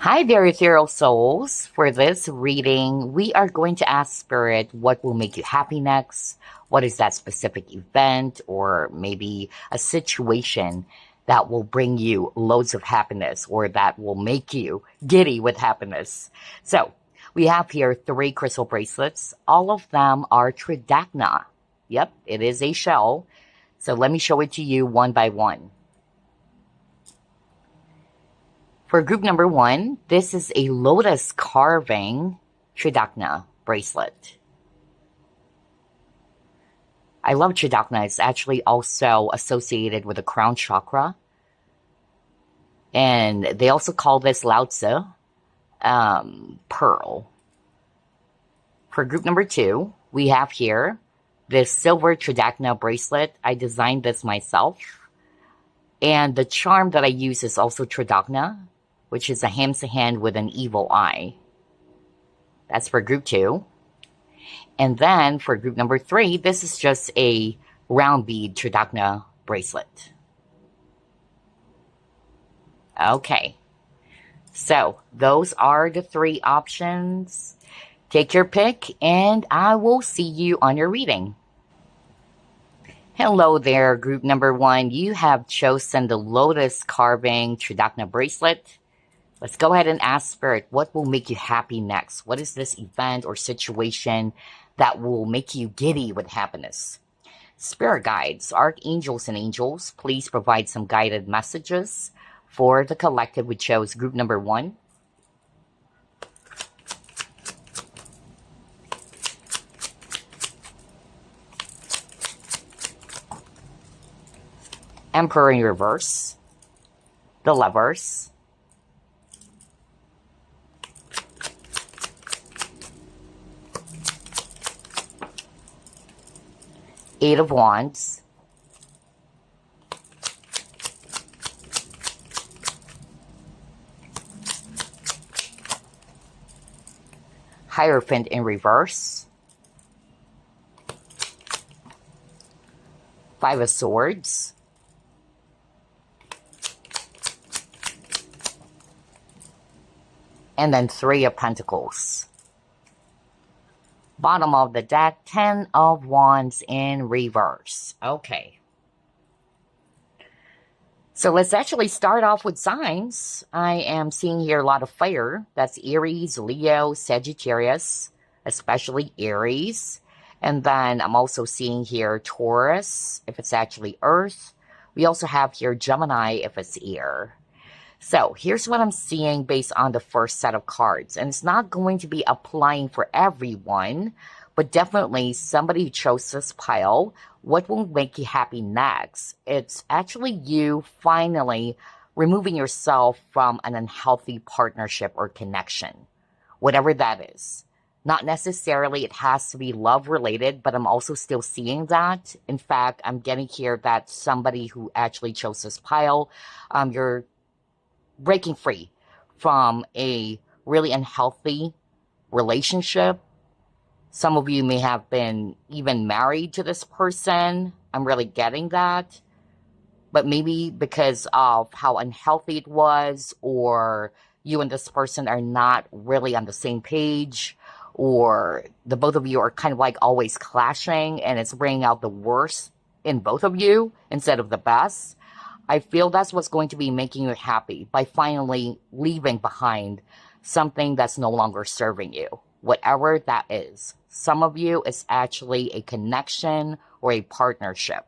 Hi there, Ethereal Souls. For this reading, we are going to ask Spirit what will make you happy next. What is that specific event or maybe a situation that will bring you loads of happiness or that will make you giddy with happiness? So, we have here 3 crystal bracelets. All of them are Tridacna. Yep, it is a shell. So let me show it to you one by one. For group number 1, this is a Lotus carving Tridacna bracelet. I love Tridacna. It's actually also associated with the crown chakra. And they also call this Lotus pearl. For group number 2, we have here this silver Tridacna bracelet. I designed this myself. And the charm that I use is also Tridacna, which is a Hamsa hand with an evil eye. That's for group 2. And then for group number 3, this is just a round bead Tridacna bracelet. Okay. So those are the 3 options. Take your pick and I will see you on your reading. Hello there, group number 1. You have chosen the Lotus carving Tridacna bracelet. Let's go ahead and ask Spirit, what will make you happy next? What is this event or situation that will make you giddy with happiness? Spirit guides, archangels, and angels, please provide some guided messages for the collective we chose group number 1. Emperor in reverse, the Lovers, Eight of Wands, Hierophant in reverse, Five of Swords, and then 3 of Pentacles. Bottom of the deck, 10 of Wands in reverse. Okay. So let's actually start off with signs. I am seeing here a lot of fire. That's Aries, Leo, Sagittarius, especially Aries. And then I'm also seeing here Taurus, if it's actually Earth. We also have here Gemini, if it's air. So here's what I'm seeing based on the first set of cards. And it's not going to be applying for everyone, but definitely somebody who chose this pile, what will make you happy next? It's actually you finally removing yourself from an unhealthy partnership or connection, whatever that is. Not necessarily it has to be love related, but I'm also still seeing that. In fact, I'm getting here that somebody who actually chose this pile, you're breaking free from a really unhealthy relationship. Some of you may have been even married to this person. I'm really getting that. But maybe because of how unhealthy it was, or you and this person are not really on the same page, or the both of you are kind of like always clashing and it's bringing out the worst in both of you instead of the best. I feel that's what's going to be making you happy by finally leaving behind something that's no longer serving you, whatever that is. Some of you, it's actually a connection or a partnership.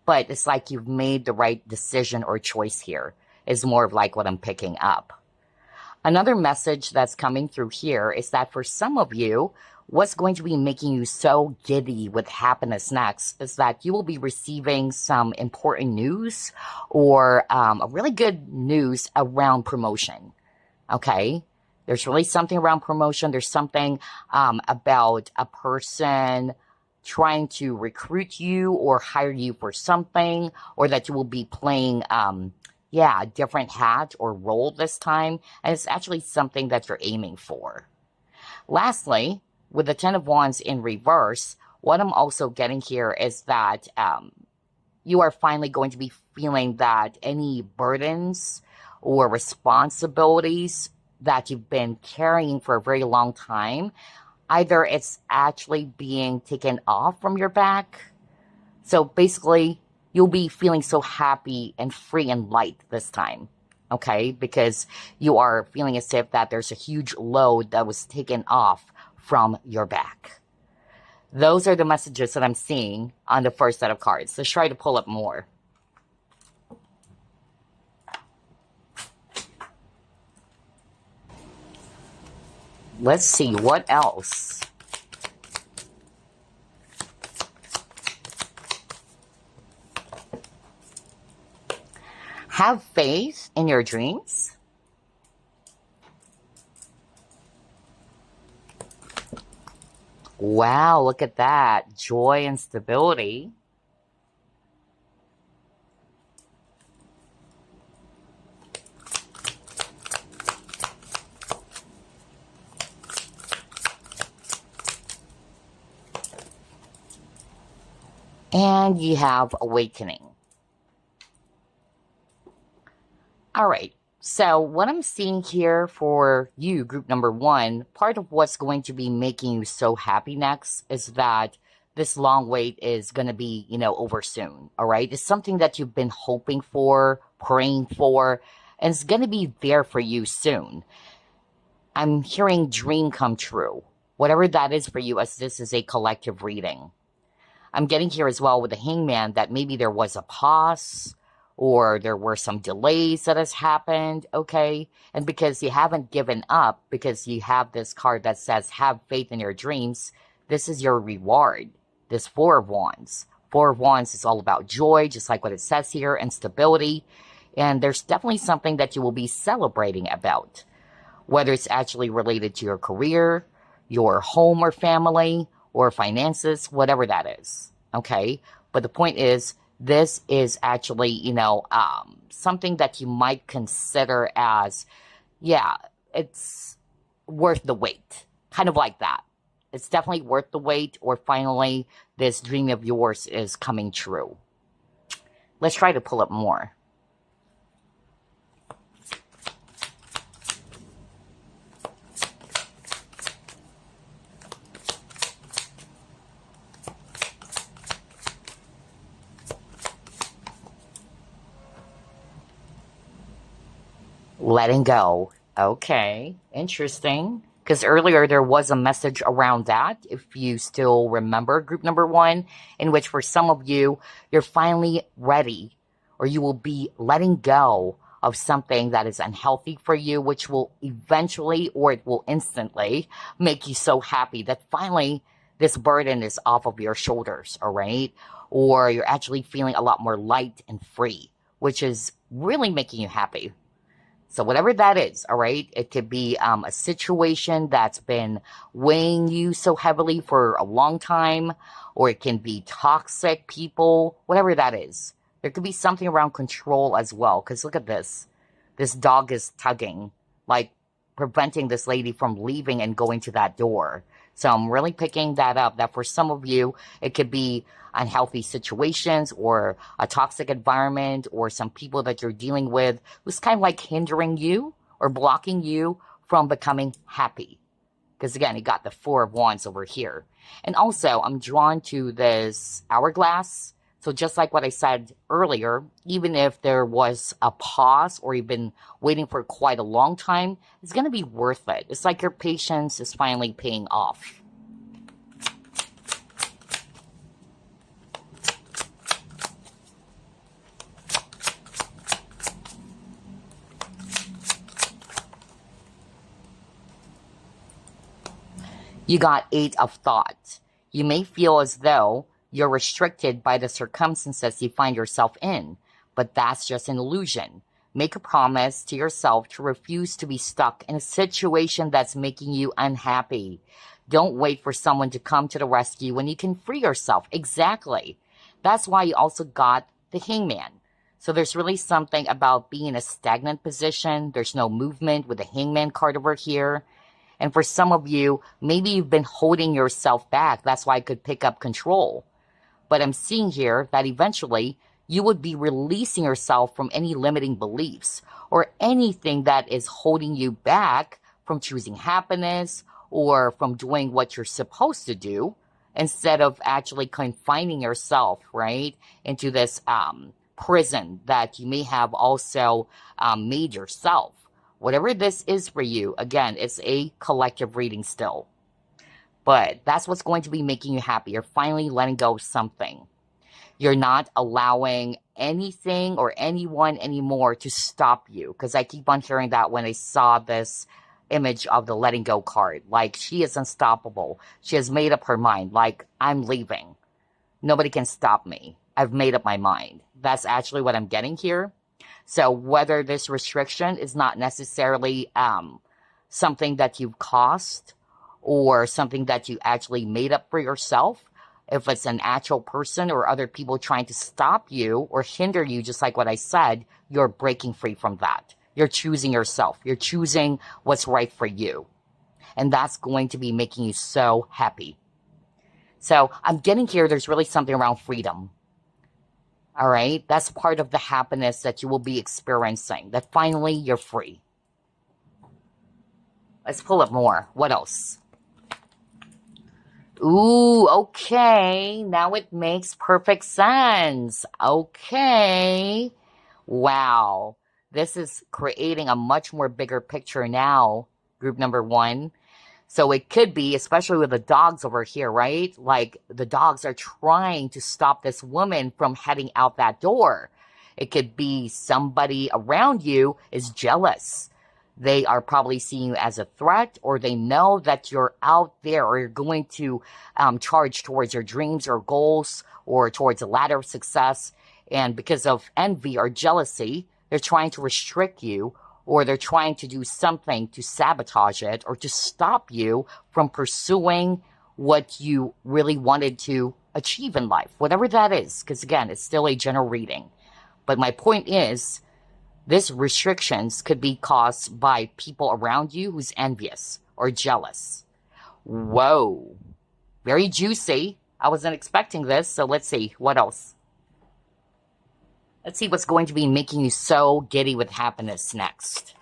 But it's like you've made the right decision or choice here, is more of like what I'm picking up. Another message that's coming through here is that for some of you, what's going to be making you so giddy with happiness next is that you will be receiving some important news or a really good news around promotion. Okay? There's really something around promotion. There's something about a person trying to recruit you or hire you for something, or that you will be playing a different hat or role this time. And it's actually something that you're aiming for. Lastly, with the 10 of Wands in reverse, what I'm also getting here is that you are finally going to be feeling that any burdens or responsibilities that you've been carrying for a very long time. Either it's actually being taken off from your back. So basically, you'll be feeling so happy and free and light this time. Okay? Because you are feeling as if that there's a huge load that was taken off from your back. Those are the messages that I'm seeing on the first set of cards. Let's try to pull up more. Let's see, what else? Have faith in your dreams. Wow, look at that. Joy and stability. And you have awakening. All right. So what I'm seeing here for you, group number 1, part of what's going to be making you so happy next is that this long wait is going to be, over soon. All right. It's something that you've been hoping for, praying for, and it's going to be there for you soon. I'm hearing dream come true, whatever that is for you, as this is a collective reading. I'm getting here as well with the Hangman that maybe there was a pause or there were some delays that has happened, okay? And because you haven't given up, because you have this card that says have faith in your dreams, this is your reward, this Four of Wands. Four of Wands is all about joy, just like what it says here, and stability. And there's definitely something that you will be celebrating about, whether it's actually related to your career, your home or family, or finances, whatever that is, okay? But the point is, this is actually, something that you might consider as, yeah, it's worth the wait. Kind of like that. It's definitely worth the wait, or finally, this dream of yours is coming true. Let's try to pull up more. Letting go. Okay, interesting. Because earlier there was a message around that, if you still remember, group number 1, in which for some of you, you're finally ready, or you will be letting go of something that is unhealthy for you, which will eventually, or it will instantly, make you so happy that finally this burden is off of your shoulders, all right? Or you're actually feeling a lot more light and free, which is really making you happy. So whatever that is, all right, it could be a situation that's been weighing you so heavily for a long time, or it can be toxic people, whatever that is. There could be something around control as well, because look at this. This dog is tugging, like preventing this lady from leaving and going to that door. So I'm really picking that up, that for some of you, it could be unhealthy situations or a toxic environment or some people that you're dealing with who's kind of like hindering you or blocking you from becoming happy. Because again, you got the Four of Wands over here. And also, I'm drawn to this hourglass. So just like what I said earlier, even if there was a pause or you've been waiting for quite a long time, it's going to be worth it. It's like your patience is finally paying off. You got Eight of Thought. You may feel as though you're restricted by the circumstances you find yourself in, but that's just an illusion. Make a promise to yourself to refuse to be stuck in a situation that's making you unhappy. Don't wait for someone to come to the rescue when you can free yourself. Exactly. That's why you also got the Hangman. So there's really something about being in a stagnant position. There's no movement with the Hangman card over here. And for some of you, maybe you've been holding yourself back. That's why I could pick up control. But I'm seeing here that eventually You would be releasing yourself from any limiting beliefs or anything that is holding you back from choosing happiness or from doing what you're supposed to do, instead of actually confining yourself, right, into this prison that you may have also made yourself. Whatever this is for you, again, it's a collective reading still. But that's what's going to be making you happy. You're finally letting go of something. You're not allowing anything or anyone anymore to stop you. Because I keep on hearing that when I saw this image of the letting go card. Like, she is unstoppable. She has made up her mind. Like, I'm leaving. Nobody can stop me. I've made up my mind. That's actually what I'm getting here. So whether this restriction is not necessarily something that you've caused or something that you actually made up for yourself, if it's an actual person or other people trying to stop you or hinder you, just like what I said, you're breaking free from that. You're choosing yourself. You're choosing what's right for you. And that's going to be making you so happy. So I'm getting here, there's really something around freedom. All right? That's part of the happiness that you will be experiencing, that finally you're free. Let's pull up more. What else? Ooh, okay. Now it makes perfect sense. Okay. Wow. This is creating a much more bigger picture now, group number one. So it could be, especially with the dogs over here, right? Like, the dogs are trying to stop this woman from heading out that door. It could be somebody around you is jealous. They are probably seeing you as a threat, or they know that you're out there or you're going to charge towards your dreams or goals or towards a ladder of success. And because of envy or jealousy, they're trying to restrict you, or they're trying to do something to sabotage it or to stop you from pursuing what you really wanted to achieve in life, whatever that is. Because again, it's still a general reading. But my point is, these restrictions could be caused by people around you who's envious or jealous. Whoa. Very juicy. I wasn't expecting this. So let's see. What else? Let's see what's going to be making you so giddy with happiness next.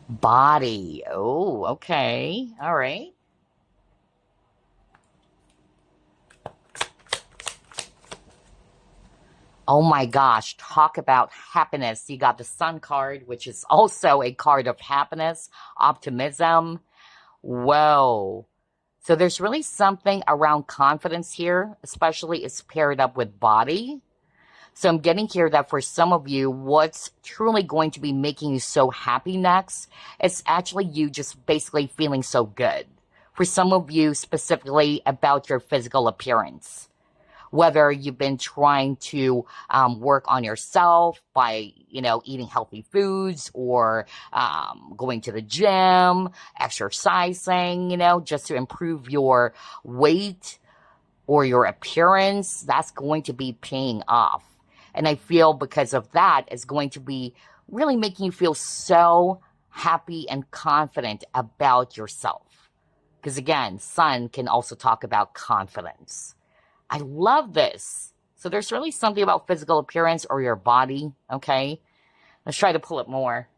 Body. Oh, okay. All right. Oh my gosh, talk about happiness. You got the Sun card, which is also a card of happiness, optimism. Whoa. So there's really something around confidence here, especially it's paired up with body. So I'm getting here that for some of you, what's truly going to be making you so happy next, it's actually you just basically feeling so good. For some of you, specifically about your physical appearance. Whether you've been trying to work on yourself by, eating healthy foods or going to the gym, exercising, just to improve your weight or your appearance, that's going to be paying off. And I feel because of that, it's going to be really making you feel so happy and confident about yourself. Because again, Sun can also talk about confidence. I love this. So there's really something about physical appearance or your body, okay? Let's try to pull it more.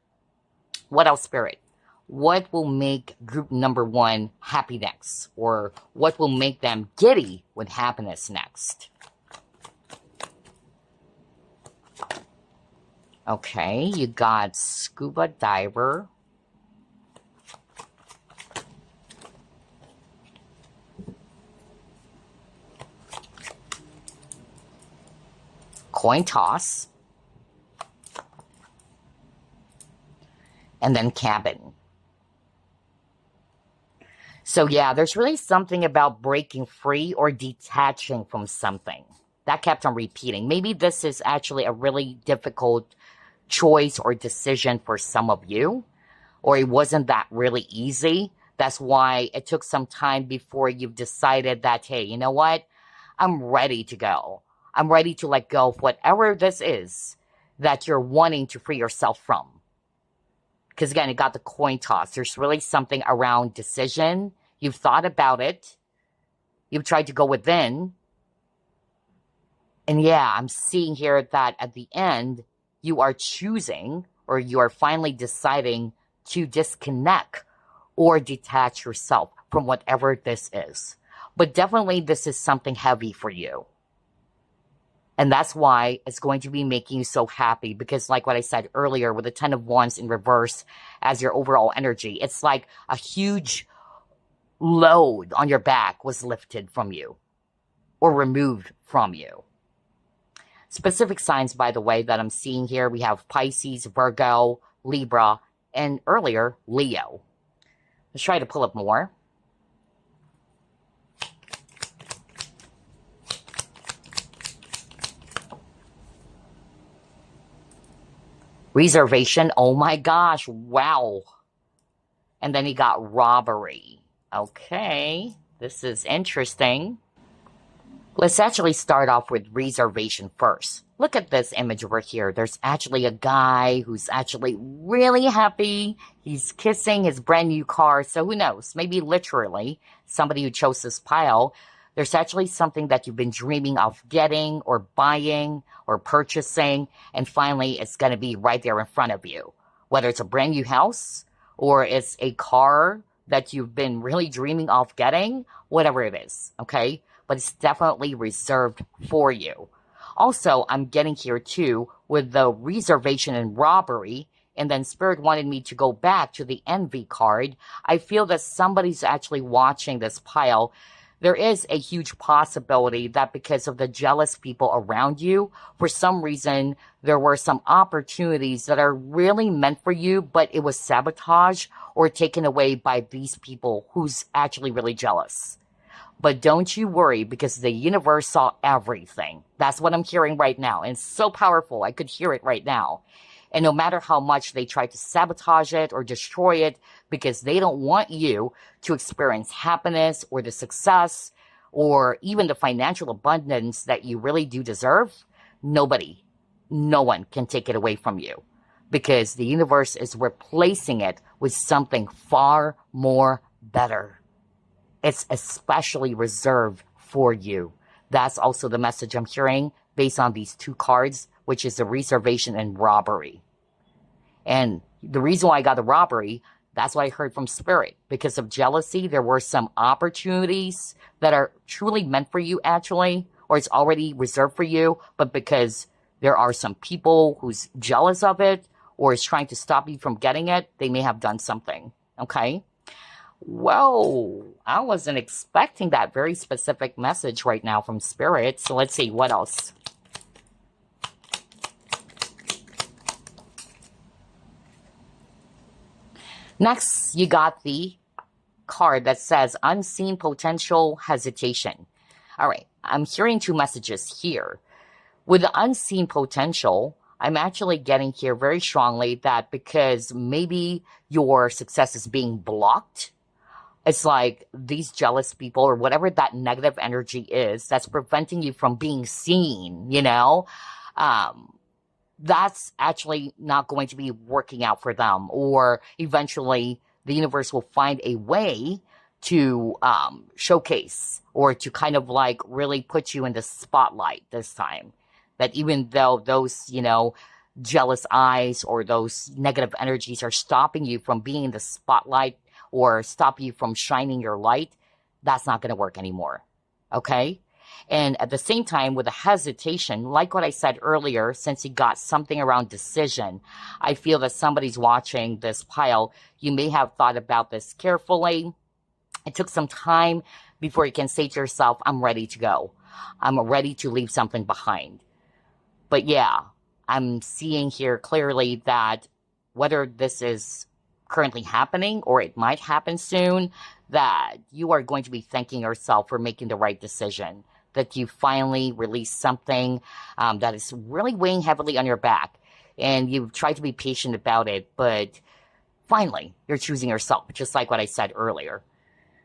What else, Spirit? What will make group number one happy next? Or what will make them giddy with happiness next? Okay, you got scuba diver. Coin toss, and then cabin. So yeah, there's really something about breaking free or detaching from something. That kept on repeating. Maybe this is actually a really difficult choice or decision for some of you, or it wasn't that really easy. That's why it took some time before you've decided that, hey, you know what? I'm ready to go. I'm ready to let go of whatever this is that you're wanting to free yourself from. Because again, you got the coin toss. There's really something around decision You've thought about it. You've tried to go within. And yeah, I'm seeing here that at the end, you are choosing, or you are finally deciding to disconnect or detach yourself from whatever this is. But definitely this is something heavy for you. And that's why it's going to be making you so happy, because like what I said earlier, with the 10 of Wands in reverse as your overall energy, it's like a huge load on your back was lifted from you or removed from you. Specific signs, by the way, that I'm seeing here, we have Pisces, Virgo, Libra, and earlier, Leo. Let's try to pull up more. Reservation, oh my gosh, wow. And then he got robbery. Okay, this is interesting. Let's actually start off with reservation first. Look at this image over here. There's actually a guy who's actually really happy. He's kissing his brand new car. So who knows? Maybe literally somebody who chose this pile. There's actually something that you've been dreaming of getting or buying or purchasing. And finally, it's going to be right there in front of you. Whether it's a brand new house or it's a car that you've been really dreaming of getting, whatever it is, okay? But it's definitely reserved for you. Also, I'm getting here too with the reservation and robbery, and then Spirit wanted me to go back to the envy card. I feel that somebody's actually watching this pile. There is a huge possibility that because of the jealous people around you, for some reason, there were some opportunities that are really meant for you, but it was sabotaged or taken away by these people who's actually really jealous. But don't you worry, because the universe saw everything. That's what I'm hearing right now. And it's so powerful. I could hear it right now. And no matter how much they try to sabotage it or destroy it, because they don't want you to experience happiness or the success or even the financial abundance that you really do deserve, nobody, no one can take it away from you, because the universe is replacing it with something far more better. It's especially reserved for you. That's also the message I'm hearing based on these two cards, which is the reservation and robbery. And the reason why I got the robbery, that's what I heard from Spirit. Because of jealousy, there were some opportunities that are truly meant for you, actually, or it's already reserved for you, but because there are some people who's jealous of it or is trying to stop you from getting it, they may have done something, okay? Whoa, I wasn't expecting that very specific message right now from Spirit. So let's see, what else? Next, you got the card that says unseen potential hesitation. All right, I'm hearing two messages here. With the unseen potential, I'm actually getting here very strongly that because maybe your success is being blocked, it's like these jealous people or whatever that negative energy is that's preventing you from being seen, you know, that's actually not going to be working out for them. Or eventually the universe will find a way to showcase or to kind of like really put you in the spotlight this time. That even though those, you know, jealous eyes or those negative energies are stopping you from being in the spotlight or stop you from shining your light, that's not going to work anymore, okay? And at the same time, with the hesitation, like what I said earlier, since you got something around decision, I feel that somebody's watching this pile. You may have thought about this carefully. It took some time before you can say to yourself, I'm ready to go. I'm ready to leave something behind. But yeah, I'm seeing here clearly that whether this is currently happening or it might happen soon, that you are going to be thanking yourself for making the right decision, that you finally released something that is really weighing heavily on your back, and you've tried to be patient about it, but finally you're choosing yourself, just like what I said earlier.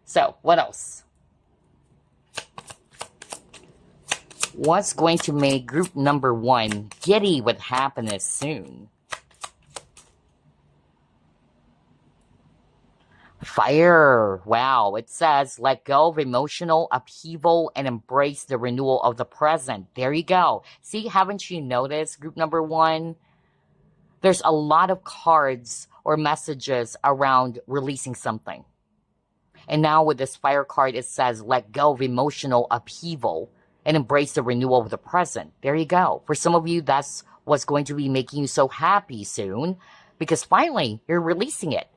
So what else? What's going to make group number 1 giddy with happiness soon? Fire. Wow. It says, let go of emotional upheaval and embrace the renewal of the present. There you go. See, haven't you noticed, group number one? There's a lot of cards or messages around releasing something. And now with this fire card, it says, let go of emotional upheaval and embrace the renewal of the present. There you go. For some of you, that's what's going to be making you so happy soon, because finally, you're releasing it.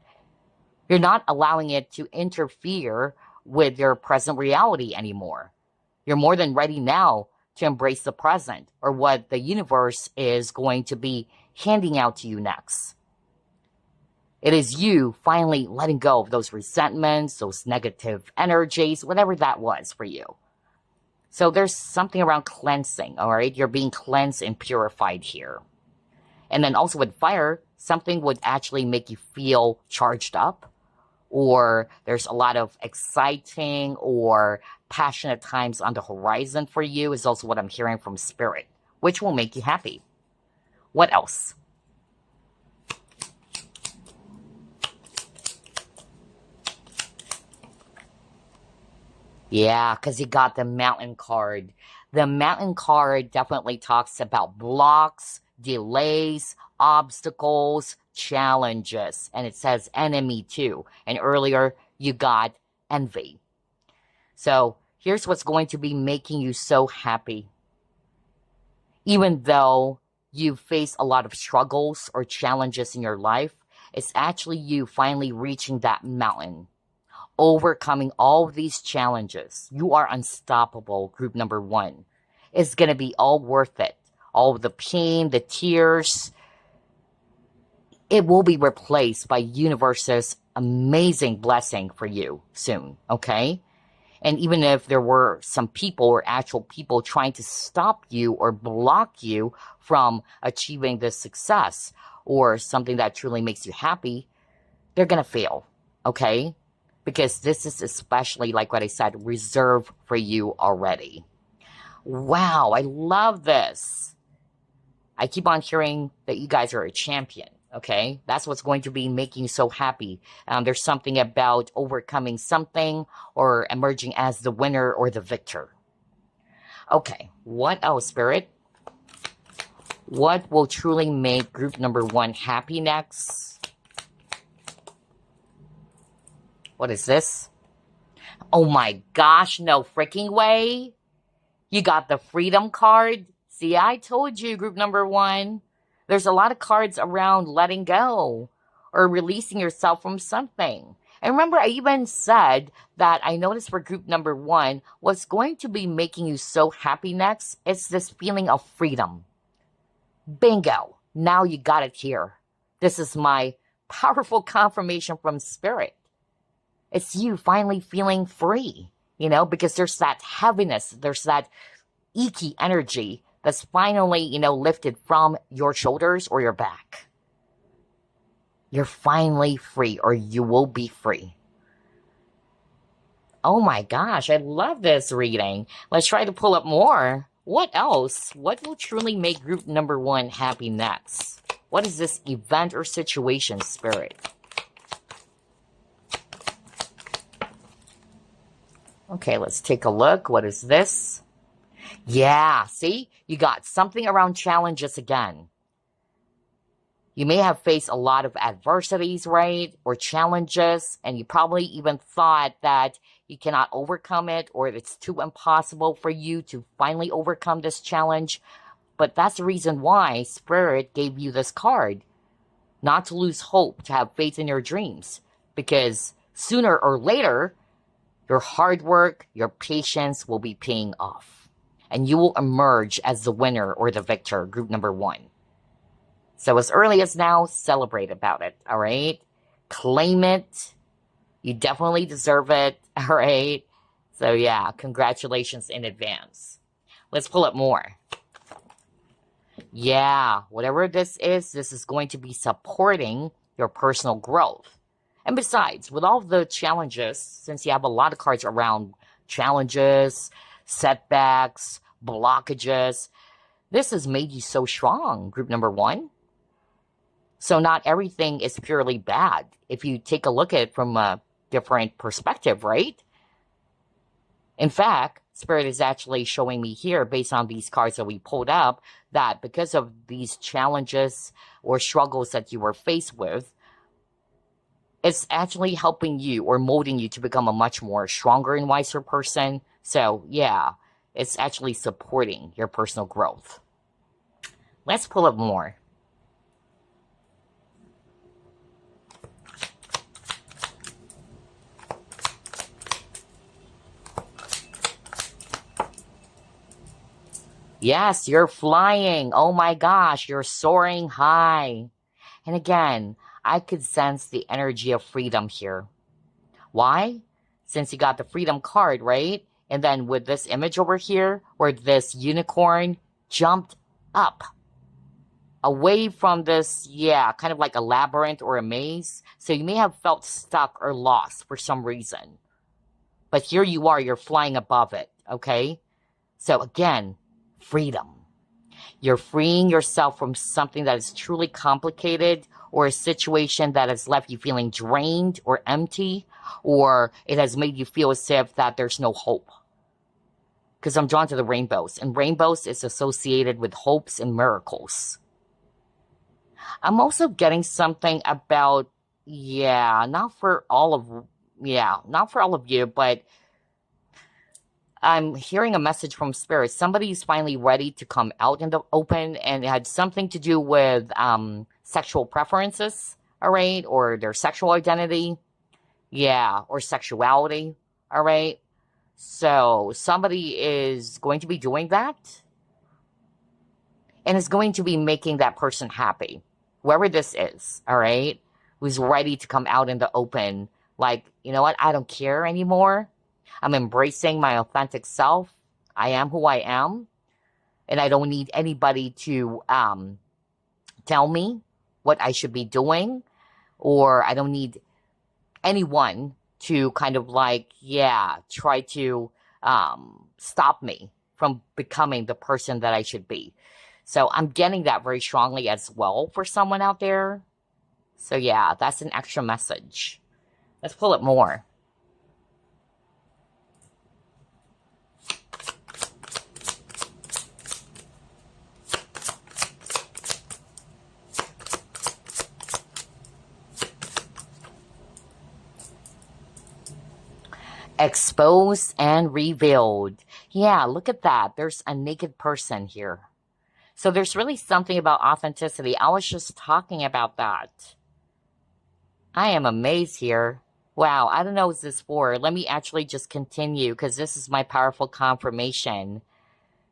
You're not allowing it to interfere with your present reality anymore. You're more than ready now to embrace the present, or what the universe is going to be handing out to you next. It is you finally letting go of those resentments, those negative energies, whatever that was for you. So there's something around cleansing, all right? You're being cleansed and purified here. And then also with fire, something would actually make you feel charged up, or there's a lot of exciting or passionate times on the horizon for you is also what I'm hearing from Spirit, which will make you happy. What else? Yeah, because you got the Mountain card. The Mountain card definitely talks about blocks, delays, obstacles, challenges. And it says enemy too. And earlier, you got envy. So here's what's going to be making you so happy. Even though you face a lot of struggles or challenges in your life, it's actually you finally reaching that mountain, overcoming all of these challenges. You are unstoppable, group number one. It's going to be all worth it. All of the pain, the tears, it will be replaced by universe's amazing blessing for you soon, okay? And even if there were some people or actual people trying to stop you or block you from achieving this success or something that truly makes you happy, they're going to fail, okay? Because this is especially, like what I said, reserved for you already. Wow, I love this. I keep on hearing that you guys are a champion, okay? That's what's going to be making you so happy. There's something about overcoming something or emerging as the winner or the victor. Okay, what else, Spirit? What will truly make group number one happy next? What is this? Oh my gosh, no freaking way. You got the Freedom card. See, I told you, group number one. There's a lot of cards around letting go or releasing yourself from something. And remember, I even said that I noticed for group number one, what's going to be making you so happy next is this feeling of freedom. Bingo. Now you got it here. This is my powerful confirmation from Spirit. It's you finally feeling free, you know, because there's that heaviness, there's that icky energy that's finally, you know, lifted from your shoulders or your back. You're finally free, or you will be free. Oh my gosh, I love this reading. Let's try to pull up more. What else? What will truly make group number one happy next? What is this event or situation, Spirit? Okay, let's take a look. What is this? Yeah, see? You got something around challenges again. You may have faced a lot of adversities, right? Or challenges, and you probably even thought that you cannot overcome it, or it's too impossible for you to finally overcome this challenge. But that's the reason why Spirit gave you this card. Not to lose hope, to have faith in your dreams. Because sooner or later, your hard work, your patience will be paying off. And you will emerge as the winner or the victor, group number one. So as early as now, celebrate about it, all right? Claim it. You definitely deserve it, all right? So yeah, congratulations in advance. Let's pull up more. Yeah, whatever this is going to be supporting your personal growth. And besides, with all the challenges, since you have a lot of cards around challenges, setbacks, blockages, this has made you so strong, group number one. So not everything is purely bad. If you take a look at it from a different perspective, right? In fact, Spirit is actually showing me here, based on these cards that we pulled up, that because of these challenges or struggles that you were faced with, it's actually helping you or molding you to become a much more stronger and wiser person. So, yeah, it's actually supporting your personal growth. Let's pull up more. Yes, you're flying. Oh my gosh, you're soaring high. And again, I could sense the energy of freedom here. Why? Since you got the freedom card, right? And then with this image over here, where this unicorn jumped up away from this, yeah, kind of like a labyrinth or a maze. So you may have felt stuck or lost for some reason. But here you are, you're flying above it, okay? So again, freedom. You're freeing yourself from something that is truly complicated, or a situation that has left you feeling drained or empty, or it has made you feel as if that there's no hope. Because I'm drawn to the rainbows, and rainbows is associated with hopes and miracles. I'm also getting something about, not for all of you, but I'm hearing a message from Spirit. Somebody's finally ready to come out in the open, and it had something to do with sexual preferences, all right, or their sexual identity, or sexuality, all right. So somebody is going to be doing that, and is going to be making that person happy, whoever this is, all right, who's ready to come out in the open, like, you know what, I don't care anymore. I'm embracing my authentic self. I am who I am. And I don't need anybody to tell me what I should be doing. Or I don't need anyone to kind of like, try to stop me from becoming the person that I should be. So I'm getting that very strongly as well for someone out there. So yeah, that's an extra message. Let's pull it more. Exposed and revealed. Yeah, look at that. There's a naked person here. So there's really something about authenticity. I was just talking about that. I am amazed here. Wow, I don't know what this is for. Let me actually just continue, because this is my powerful confirmation.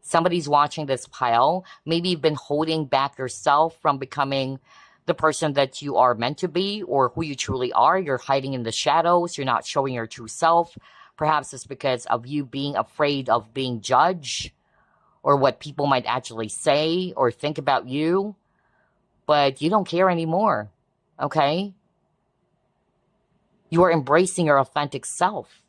Somebody's watching this pile. Maybe you've been holding back yourself from becoming the person that you are meant to be, or who you truly are. You're hiding in the shadows. You're not showing your true self. Perhaps it's because of you being afraid of being judged, or what people might actually say or think about you. But you don't care anymore, okay? You are embracing your authentic self.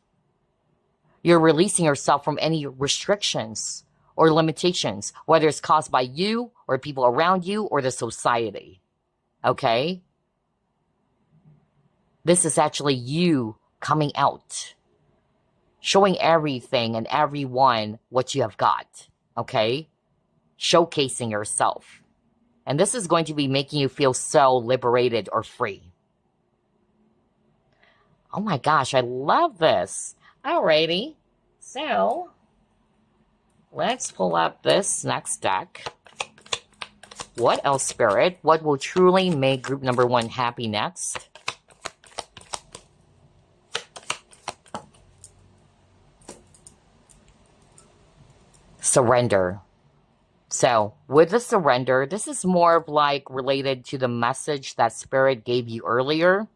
You're releasing yourself from any restrictions or limitations, whether it's caused by you or people around you or the society. Okay? This is actually you coming out, showing everything and everyone what you have got. Okay? Showcasing yourself. And this is going to be making you feel so liberated or free. Oh my gosh, I love this. Alrighty. So, let's pull up this next deck. What else, Spirit? What will truly make group number 1 happy next? Surrender. So, with the surrender, this is more of like related to the message that Spirit gave you earlier,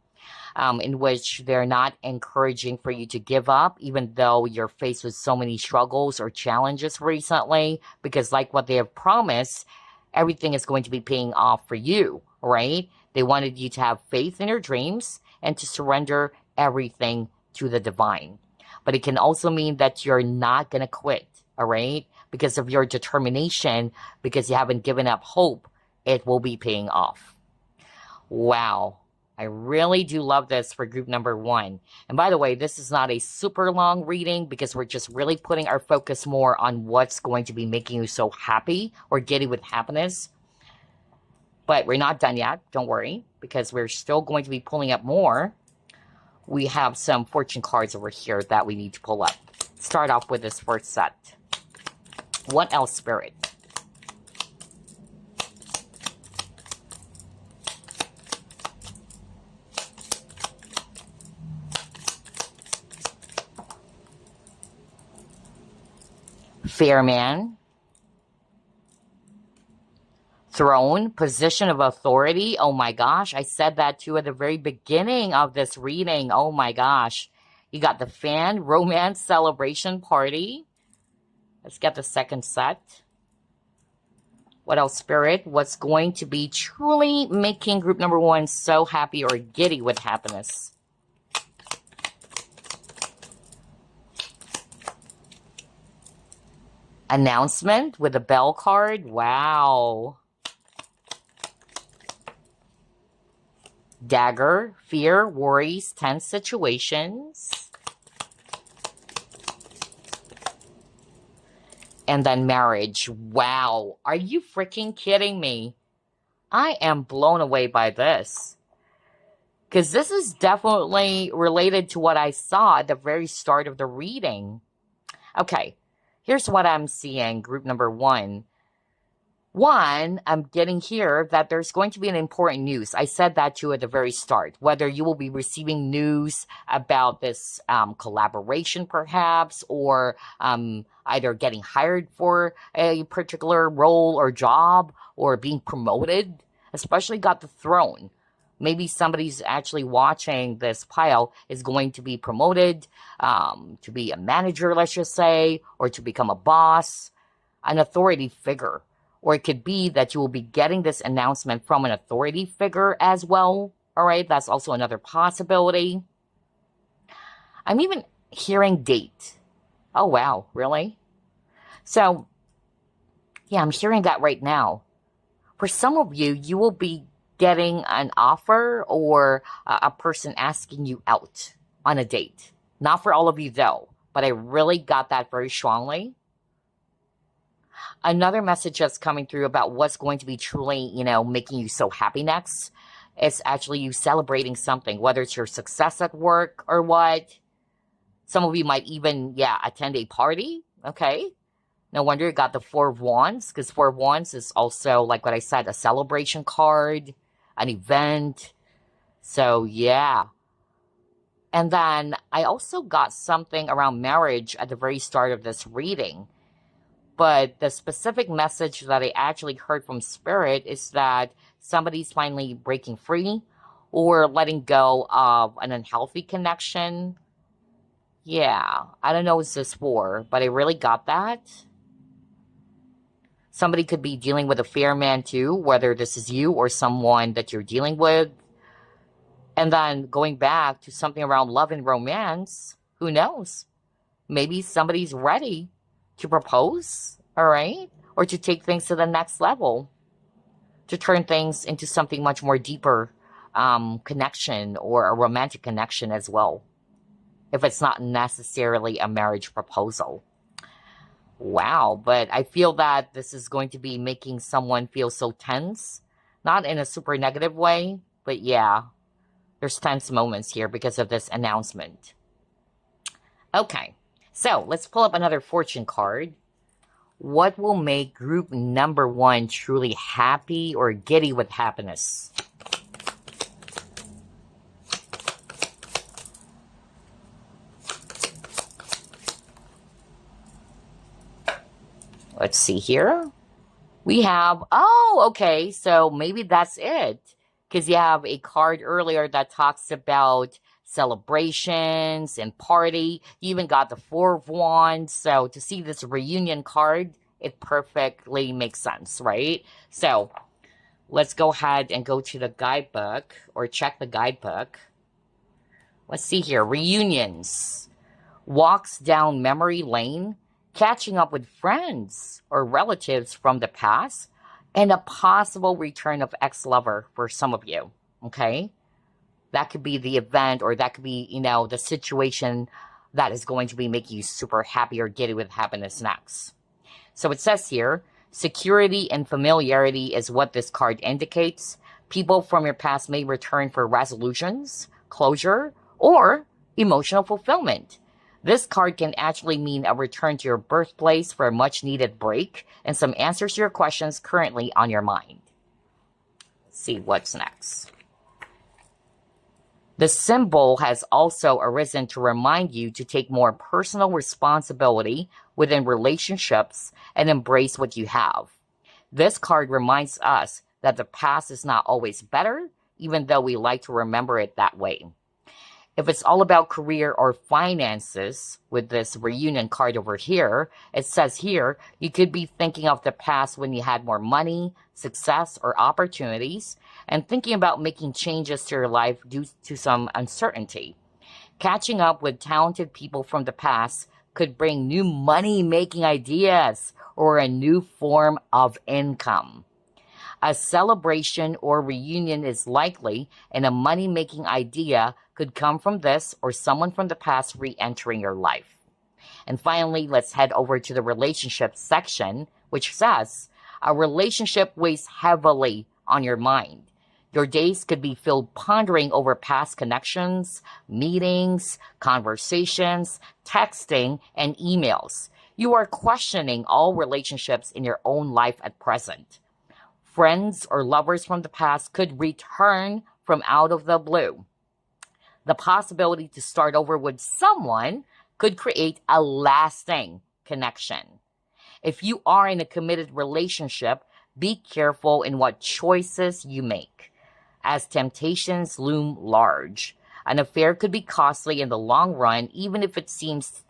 in which they're not encouraging for you to give up, even though you're faced with so many struggles or challenges recently, because like what they have promised, everything is going to be paying off for you, right? They wanted you to have faith in your dreams and to surrender everything to the divine. But it can also mean that you're not going to quit, all right? Because of your determination, because you haven't given up hope, it will be paying off. Wow. I really do love this for group number 1. And by the way, this is not a super long reading because we're just really putting our focus more on what's going to be making you so happy or giddy with happiness. But we're not done yet. Don't worry, because we're still going to be pulling up more. We have some fortune cards over here that we need to pull up. Start off with this first set. What else, Spirit? Fair man. Throne, position of authority. Oh my gosh, I said that too at the very beginning of this reading. Oh my gosh. You got the fan, romance, celebration, party. Let's get the second set. What else, Spirit? What's going to be truly making group number 1 so happy or giddy with happiness? Announcement with a bell card. Wow. Dagger, fear, worries, tense situations. And then marriage. Wow. Are you freaking kidding me? I am blown away by this. Because this is definitely related to what I saw at the very start of the reading. Okay. Here's what I'm seeing, group number 1. One, I'm getting here that there's going to be an important news. I said that too at the very start. Whether you will be receiving news about this collaboration perhaps, or either getting hired for a particular role or job, or being promoted, especially got the throne. Maybe somebody's actually watching this pile is going to be promoted to be a manager, let's just say, or to become a boss, an authority figure. Or it could be that you will be getting this announcement from an authority figure as well. All right, that's also another possibility. I'm even hearing date. Oh, wow, really? So, yeah, I'm hearing that right now. For some of you, you will be getting an offer or a person asking you out on a date. Not for all of you though, but I really got that very strongly. Another message that's coming through about what's going to be truly, making you so happy next is actually you celebrating something, whether it's your success at work or what. Some of you might even, attend a party. Okay. No wonder you got the 4 of Wands, because 4 of Wands is also, like what I said, a celebration card, an event. So, yeah. And then I also got something around marriage at the very start of this reading. But the specific message that I actually heard from Spirit is that somebody's finally breaking free or letting go of an unhealthy connection. Yeah, I don't know what this for, but I really got that. Somebody could be dealing with a fair man too, whether this is you or someone that you're dealing with. And then going back to something around love and romance, who knows? Maybe somebody's ready to propose, all right? Or to take things to the next level, to turn things into something much more deeper connection or a romantic connection as well, if it's not necessarily a marriage proposal. Wow, but I feel that this is going to be making someone feel so tense, not in a super negative way, but yeah, there's tense moments here because of this announcement. Okay, so let's pull up another fortune card. What will make group number 1 truly happy or giddy with happiness? Let's see here. We have, okay, so maybe that's it. Because you have a card earlier that talks about celebrations and party. You even got the 4 of Wands. So to see this reunion card, it perfectly makes sense, right? So let's go ahead and go to the guidebook or check the guidebook. Let's see here. Reunions. Walks down memory lane. Catching up with friends or relatives from the past, and a possible return of ex-lover for some of you, okay? That could be the event, or that could be, the situation that is going to be making you super happy or giddy with happiness next. So it says here, security and familiarity is what this card indicates. People from your past may return for resolutions, closure, or emotional fulfillment. This card can actually mean a return to your birthplace for a much needed break and some answers to your questions currently on your mind. Let's see what's next. The symbol has also arisen to remind you to take more personal responsibility within relationships and embrace what you have. This card reminds us that the past is not always better, even though we like to remember it that way. If it's all about career or finances, with this reunion card over here, it says here, you could be thinking of the past when you had more money, success, or opportunities, and thinking about making changes to your life due to some uncertainty. Catching up with talented people from the past could bring new money-making ideas or a new form of income. A celebration or reunion is likely, and a money-making idea could come from this or someone from the past re-entering your life. And finally, let's head over to the relationship section, which says, a relationship weighs heavily on your mind. Your days could be filled pondering over past connections, meetings, conversations, texting, and emails. You are questioning all relationships in your own life at present. Friends or lovers from the past could return from out of the blue. The possibility to start over with someone could create a lasting connection. If you are in a committed relationship, be careful in what choices you make, as temptations loom large. An affair could be costly in the long run, even if it seems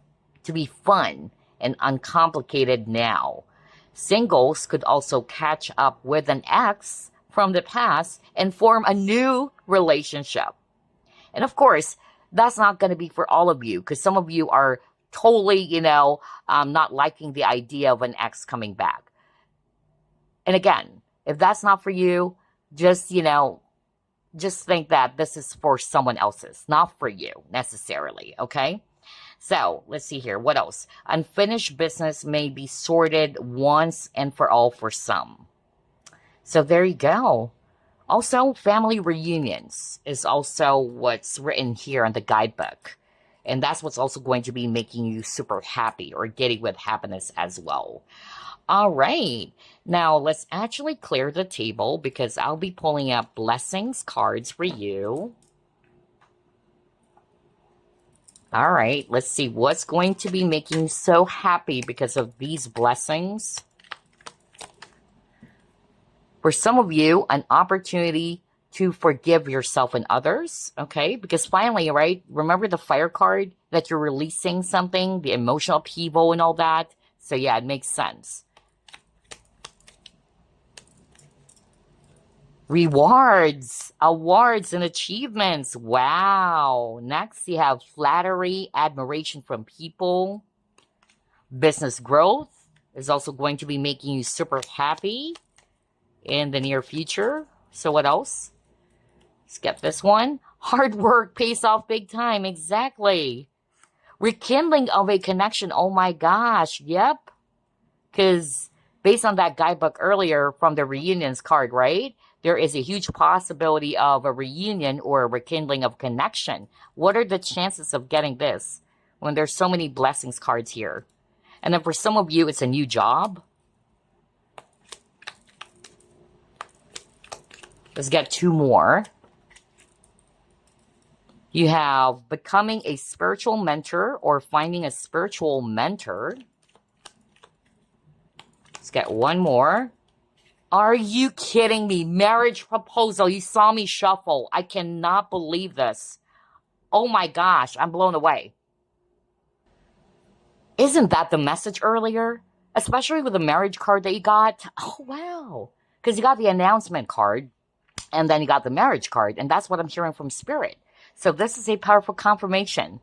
to be fun and uncomplicated now. Singles could also catch up with an ex from the past and form a new relationship. And of course, that's not going to be for all of you, because some of you are totally, not liking the idea of an ex coming back. And again, if that's not for you, just think that this is for someone else's, not for you necessarily, okay? So let's see here. What else? Unfinished business may be sorted once and for all for some. So there you go. Also, family reunions is also what's written here in the guidebook. And that's what's also going to be making you super happy or giddy with happiness as well. All right. Now, let's actually clear the table because I'll be pulling up blessings cards for you. All right. Let's see what's going to be making you so happy because of these blessings. For some of you, an opportunity to forgive yourself and others, okay? Because finally, right, remember the fire card that you're releasing something, the emotional upheaval and all that? So yeah, it makes sense. Rewards, awards, and achievements. Wow. Next, you have flattery, admiration from people. Business growth is also going to be making you super happy in the near future. So what else? Let's get this one. Hard work pays off big time. Exactly. Rekindling of a connection. Oh my gosh. Yep. Because based on that guidebook earlier from the reunions card, right? There is a huge possibility of a reunion or a rekindling of connection. What are the chances of getting this when there's so many blessings cards here? And then for some of you, it's a new job. Let's get two more. You have becoming a spiritual mentor or finding a spiritual mentor. Let's get one more. Are you kidding me? Marriage proposal. You saw me shuffle. I cannot believe this. Oh my gosh, I'm blown away. Isn't that the message earlier? Especially with the marriage card that you got. Oh, wow. Because you got the announcement card, and then you got the marriage card, and that's what I'm hearing from Spirit. So this is a powerful confirmation.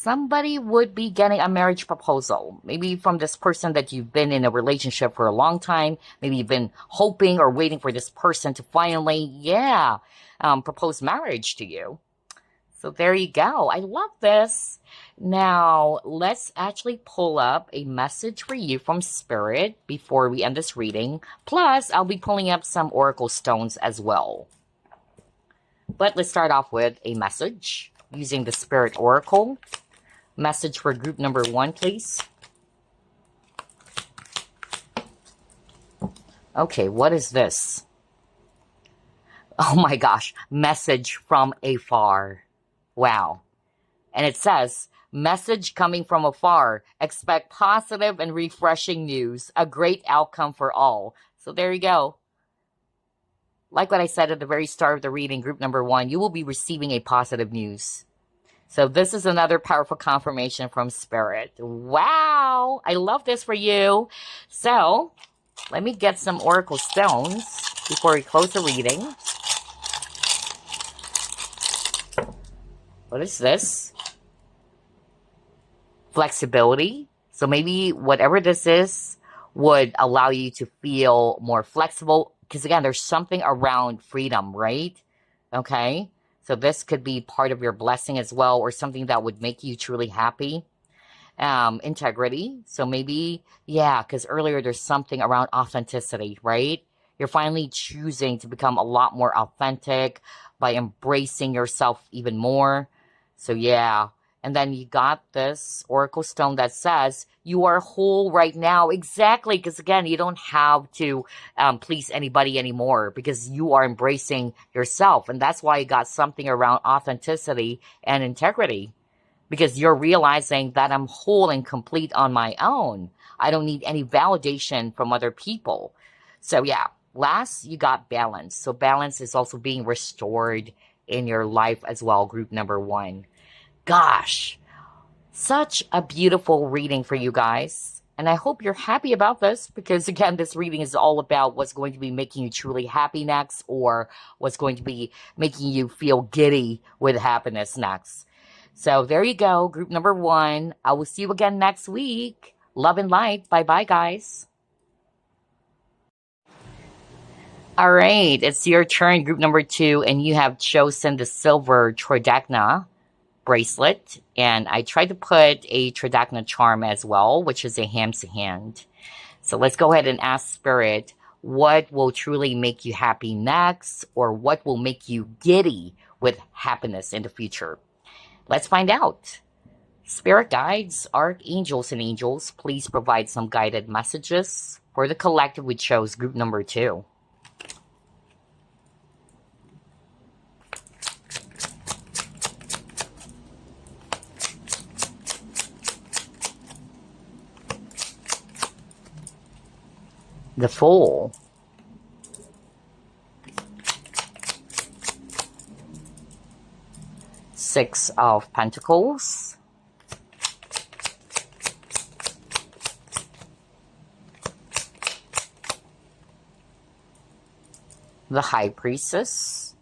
somebody would be getting a marriage proposal. Maybe from this person that you've been in a relationship for a long time. Maybe you've been hoping or waiting for this person to finally, propose marriage to you. So there you go. I love this. Now, let's actually pull up a message for you from Spirit before we end this reading. Plus, I'll be pulling up some oracle stones as well. But let's start off with a message using the Spirit Oracle. Message for group number 1, please. Okay, what is this? Oh my gosh, message from afar. Wow. And it says, message coming from afar. Expect positive and refreshing news. A great outcome for all. So there you go. Like what I said at the very start of the reading, group number 1, you will be receiving a positive news. So this is another powerful confirmation from Spirit. Wow. I love this for you. So let me get some oracle stones before we close the reading. What is this? Flexibility. So maybe whatever this is would allow you to feel more flexible. Because again, there's something around freedom, right? Okay. So this could be part of your blessing as well, or something that would make you truly happy. Integrity. So maybe, because earlier there's something around authenticity, right? You're finally choosing to become a lot more authentic by embracing yourself even more. So and then you got this oracle stone that says you are whole right now. Exactly. Because again, you don't have to please anybody anymore because you are embracing yourself. And that's why you got something around authenticity and integrity. Because you're realizing that I'm whole and complete on my own. I don't need any validation from other people. So last, you got balance. So balance is also being restored in your life as well, group number 1. Gosh, such a beautiful reading for you guys. And I hope you're happy about this because, again, this reading is all about what's going to be making you truly happy next, or what's going to be making you feel giddy with happiness next. So there you go, group number 1. I will see you again next week. Love and light. Bye-bye, guys. All right, it's your turn, group number 2, and you have chosen the silver Tridacna bracelet, and I tried to put a Tridacna charm as well, which is a Hamsa hand. So let's go ahead and ask Spirit, what will truly make you happy next, or what will make you giddy with happiness in the future? Let's find out. Spirit guides, archangels, and angels, please provide some guided messages for the collective we chose, group number 2. The Fool. Six of Pentacles. The High Priestess.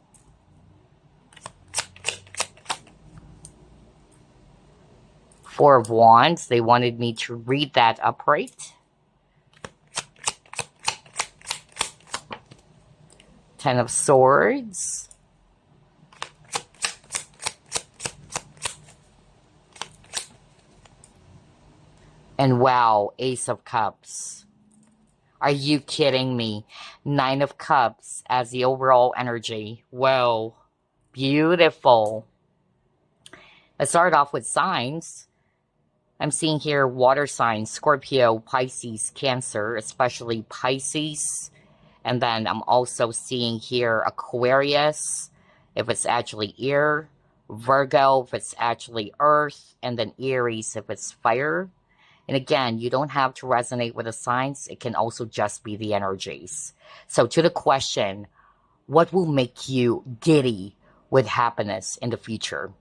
Four of Wands. They wanted me to read that upright. Ten of Swords. And wow, Ace of Cups. Are you kidding me? Nine of Cups as the overall energy. Whoa, beautiful. Let's start off with signs. I'm seeing here water signs, Scorpio, Pisces, Cancer, especially Pisces. And then I'm also seeing here Aquarius, if it's actually air, Virgo, if it's actually earth, and then Aries, if it's fire. And again, you don't have to resonate with the signs. It can also just be the energies. So to the question, what will make you giddy with happiness in the future?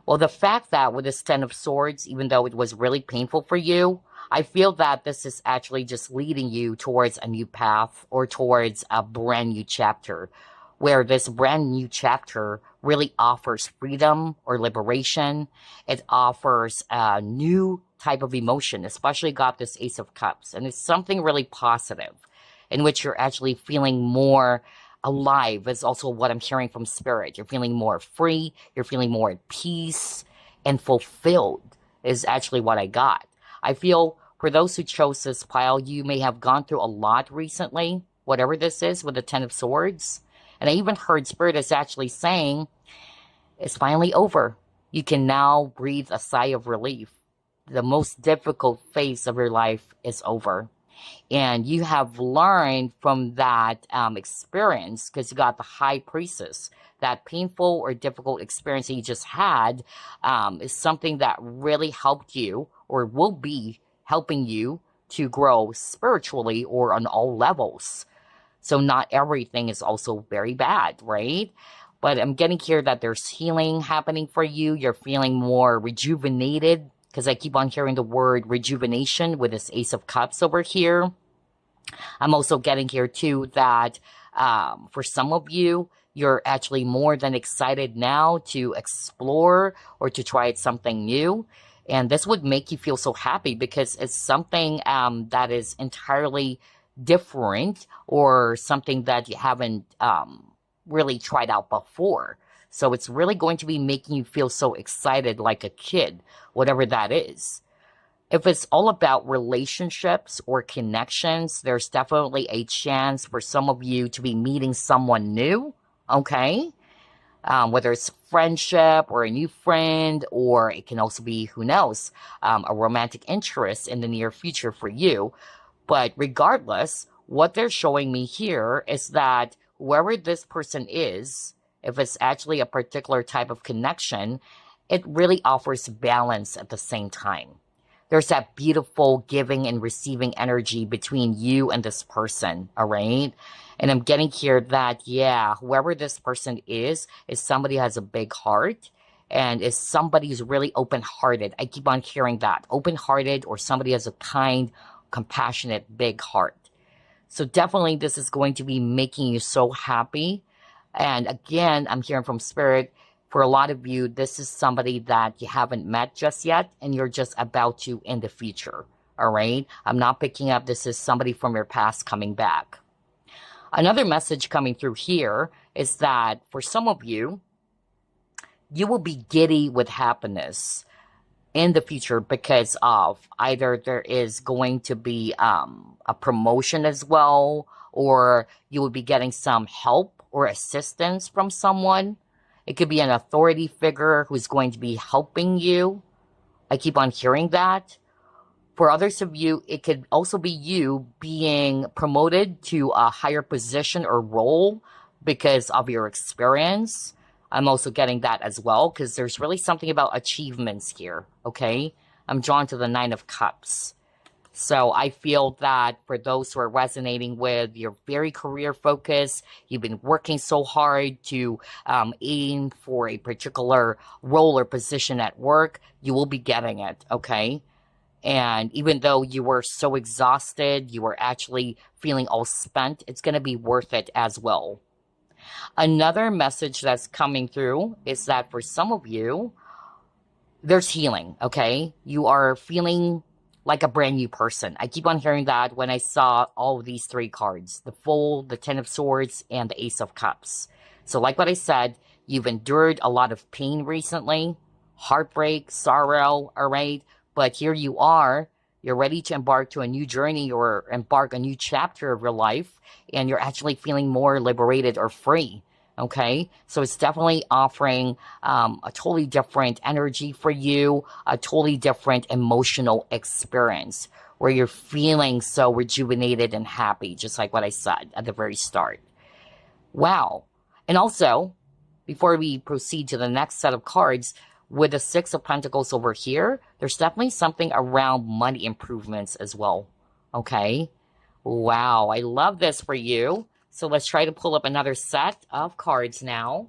Well, the fact that with this Ten of Swords, even though it was really painful for you, I feel that this is actually just leading you towards a new path or towards a brand new chapter, where this brand new chapter really offers freedom or liberation. It offers a new type of emotion, especially got this Ace of Cups. And it's something really positive in which you're actually feeling more alive is also what I'm hearing from Spirit. You're feeling more free. You're feeling more at peace and fulfilled is actually what I got. I feel for those who chose this pile, you may have gone through a lot recently, whatever this is with the Ten of Swords. And I even heard Spirit is actually saying, it's finally over. You can now breathe a sigh of relief. The most difficult phase of your life is over. And you have learned from that experience, because you got the High Priestess. That painful or difficult experience that you just had is something that really helped you or will be helping you to grow spiritually or on all levels. So not everything is also very bad, right? But I'm getting here that there's healing happening for you. You're feeling more rejuvenated, because I keep on hearing the word rejuvenation with this Ace of Cups over here. I'm also getting here too that for some of you, you're actually more than excited now to explore or to try something new. And this would make you feel so happy because it's something that is entirely different or something that you haven't really tried out before. So it's really going to be making you feel so excited like a kid, whatever that is. If it's all about relationships or connections, there's definitely a chance for some of you to be meeting someone new, okay? Whether it's friendship or a new friend, or it can also be, who knows, a romantic interest in the near future for you. But regardless, what they're showing me here is that whoever this person is, if it's actually a particular type of connection, it really offers balance at the same time. There's that beautiful giving and receiving energy between you and this person, all right? And I'm getting here that, yeah, whoever this person is somebody who has a big heart and is somebody who's really open-hearted. I keep on hearing that. Open-hearted, or somebody has a kind, compassionate, big heart. So definitely this is going to be making you so happy. And again, I'm hearing from Spirit, for a lot of you, this is somebody that you haven't met just yet, and you're just about to in the future, all right? I'm not picking up this is somebody from your past coming back. Another message coming through here is that for some of you, you will be giddy with happiness in the future because of either there is going to be a promotion as well, or you will be getting some help or assistance from someone. It could be an authority figure who's going to be helping you. I keep on hearing that. For others of you, it could also be you being promoted to a higher position or role because of your experience. I'm also getting that as well, because there's really something about achievements here, okay? I'm drawn to the Nine of Cups. So I feel that for those who are resonating with, you're very career focused, you've been working so hard to aim for a particular role or position at work, you will be getting it, okay? And even though you were so exhausted, you were actually feeling all spent, it's going to be worth it as well. Another message that's coming through is that for some of you, there's healing, okay? You are feeling like a brand new person. I keep on hearing that when I saw all of these three cards, the Fool, the Ten of Swords, and the Ace of Cups. So like what I said, you've endured a lot of pain recently, heartbreak, sorrow, all right? But here you are, you're ready to embark to a new journey or embark a new chapter of your life, and you're actually feeling more liberated or free, okay? So it's definitely offering a totally different energy for you, a totally different emotional experience where you're feeling so rejuvenated and happy, just like what I said at the very start. Wow. And also, before we proceed to the next set of cards, with the Six of Pentacles over here, there's definitely something around money improvements as well, okay? Wow, I love this for you. So let's try to pull up another set of cards now.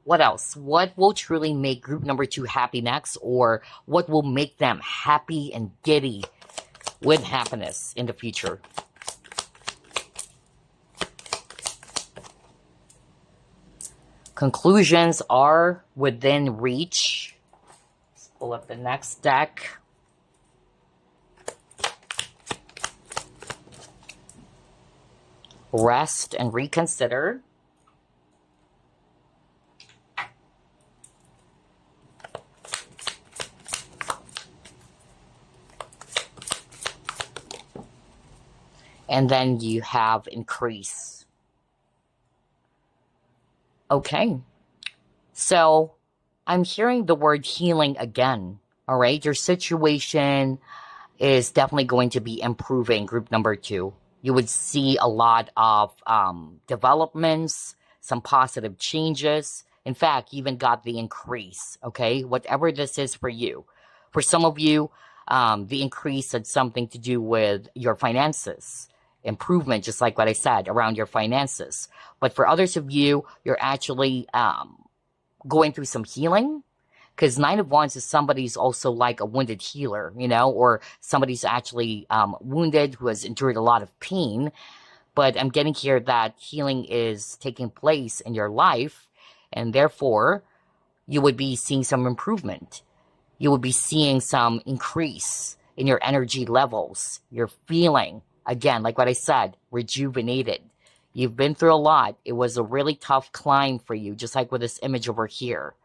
What else? What will truly make group number 2 happy next? Or what will make them happy and giddy with happiness in the future? Conclusions are within reach. Let's pull up the next deck. Rest and reconsider. And then you have increase. Okay. So I'm hearing the word healing again. All right. Your situation is definitely going to be improving, group number 2. You would see a lot of developments, some positive changes. In fact, you even got the increase. Okay. Whatever this is for you. For some of you, the increase had something to do with your finances. Improvement, just like what I said, around your finances. But for others of you, you're actually going through some healing, because 9 of Wands is somebody's also like a wounded healer, you know, or somebody's actually wounded who has endured a lot of pain. But I'm getting here that healing is taking place in your life, and therefore you would be seeing some improvement. You would be seeing some increase in your energy levels. You're feeling, again, like what I said, rejuvenated. You've been through a lot. It was a really tough climb for you, just like with this image over here.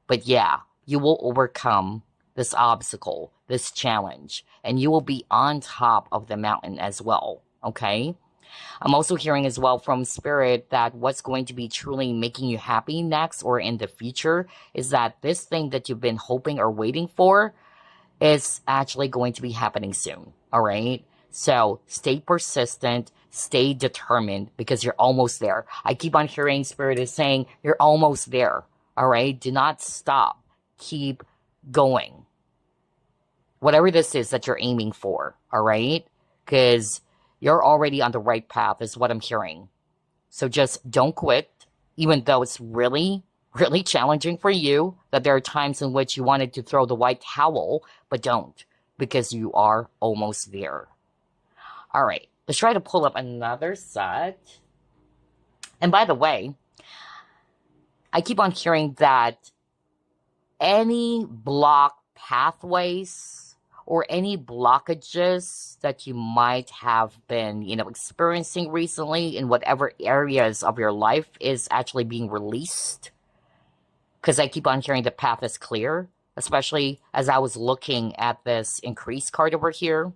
But yeah, you will overcome this obstacle, this challenge, and you will be on top of the mountain as well, okay? I'm also hearing as well from Spirit that what's going to be truly making you happy next or in the future is that this thing that you've been hoping or waiting for is actually going to be happening soon, all right? So stay persistent, stay determined, because you're almost there. I keep on hearing Spirit is saying you're almost there, all right? Do not stop. Keep going. Whatever this is that you're aiming for, all right? Because you're already on the right path is what I'm hearing. So just don't quit, even though it's really, really challenging for you, that there are times in which you wanted to throw the white towel, but don't, because you are almost there. All right, let's try to pull up another set. And by the way, I keep on hearing that any blocked pathways or any blockages that you might have been, experiencing recently in whatever areas of your life is actually being released. Because I keep on hearing the path is clear, especially as I was looking at this increase card over here.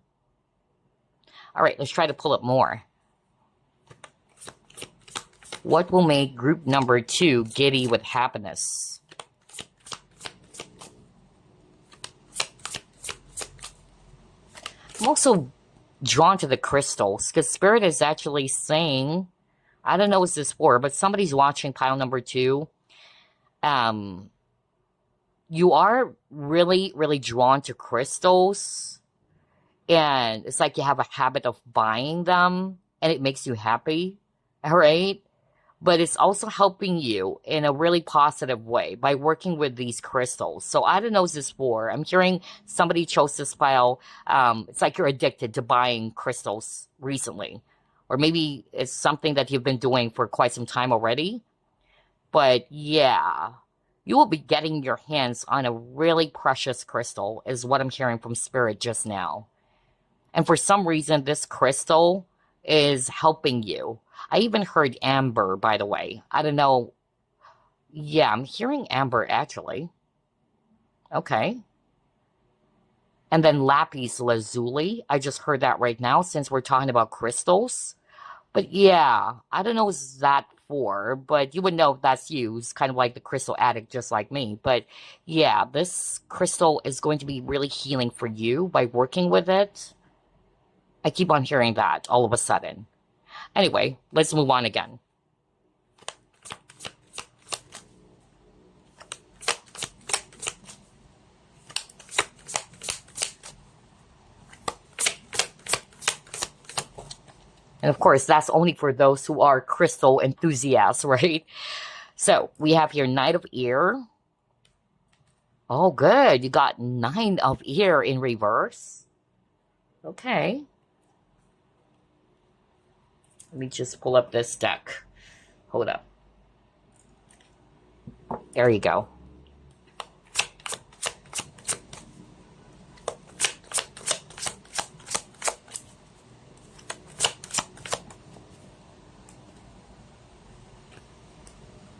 All right, let's try to pull up more. What will make group number 2 giddy with happiness? I'm also drawn to the crystals, because Spirit is actually saying, I don't know what's this for, but somebody's watching pile number 2. You are really, really drawn to crystals. And it's like you have a habit of buying them, and it makes you happy, all right? But it's also helping you in a really positive way by working with these crystals. So I don't know what this is for. I'm hearing somebody chose this file. It's like you're addicted to buying crystals recently. Or maybe it's something that you've been doing for quite some time already. But yeah, you will be getting your hands on a really precious crystal is what I'm hearing from Spirit just now. And for some reason, this crystal is helping you. I even heard amber, by the way. I don't know. Yeah, I'm hearing amber, actually. Okay. And then lapis lazuli. I just heard that right now, since we're talking about crystals. But yeah, I don't know what's that for, but you would know if that's you. It's kind of like the crystal addict, just like me. But yeah, this crystal is going to be really healing for you by working with it. I keep on hearing that all of a sudden. Anyway, let's move on again. And of course, that's only for those who are crystal enthusiasts, right? So we have here Knight of Ear. Oh, good. You got 9 of Ear in reverse. Okay. Let me just pull up this deck. Hold up. There you go.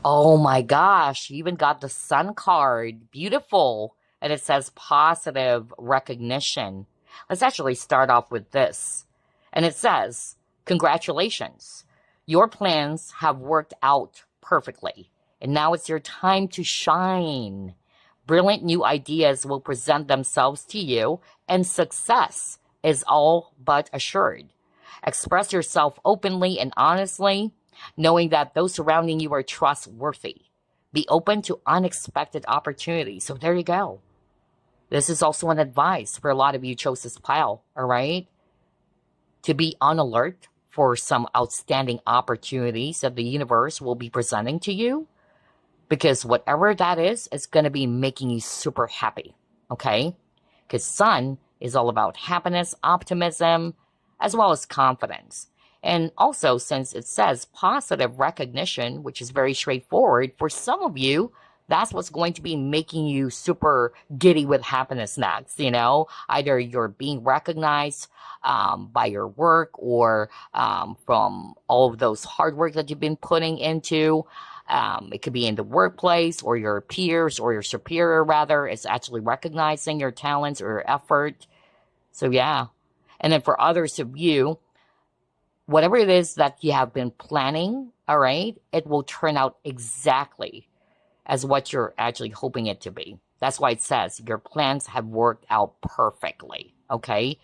Oh my gosh, you even got the sun card. Beautiful. And it says positive recognition. Let's actually start off with this. And it says, congratulations. Your plans have worked out perfectly. And now it's your time to shine. Brilliant new ideas will present themselves to you, and success is all but assured. Express yourself openly and honestly, knowing that those surrounding you are trustworthy. Be open to unexpected opportunities. So there you go. This is also an advice for a lot of you chose this pile, all right? To be on alert for some outstanding opportunities that the universe will be presenting to you, because whatever that is, it's going to be making you super happy, okay? Because sun is all about happiness, optimism, as well as confidence. And also, since it says positive recognition, which is very straightforward, for some of you, that's what's going to be making you super giddy with happiness next, you know? Either you're being recognized by your work, or from all of those hard work that you've been putting into. It could be in the workplace, or your peers, or your superior, rather, is actually recognizing your talents or your effort. So yeah. And then for others of you, whatever it is that you have been planning, all right, it will turn out exactly as what you're actually hoping it to be. That's why it says your plans have worked out perfectly, okay?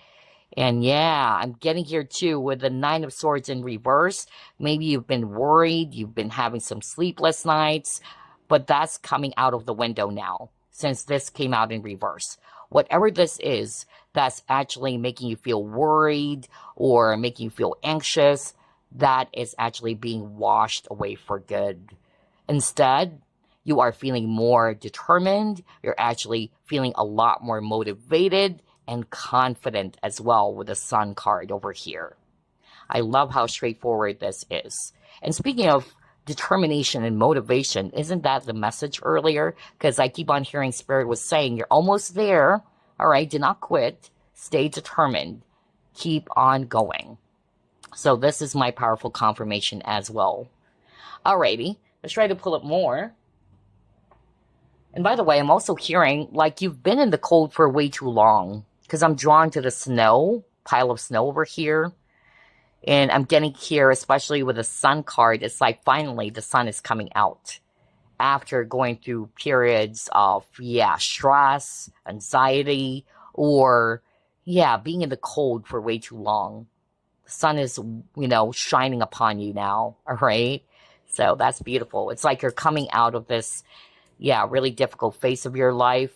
And yeah, I'm getting here too with the Nine of Swords in reverse. Maybe you've been worried, you've been having some sleepless nights, but that's coming out of the window now, since this came out in reverse. Whatever this is that's actually making you feel worried or making you feel anxious, that is actually being washed away for good. Instead, you are feeling more determined. You're actually feeling a lot more motivated and confident as well with the Sun card over here. I love how straightforward this is. And speaking of determination and motivation, isn't that the message earlier? Because I keep on hearing Spirit was saying, you're almost there. All right, do not quit. Stay determined. Keep on going. So this is my powerful confirmation as well. Alrighty, let's try to pull up more. And by the way, I'm also hearing like you've been in the cold for way too long, because I'm drawn to the snow, pile of snow over here. And I'm getting here, especially with the Sun card, it's like finally the sun is coming out after going through periods of, stress, anxiety, or, being in the cold for way too long. The sun is, shining upon you now, all right? So that's beautiful. It's like you're coming out of this, really difficult phase of your life,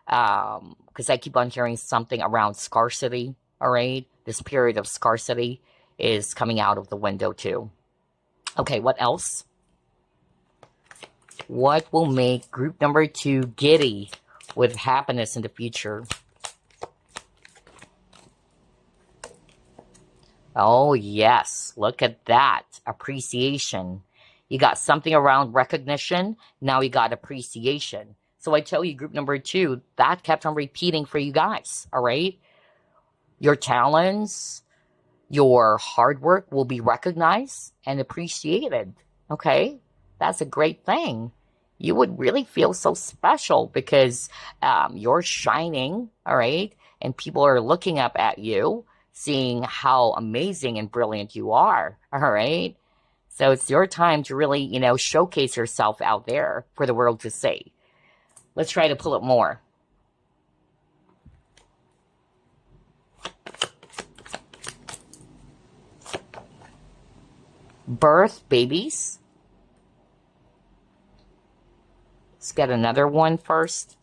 because I keep on hearing something around scarcity, all right? This period of scarcity is coming out of the window too. Okay, what else? What will make group number 2 giddy with happiness in the future? Oh, yes. Look at that. Appreciation. You got something around recognition. Now you got appreciation. So I tell you, group number 2, that kept on repeating for you guys, all right? Your talents, your hard work will be recognized and appreciated, okay? That's a great thing. You would really feel so special because you're shining, all right? And people are looking up at you, seeing how amazing and brilliant you are, all right? So it's your time to really, showcase yourself out there for the world to see. Let's try to pull up more. Birth babies. Let's get another one first.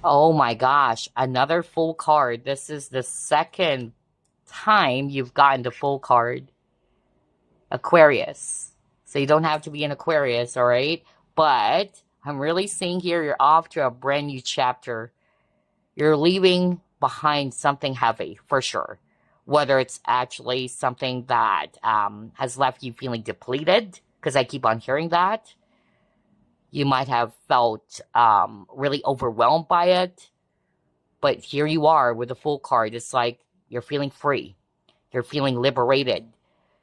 Oh my gosh, another full card. This is the second time you've gotten the full card. Aquarius. So you don't have to be an Aquarius, all right? But I'm really seeing here you're off to a brand new chapter. You're leaving behind something heavy, for sure. Whether it's actually something that has left you feeling depleted, because I keep on hearing that. You might have felt really overwhelmed by it. But here you are with a full card. It's like you're feeling free. You're feeling liberated.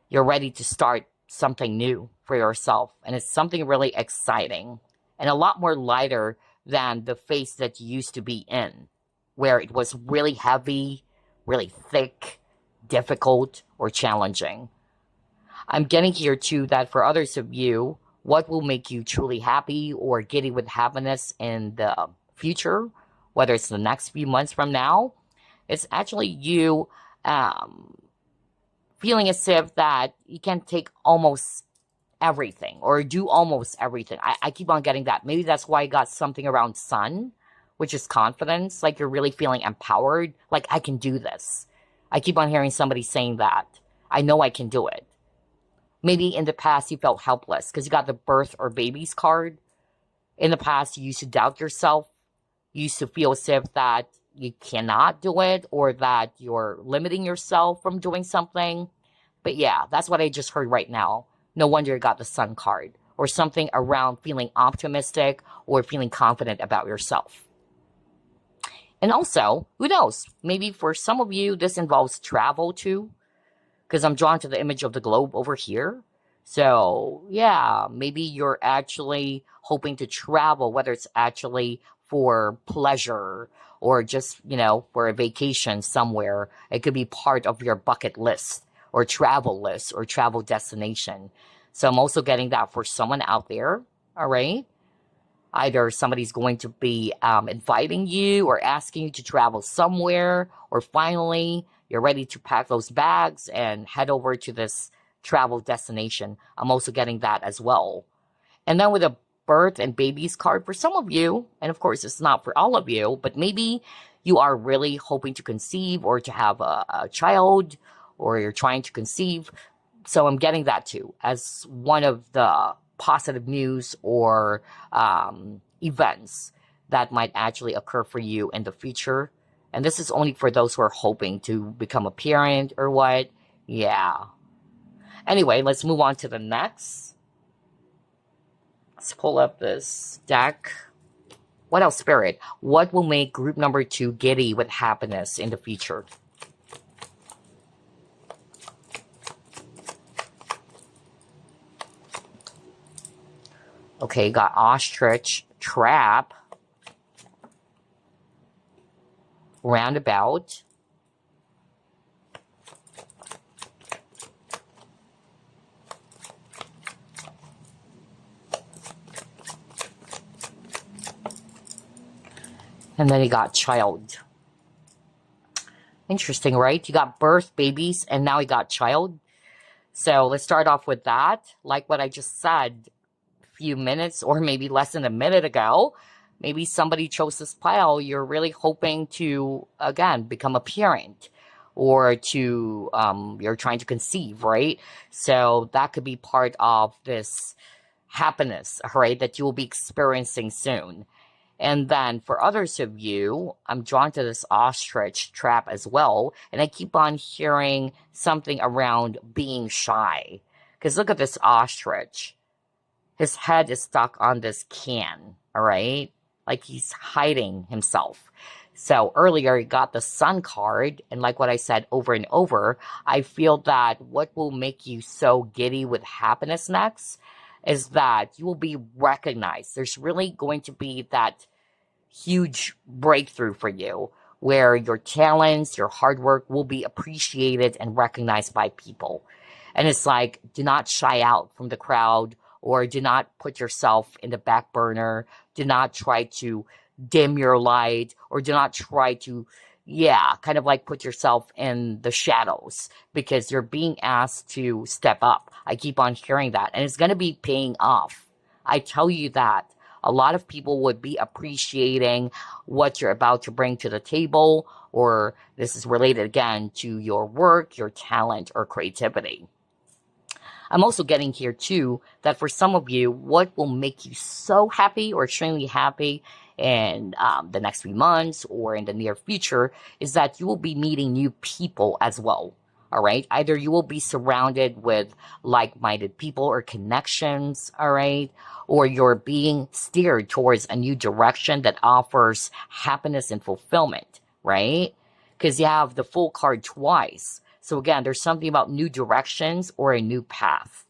You're ready to start something new for yourself. And it's something really exciting and a lot more lighter than the phase that you used to be in, where it was really heavy, really thick, difficult, or challenging. I'm getting here too that for others of you, what will make you truly happy or giddy with happiness in the future, whether it's the next few months from now, it's actually you feeling as if that you can take almost everything or do almost everything. I keep on getting that. Maybe that's why I got something around sun, which is confidence. Like you're really feeling empowered. Like I can do this. I keep on hearing somebody saying that. I know I can do it. Maybe in the past you felt helpless because you got the birth or babies card. In the past you used to doubt yourself. You used to feel as if that you cannot do it or that you're limiting yourself from doing something. But yeah, that's what I just heard right now. No wonder you got the sun card or something around feeling optimistic or feeling confident about yourself. And also, who knows? Maybe for some of you, this involves travel too, because I'm drawn to the image of the globe over here. So yeah, maybe you're actually hoping to travel, whether it's actually for pleasure or just, for a vacation somewhere. It could be part of your bucket list or travel list or travel destination. So I'm also getting that for someone out there, all right? Either somebody's going to be inviting you or asking you to travel somewhere, or finally you're ready to pack those bags and head over to this travel destination. I'm also getting that as well. And then with a birth and babies card for some of you, and of course it's not for all of you, but maybe you are really hoping to conceive or to have a child, or you're trying to conceive. So I'm getting that too as one of the positive news or events that might actually occur for you in the future. And this is only for those who are hoping to become a parent or what. Yeah. Anyway, let's move on to the next. Let's pull up this deck. What else, Spirit? What will make group number 2 giddy with happiness in the future? Okay, got ostrich, trap, roundabout, and then you got child. Interesting, right? You got birth, babies, and now you got child. So let's start off with that. Like what I just said few minutes or maybe less than a minute ago, maybe somebody chose this pile. You're really hoping to, again, become a parent or to, you're trying to conceive, right? So that could be part of this happiness, right, that you will be experiencing soon. And then for others of you, I'm drawn to this ostrich trap as well. And I keep on hearing something around being shy. Because look at this ostrich. His head is stuck on this can, all right? Like he's hiding himself. So earlier he got the sun card, and like what I said over and over, I feel that what will make you so giddy with happiness next is that you will be recognized. There's really going to be that huge breakthrough for you where your talents, your hard work will be appreciated and recognized by people. And it's like, do not shy out from the crowd, or do not put yourself in the back burner. Do not try to dim your light, or do not try to, kind of like put yourself in the shadows, because you're being asked to step up. I keep on hearing that, and it's going to be paying off. I tell you that. A lot of people would be appreciating what you're about to bring to the table, or this is related again to your work, your talent, or creativity. I'm also getting here too that for some of you, what will make you so happy or extremely happy in the next few months or in the near future is that you will be meeting new people as well. All right. Either you will be surrounded with like-minded people or connections. All right. Or you're being steered towards a new direction that offers happiness and fulfillment. Right. Because you have the full card twice. So again, there's something about new directions or a new path.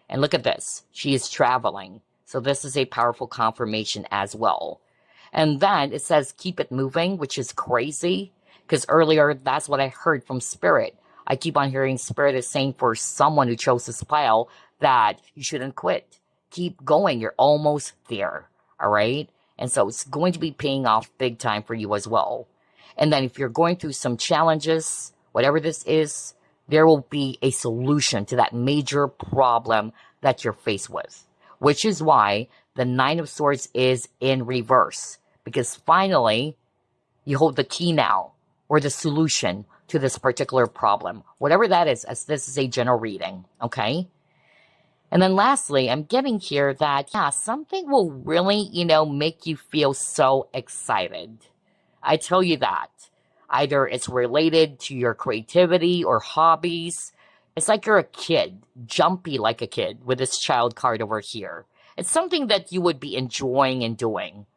And look at this. She is traveling. So this is a powerful confirmation as well. And then it says keep it moving, which is crazy. Because earlier, that's what I heard from Spirit. I keep on hearing Spirit is saying for someone who chose this pile that you shouldn't quit. Keep going. You're almost there. All right? And so it's going to be paying off big time for you as well. And then if you're going through some challenges, whatever this is, there will be a solution to that major problem that you're faced with. Which is why the Nine of Swords is in reverse. Because finally, you hold the key now, or the solution to this particular problem. Whatever that is, as this is a general reading, okay? And then lastly, I'm getting here that, yeah, something will really, make you feel so excited. I tell you that. Either it's related to your creativity or hobbies. It's like you're a kid, jumpy like a kid with this child card over here. It's something that you would be enjoying and doing,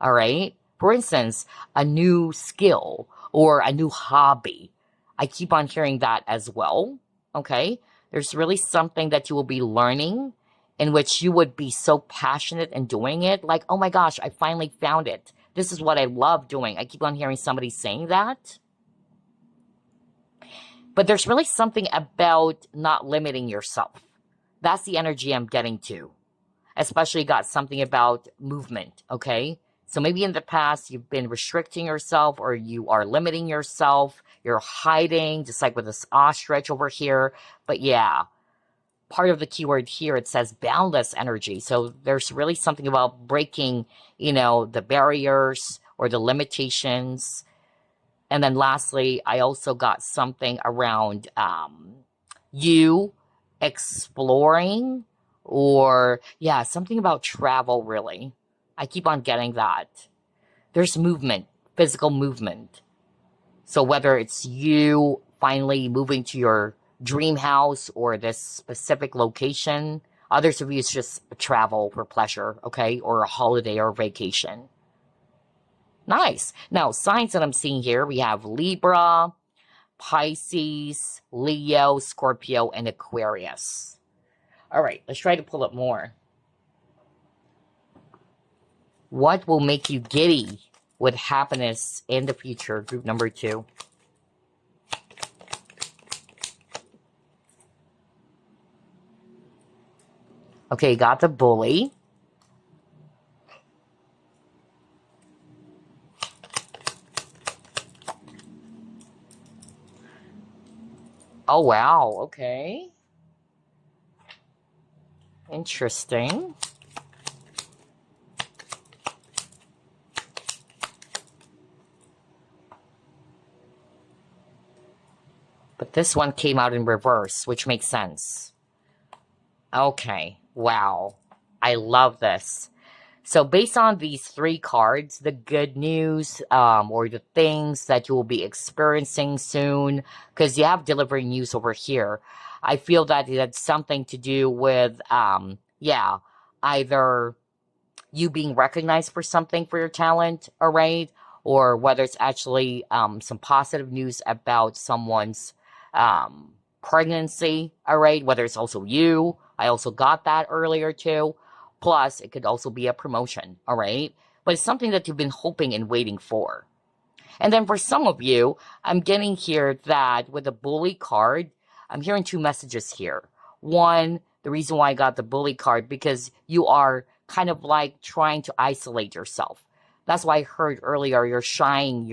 all right? For instance, a new skill or a new hobby. I keep on hearing that as well, okay? There's really something that you will be learning in which you would be so passionate in doing it. Like, oh my gosh, I finally found it. This is what I love doing. I keep on hearing somebody saying that. But there's really something about not limiting yourself. That's the energy I'm getting to. Especially got something about movement, okay? So maybe in the past, you've been restricting yourself or you are limiting yourself. You're hiding, just like with this ostrich over here. But yeah, part of the keyword here, it says boundless energy. So there's really something about breaking, the barriers or the limitations. And then lastly, I also got something around you exploring or, yeah, something about travel, really. I keep on getting that. There's movement, physical movement. So whether it's you finally moving to your dream house or this specific location, others of you it's just travel for pleasure, okay? Or a holiday or vacation. Nice. Now, signs that I'm seeing here, we have Libra, Pisces, Leo, Scorpio, and Aquarius. All right, let's try to pull up more. What will make you giddy with happiness in the future? Group number 2. Okay, got the bully. Oh, wow. Okay. Interesting. But this one came out in reverse, which makes sense. Okay. Wow. I love this. So based on these 3 cards, the good news or the things that you will be experiencing soon, because you have delivery news over here, I feel that it had something to do with, either you being recognized for something for your talent, all right, or whether it's actually some positive news about someone's pregnancy, all right, whether it's also you. I also got that earlier too. Plus, it could also be a promotion, all right? But it's something that you've been hoping and waiting for. And then for some of you, I'm getting here that with the bully card, I'm hearing 2 messages here. One, the reason why I got the bully card, because you are kind of like trying to isolate yourself. That's why I heard earlier you're shying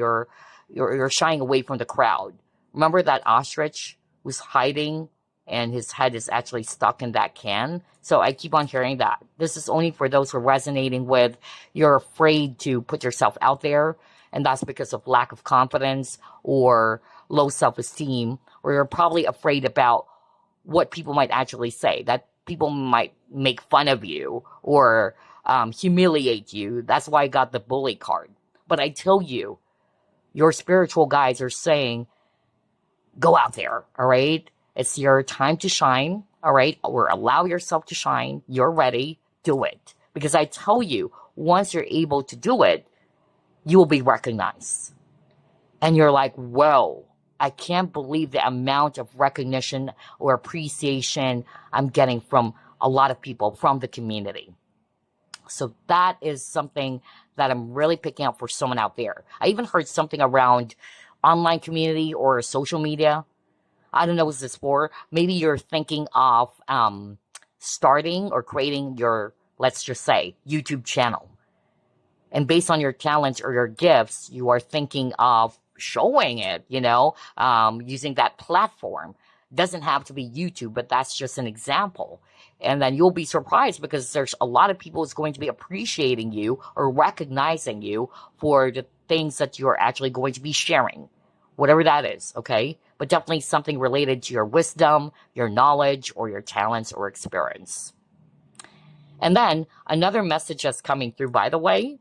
away from the crowd. Remember that ostrich was hiding and his head is actually stuck in that can? So I keep on hearing that. This is only for those who are resonating with you're afraid to put yourself out there, and that's because of lack of confidence or low self-esteem, or you're probably afraid about what people might actually say, that people might make fun of you or humiliate you. That's why I got the bully card. But I tell you, your spiritual guides are saying, go out there, all right? It's your time to shine, all right? Or allow yourself to shine. You're ready. Do it. Because I tell you, once you're able to do it, you will be recognized. And you're like, whoa, I can't believe the amount of recognition or appreciation I'm getting from a lot of people from the community. So that is something that I'm really picking up for someone out there. I even heard something around online community or social media. I don't know what this is for. Maybe you're thinking of starting or creating your, let's just say, YouTube channel. And based on your talents or your gifts, you are thinking of showing it, using that platform. Doesn't have to be YouTube, but that's just an example. And then you'll be surprised because there's a lot of people who's going to be appreciating you or recognizing you for the things that you're actually going to be sharing, whatever that is, okay? But definitely something related to your wisdom, your knowledge, or your talents or experience. And then another message that's coming through, by the way,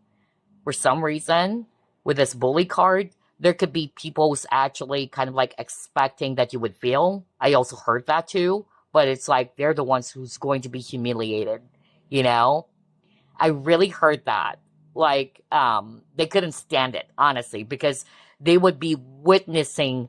for some reason, with this bully card, there could be people who's actually kind of like expecting that you would fail. I also heard that too, but it's like they're the ones who's going to be humiliated, I really heard that. Like, they couldn't stand it, honestly, because they would be witnessing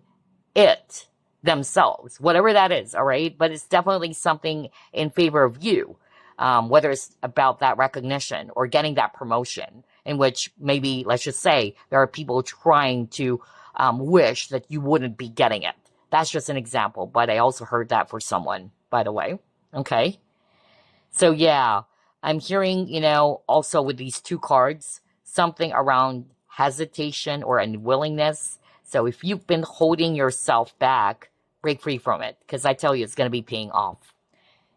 it themselves, whatever that is, all right? But it's definitely something in favor of you, whether it's about that recognition or getting that promotion, in which maybe, let's just say, there are people trying to wish that you wouldn't be getting it. That's just an example, but I also heard that for someone, by the way. Okay? So yeah, I'm hearing, also with these two cards, something around hesitation or unwillingness. So if you've been holding yourself back, break free from it, because I tell you, it's going to be paying off.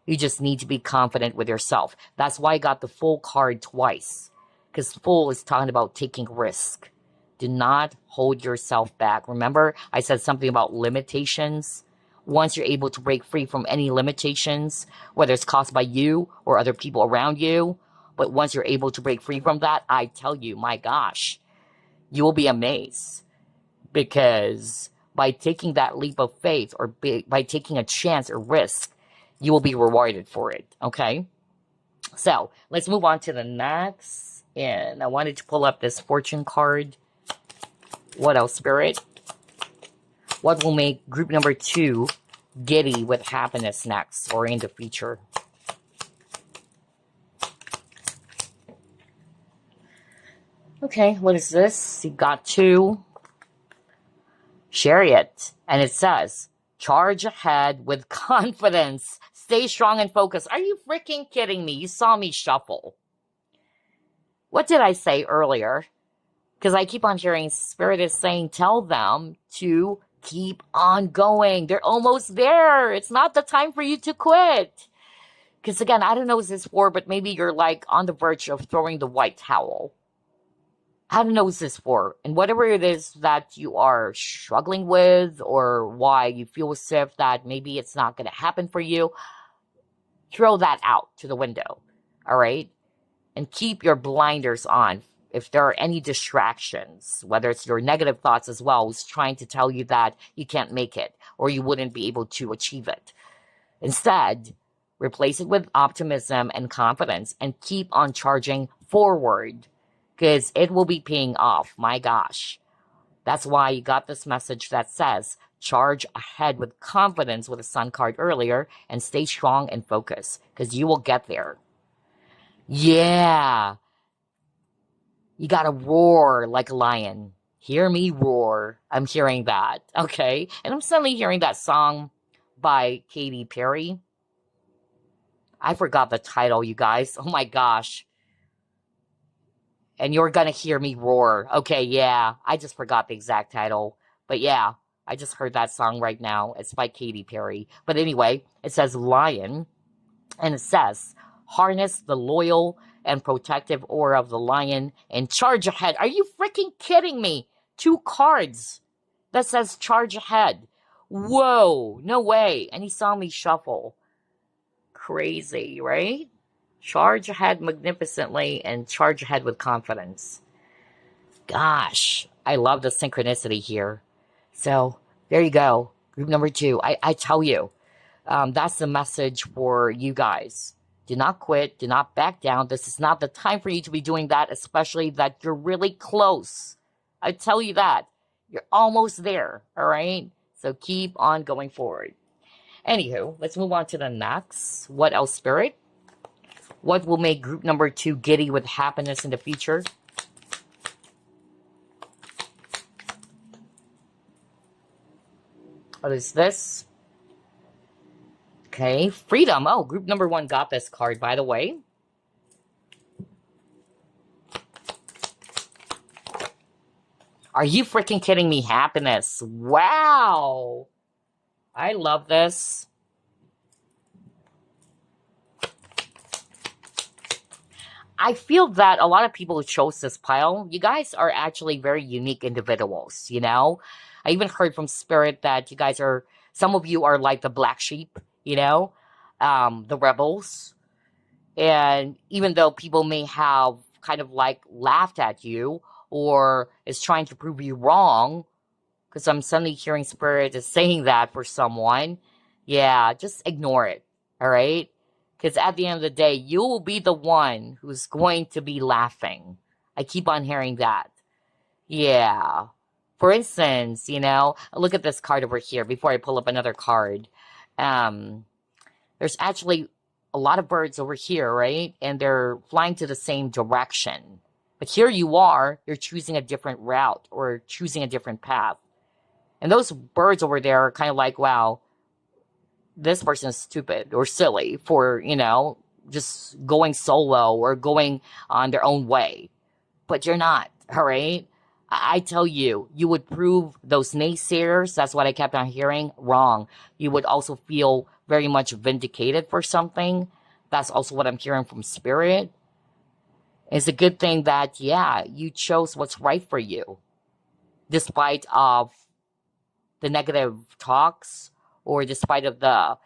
You just need to be confident with yourself. That's why I got the Fool card twice, because Fool is talking about taking risk. Do not hold yourself back. Remember, I said something about limitations. Once you're able to break free from any limitations, whether it's caused by you or other people around you, but once you're able to break free from that, I tell you, my gosh, you will be amazed. Because by taking that leap of faith or by taking a chance or risk, you will be rewarded for it, okay? So let's move on to the next. And I wanted to pull up this fortune card. What else, Spirit? What will make group number 2 giddy with happiness next or in the future? Okay, what is this? You got 2. Chariot. And it says, charge ahead with confidence. Stay strong and focused. Are you freaking kidding me? You saw me shuffle. What did I say earlier? Because I keep on hearing Spirit is saying, tell them to keep on going. They're almost there. It's not the time for you to quit. Because again, I don't know what this is for, but maybe you're like on the verge of throwing the white towel. I don't know what this is for. And whatever it is that you are struggling with or why you feel as if that maybe it's not going to happen for you, throw that out to the window. All right? And keep your blinders on. If there are any distractions, whether it's your negative thoughts as well, who's trying to tell you that you can't make it or you wouldn't be able to achieve it. Instead, replace it with optimism and confidence and keep on charging forward because it will be paying off. My gosh. That's why you got this message that says, charge ahead with confidence with the Sun card earlier and stay strong and focused because you will get there. Yeah. You gotta roar like a lion. Hear me roar. I'm hearing that. Okay? And I'm suddenly hearing that song by Katy Perry. I forgot the title, you guys. Oh my gosh. And you're gonna hear me roar. Okay, yeah. I just forgot the exact title. But yeah, I just heard that song right now. It's by Katy Perry. But anyway, it says lion. And it says, harness the loyal and protective aura of the lion and charge ahead. Are you freaking kidding me? 2 cards that says charge ahead Whoa, no way. And he saw me shuffle. Crazy, right? Charge ahead magnificently and charge ahead with confidence. Gosh, I love the synchronicity here. So there you go. Group number two. I tell you, that's the message for you guys. Do not quit. Do not back down. This is not the time for you to be doing that, especially that you're really close. I tell you that. You're almost there, all right? So keep on going forward. Anywho, let's move on to the next. What else, Spirit? What will make group number two giddy with happiness in the future? What is this? Okay, freedom. Oh, group number one got this card, by the way. Are you freaking kidding me? Happiness. Wow. I love this. I feel that a lot of people who chose this pile, you guys are actually very unique individuals, you know? I even heard from Spirit that you guys are, some of you are like the black sheep, you know? The rebels. And even though people may have kind of like laughed at you or is trying to prove you wrong, because I'm suddenly hearing Spirit is saying that for someone, yeah, just ignore it, all right? Because at the end of the day, you will be the one who's going to be laughing. I keep on hearing that. Yeah. For instance, you know, look at this card over here before I pull up another card. There's actually a lot of birds over here, right? And they're flying to the same direction. But here you are, you're choosing a different route or choosing a different path. And those birds over there are kind of like, wow, this person is stupid or silly for, you know, just going solo or going on their own way. But you're not, all right? I tell you, you would prove those naysayers, that's what I kept on hearing, wrong. You would also feel very much vindicated for something. That's also what I'm hearing from Spirit. It's a good thing that, yeah, you chose what's right for you. Despite of the negative talks or despite of the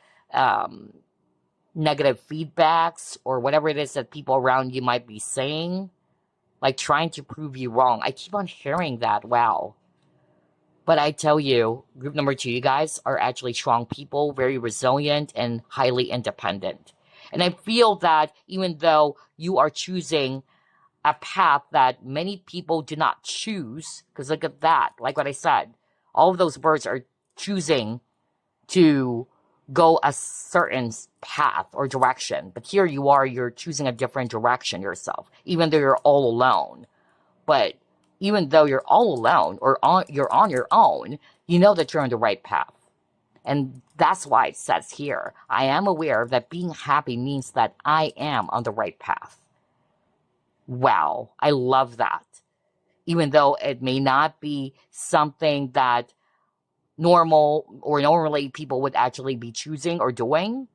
negative feedbacks or whatever it is that people around you might be saying, like trying to prove you wrong. I keep on hearing that. Wow. But I tell you, group number two, you guys are actually strong people, very resilient and highly independent. And I feel that even though you are choosing a path that many people do not choose, because look at that, like what I said, all of those birds are choosing to go a certain path or direction. But here you are, you're choosing a different direction yourself, even though you're all alone. But even though you're all alone or you're on your own, you know that you're on the right path. And that's why it says here, I am aware that being happy means that I am on the right path. Wow, I love that. Even though it may not be something that normally people would actually be choosing or doing.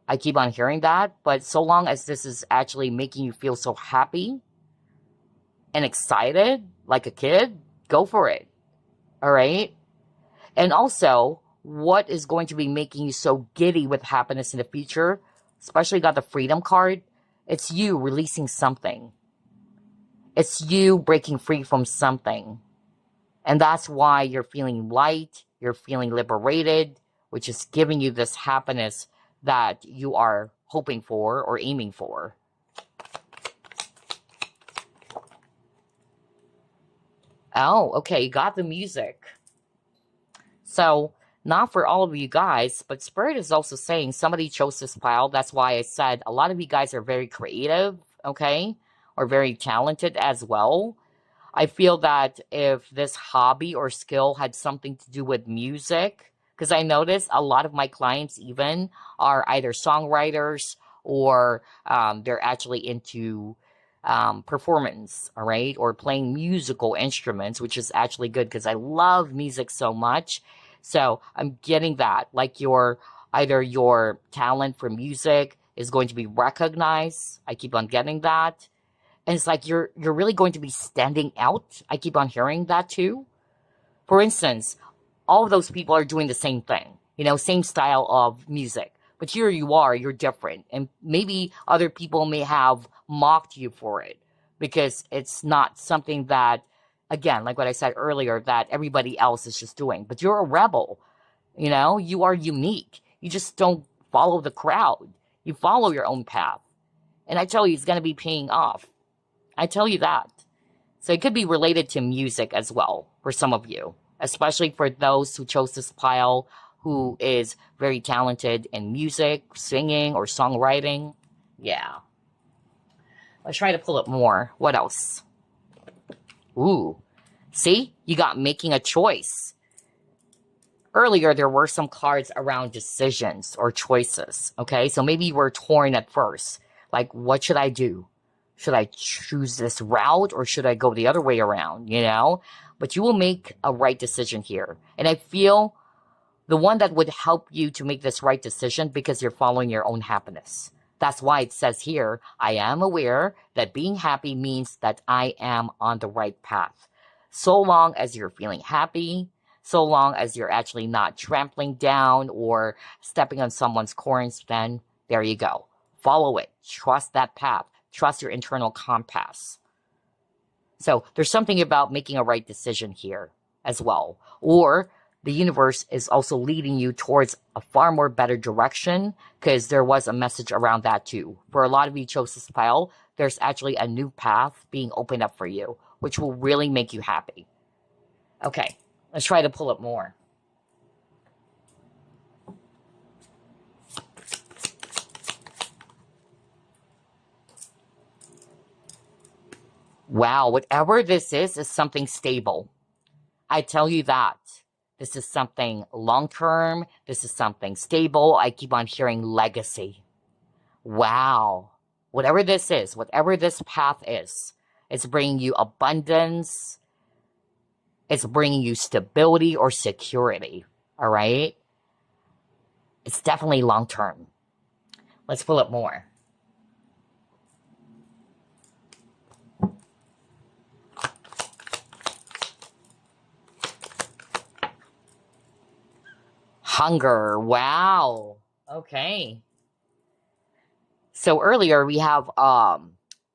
I keep on hearing that, but so long as this is actually making you feel so happy and excited like a kid, go for it. All right? And also, what is going to be making you so giddy with happiness in the future, especially got the freedom card, it's you releasing something. It's you breaking free from something. And that's why you're feeling light, you're feeling liberated, which is giving you this happiness that you are hoping for or aiming for. Oh, okay, you got the music. So, not for all of you guys, but Spirit is also saying somebody chose this pile. That's why I said a lot of you guys are very creative, okay? Or very talented as well. I feel that if this hobby or skill had something to do with music, because I notice a lot of my clients even are either songwriters or they're actually into performance, all right, or playing musical instruments, which is actually good because I love music so much. So I'm getting that, like either your talent for music is going to be recognized. I keep on getting that. And it's like you're really going to be standing out. I keep on hearing that too. For instance, all of those people are doing the same thing, you know, same style of music. But here you are, you're different. And maybe other people may have mocked you for it because it's not something that, again, like what I said earlier, that everybody else is just doing. But you're a rebel, you know, you are unique. You just don't follow the crowd. You follow your own path. And I tell you, it's going to be paying off. I tell you that. So it could be related to music as well for some of you, especially for those who chose this pile who is very talented in music, singing, or songwriting. Yeah. Let's try to pull up more. What else? Ooh. See? You got making a choice. Earlier, there were some cards around decisions or choices, okay? So maybe you were torn at first. Like, what should I do? Should I choose this route or should I go the other way around, you know? But you will make a right decision here. And I feel the one that would help you to make this right decision because you're following your own happiness. That's why it says here, I am aware that being happy means that I am on the right path. So long as you're feeling happy, so long as you're actually not trampling down or stepping on someone's corns, then there you go. Follow it. Trust that path. Trust your internal compass. So there's something about making a right decision here as well. Or the universe is also leading you towards a far more better direction because there was a message around that too. For a lot of you chose this pile, there's actually a new path being opened up for you, which will really make you happy. Okay, let's try to pull up more. Wow, whatever this is something stable. I tell you that. This is something long-term. This is something stable. I keep on hearing legacy. Wow. Whatever this is, whatever this path is, it's bringing you abundance. It's bringing you stability or security. All right? It's definitely long-term. Let's pull up more. Hunger. Wow. Okay. So earlier we have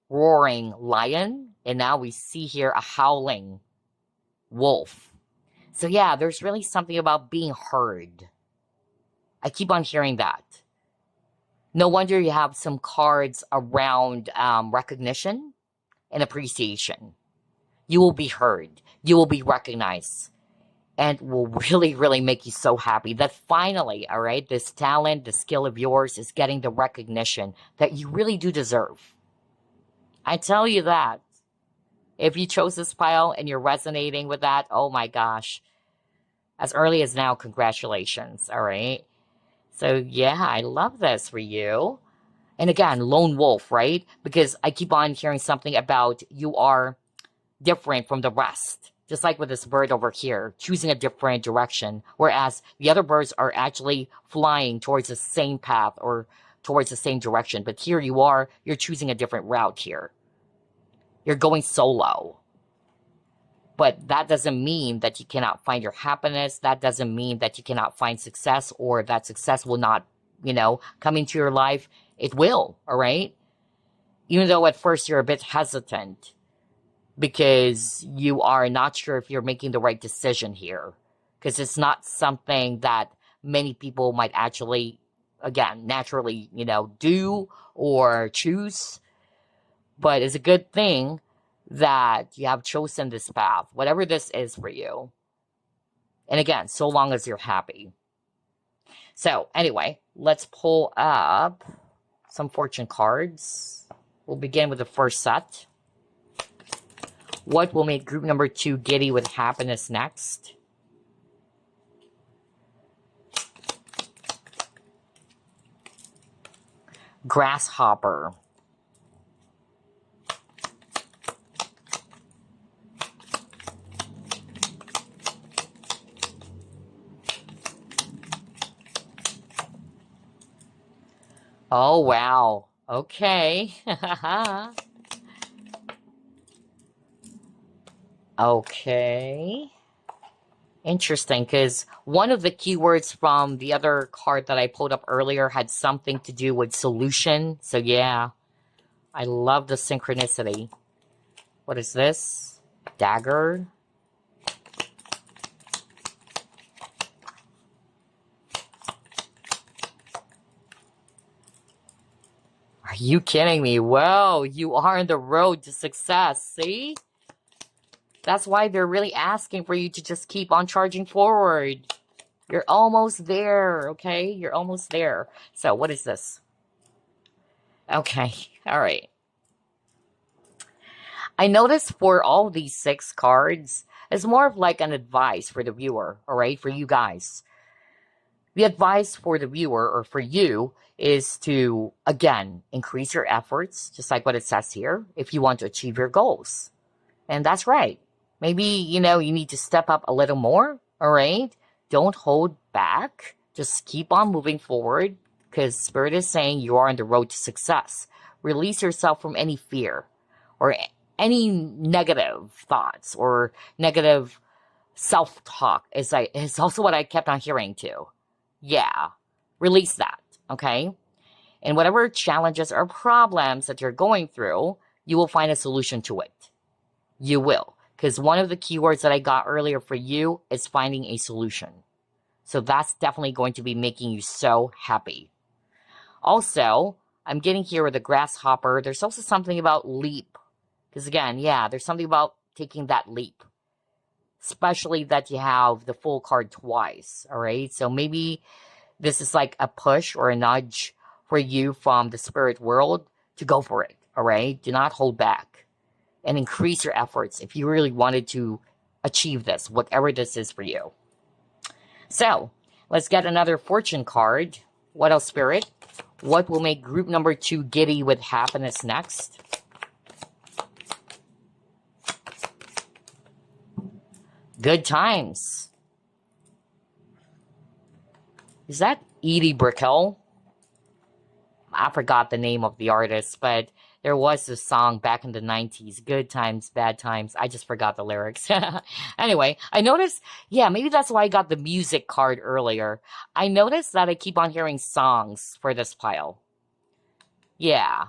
roaring lion, and now we see here a howling wolf. So yeah, there's really something about being heard. I keep on hearing that. No wonder you have some cards around recognition and appreciation. You will be heard. You will be recognized. And will really, really make you so happy that finally, all right, this talent, the skill of yours is getting the recognition that you really do deserve. I tell you that. If you chose this pile and you're resonating with that, oh my gosh. As early as now, congratulations, all right? So yeah, I love this for you. And again, lone wolf, right? Because I keep on hearing something about you are different from the rest. Just like with this bird over here, choosing a different direction, whereas the other birds are actually flying towards the same path or towards the same direction. But here you are, you're choosing a different route here. You're going solo. But that doesn't mean that you cannot find your happiness. That doesn't mean that you cannot find success or that success will not, you know, come into your life. It will, all right? Even though at first you're a bit hesitant, because you are not sure if you're making the right decision here. Because it's not something that many people might actually, again, naturally, you know, do or choose. But it's a good thing that you have chosen this path, whatever this is for you. And again, so long as you're happy. So anyway, let's pull up some fortune cards. We'll begin with the first set. What will make group number 2 giddy with happiness next? Grasshopper. Oh, wow. Okay. Okay. Interesting, because one of the keywords from the other card that I pulled up earlier had something to do with solution. So yeah, I love the synchronicity. What is this? Dagger. Are you kidding me? Well, you are on the road to success. See? That's why they're really asking for you to just keep on charging forward. You're almost there, okay? You're almost there. So, what is this? Okay, all right. I noticed for all these 6 cards, it's more of like an advice for the viewer, all right? For you guys. The advice for the viewer or for you is to, again, increase your efforts, just like what it says here, if you want to achieve your goals. And that's right. Maybe, you need to step up a little more, all right? Don't hold back. Just keep on moving forward because Spirit is saying you are on the road to success. Release yourself from any fear or any negative thoughts or negative self-talk is also what I kept on hearing too. Yeah, release that, okay? And whatever challenges or problems that you're going through, you will find a solution to it. You will. Because one of the keywords that I got earlier for you is finding a solution. So that's definitely going to be making you so happy. Also, I'm getting here with a grasshopper. There's also something about leap. Because again, yeah, there's something about taking that leap. Especially that you have the full card twice, all right? So maybe this is like a push or a nudge for you from the spirit world to go for it, all right? Do not hold back. And increase your efforts if you really wanted to achieve this, whatever this is for you. So, let's get another fortune card. What else, Spirit? What will make group number 2 giddy with happiness next? Good times. Is that Edie Brickell? I forgot the name of the artist, but there was this song back in the 90s, Good Times, Bad Times. I just forgot the lyrics. Anyway, I noticed, yeah, maybe that's why I got the music card earlier. I noticed that I keep on hearing songs for this pile. Yeah.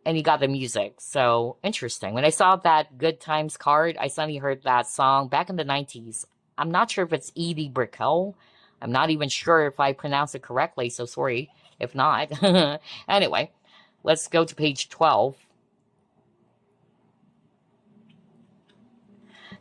And you got the music. So, interesting. When I saw that Good Times card, I suddenly heard that song back in the 90s. I'm not sure if it's Edie Brickell. I'm not even sure if I pronounced it correctly, so sorry if not. Anyway, let's go to page 12.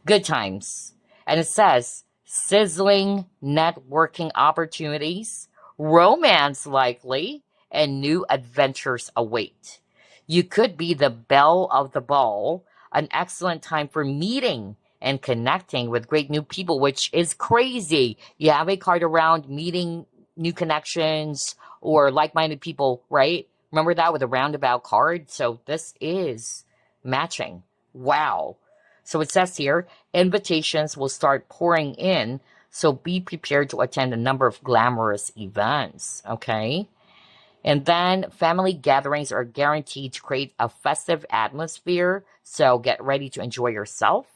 Good times. And it says, sizzling networking opportunities, romance likely, and new adventures await. You could be the belle of the ball, an excellent time for meeting and connecting with great new people, which is crazy. You have a card around meeting new connections or like-minded people, right? Remember that with a roundabout card? So this is matching. Wow. So it says here, invitations will start pouring in, so be prepared to attend a number of glamorous events, okay? And then family gatherings are guaranteed to create a festive atmosphere, so get ready to enjoy yourself.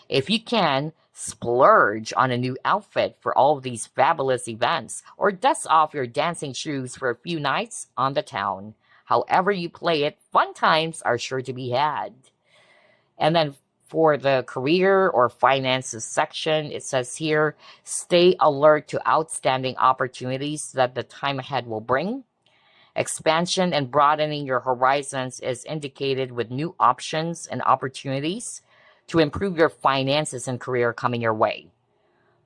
If you can, splurge on a new outfit for all of these fabulous events, or dust off your dancing shoes for a few nights on the town. However you play it, fun times are sure to be had. And then for the career or finances section, it says here, stay alert to outstanding opportunities that the time ahead will bring. Expansion and broadening your horizons is indicated with new options and opportunities to improve your finances and career coming your way.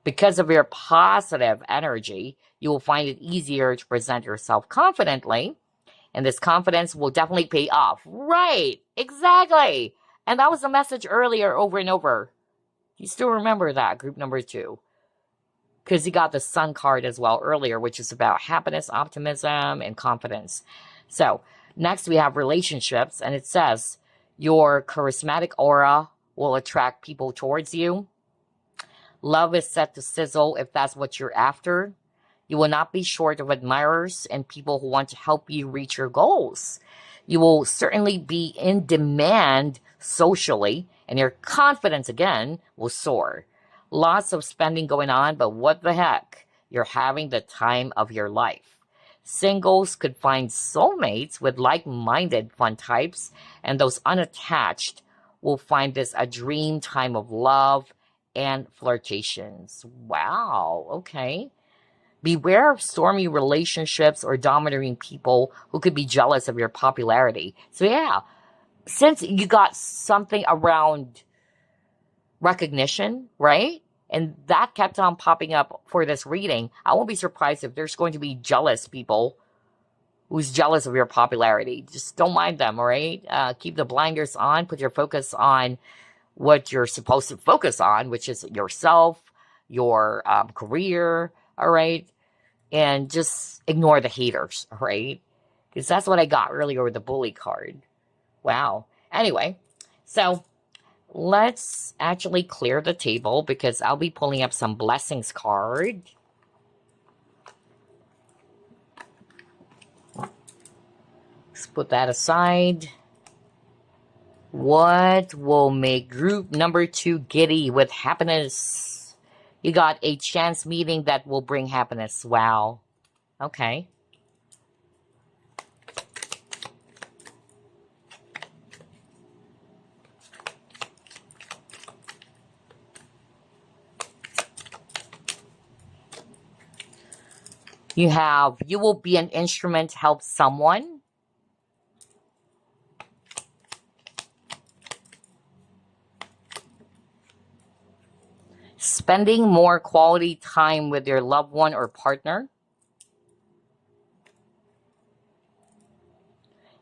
Because of your positive energy, you will find it easier to present yourself confidently, and this confidence will definitely pay off. Right, exactly. And that was the message earlier over and over. You still remember that, group number 2. Because you got the Sun card as well earlier, which is about happiness, optimism, and confidence. So, next we have relationships, and it says, your charismatic aura will attract people towards you. Love is set to sizzle if that's what you're after. You will not be short of admirers and people who want to help you reach your goals. You will certainly be in demand socially, and your confidence, again, will soar. Lots of spending going on, but what the heck? You're having the time of your life. Singles could find soulmates with like-minded fun types, and those unattached will find this a dream time of love and flirtations. Wow, okay. Beware of stormy relationships or domineering people who could be jealous of your popularity. So yeah, since you got something around recognition, right? And that kept on popping up for this reading, I won't be surprised if there's going to be jealous people who's jealous of your popularity. Just don't mind them, all right? Keep the blinders on. Put your focus on what you're supposed to focus on, which is yourself, your career, all right? And just ignore the haters, all right? Because that's what I got earlier with the bully card. Wow. Anyway, so let's actually clear the table because I'll be pulling up some blessings card. Let's put that aside. What will make group number 2 giddy with happiness? You got a chance meeting that will bring happiness. Wow. Okay. You will be an instrument to help someone. Spending more quality time with your loved one or partner.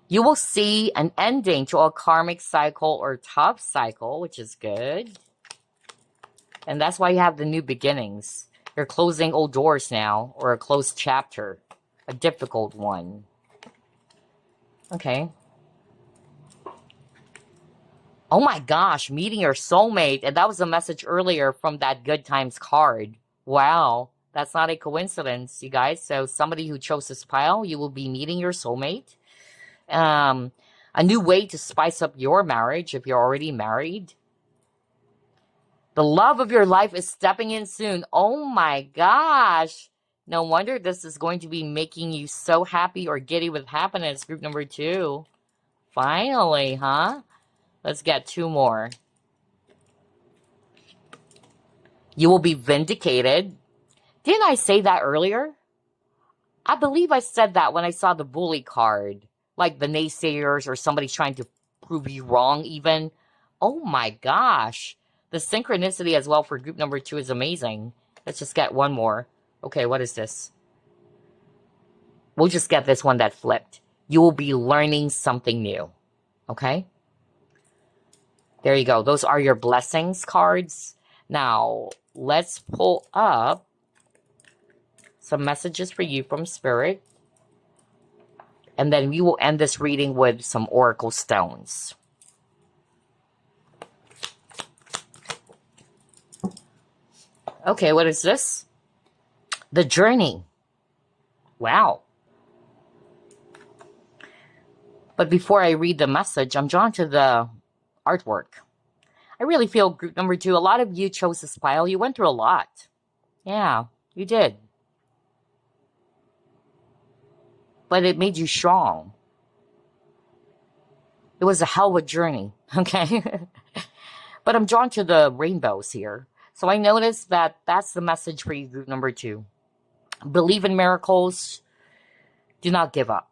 You will see an ending to a karmic cycle or tough cycle, which is good. And that's why you have the new beginnings. You're closing old doors now, or a closed chapter. A difficult one. Okay. Oh my gosh, meeting your soulmate. And that was a message earlier from that Good Times card. Wow. That's not a coincidence, you guys. So somebody who chose this pile, you will be meeting your soulmate. A new way to spice up your marriage if you're already married. The love of your life is stepping in soon. Oh my gosh. No wonder this is going to be making you so happy or giddy with happiness. Group number 2. Finally, huh? Let's get 2 more. You will be vindicated. Didn't I say that earlier? I believe I said that when I saw the bully card. Like the naysayers or somebody trying to prove you wrong even. Oh my gosh. The synchronicity as well for group number 2 is amazing. Let's just get 1 more. Okay, what is this? We'll just get this one that flipped. You will be learning something new. Okay? There you go. Those are your blessings cards. Now, let's pull up some messages for you from Spirit. And then we will end this reading with some oracle stones. Okay, what is this? The Journey. Wow. But before I read the message, I'm drawn to the artwork. I really feel group number 2, a lot of you chose this pile. You went through a lot. Yeah, you did. But it made you strong. It was a hell of a journey, okay? But I'm drawn to the rainbows here. So I noticed that that's the message for you, group number 2. Believe in miracles. Do not give up,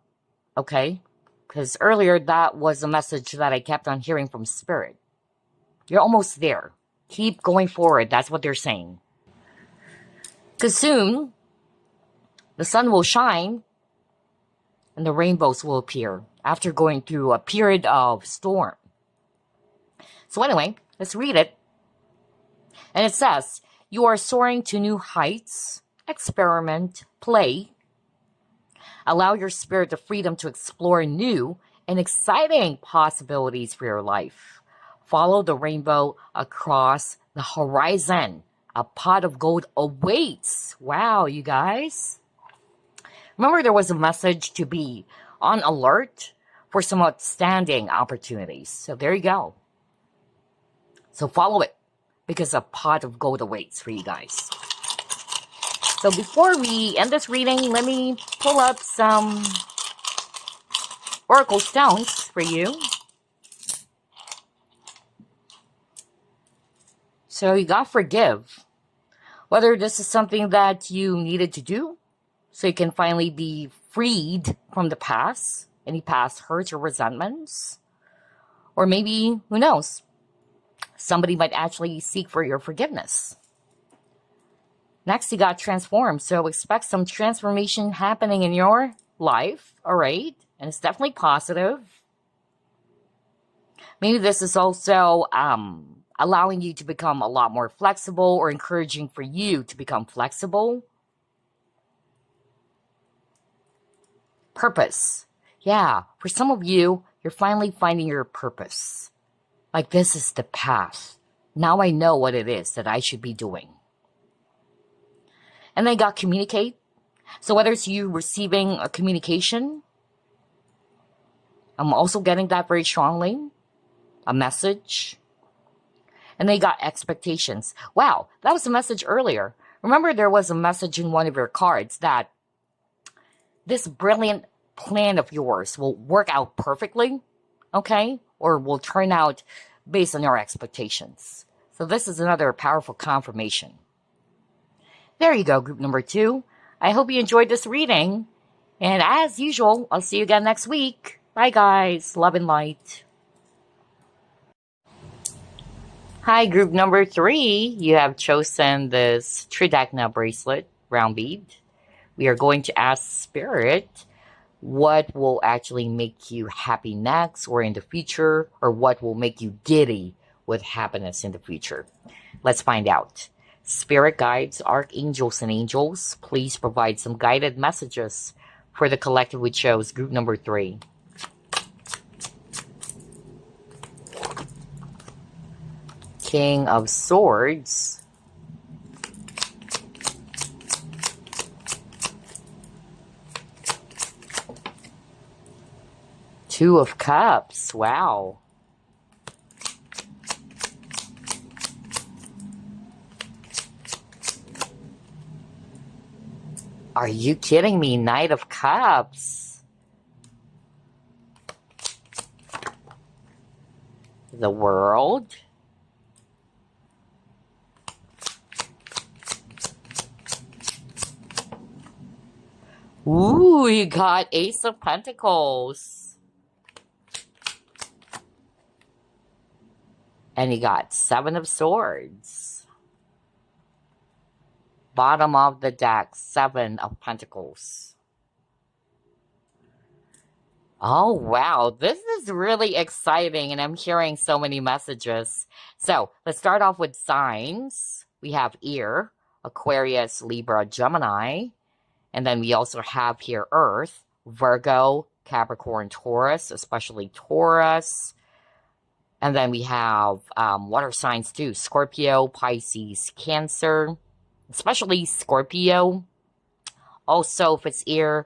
okay? Because earlier, that was a message that I kept on hearing from Spirit. You're almost there. Keep going forward. That's what they're saying. Because soon, the sun will shine and the rainbows will appear after going through a period of storm. So anyway, let's read it. And it says, you are soaring to new heights. Experiment, play. Allow your spirit the freedom to explore new and exciting possibilities for your life. Follow the rainbow across the horizon. A pot of gold awaits. Wow, you guys. Remember, there was a message to be on alert for some outstanding opportunities. So there you go. So follow it. because a pot of gold awaits for you guys. So before we end this reading, let me pull up some oracle stones for you. So you got forgive. Whether this is something that you needed to do so you can finally be freed from the past, any past hurts or resentments, or maybe, who knows, somebody might actually seek for your forgiveness. Next, you got transform. So expect some transformation happening in your life, all right? And it's definitely positive. Maybe this is also allowing you to become a lot more flexible or encouraging for you to become flexible. Purpose. Yeah, for some of you, you're finally finding your purpose. Like, this is the path. Now I know what it is that I should be doing. And then you got communicate. So whether it's you receiving a communication, I'm also getting that very strongly. A message. And then you got expectations. Wow, that was a message earlier. Remember, there was a message in one of your cards that this brilliant plan of yours will work out perfectly, okay? Or will turn out based on your expectations. So this is another powerful confirmation. There you go, group number 2. I hope you enjoyed this reading. And as usual, I'll see you again next week. Bye, guys. Love and light. Hi, group number 3. You have chosen this Tridacna bracelet, round bead. We are going to ask Spirit what will actually make you happy next or in the future, or what will make you giddy with happiness in the future. Let's find out. Spirit guides, archangels, and angels, please provide some guided messages for the collective we chose, group number 3. King of Swords. Two of Cups. Wow. Are you kidding me? Knight of Cups. The World. Ooh, you got Ace of Pentacles. And you got 7 of Swords. Bottom of the deck, 7 of Pentacles. Oh, wow. This is really exciting, and I'm hearing so many messages. So, let's start off with signs. We have Ear, Aquarius, Libra, Gemini. And then we also have here Earth, Virgo, Capricorn, Taurus, especially Taurus. And then we have water signs too, Scorpio, Pisces, Cancer, especially Scorpio. Also, if it's Ear,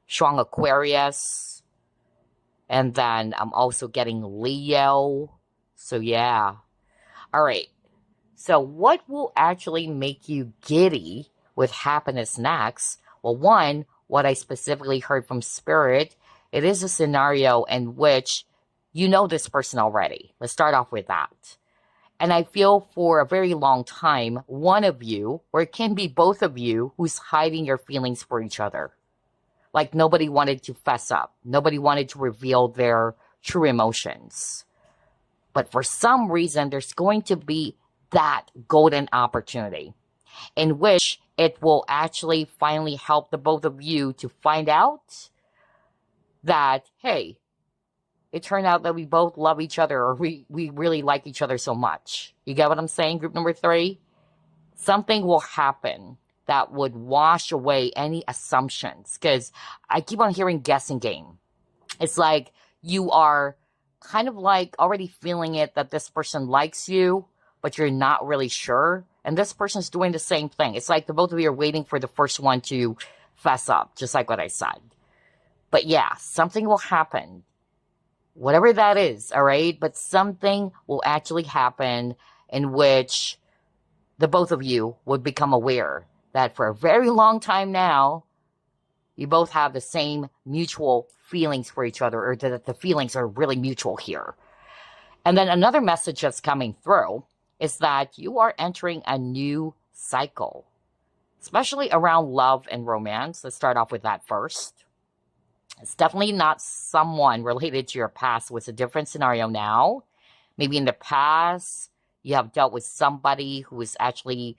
strong Aquarius. And then I'm also getting Leo. So yeah. All right. So what will actually make you giddy with happiness next? Well, one, what I specifically heard from Spirit, it is a scenario in which you know this person already. Let's start off with that. And I feel for a very long time, one of you, or it can be both of you, who's hiding your feelings for each other. Like nobody wanted to fess up. Nobody wanted to reveal their true emotions. But for some reason, there's going to be that golden opportunity in which it will actually finally help the both of you to find out that, hey, it turned out that we both love each other, or we really like each other so much. You get what I'm saying, group number 3? Something will happen that would wash away any assumptions. Because I keep on hearing guessing game. It's like you are kind of like already feeling it that this person likes you, but you're not really sure. And this person's doing the same thing. It's like the both of you are waiting for the first one to fess up, just like what I said. But yeah, something will happen. Whatever that is, all right? But something will actually happen in which the both of you would become aware that for a very long time now, you both have the same mutual feelings for each other, or that the feelings are really mutual here. And then another message that's coming through is that you are entering a new cycle, especially around love and romance. Let's start off with that first. It's definitely not someone related to your past. It's a different scenario now. Maybe in the past, you have dealt with somebody who is actually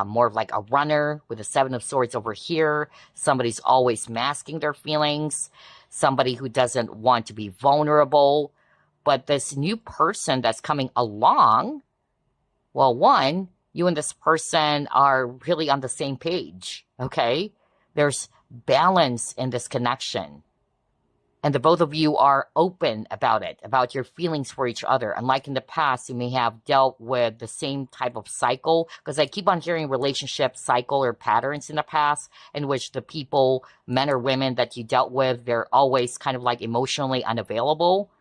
more of like a runner with the Seven of Swords over here. Somebody's always masking their feelings. Somebody who doesn't want to be vulnerable. But this new person that's coming along, well, one, you and this person are really on the same page, okay? There's balance in this connection. And the both of you are open about it, about your feelings for each other. Unlike in the past, you may have dealt with the same type of cycle, because I keep on hearing relationship cycle or patterns in the past in which the people, men or women that you dealt with, they're always kind of like emotionally unavailable.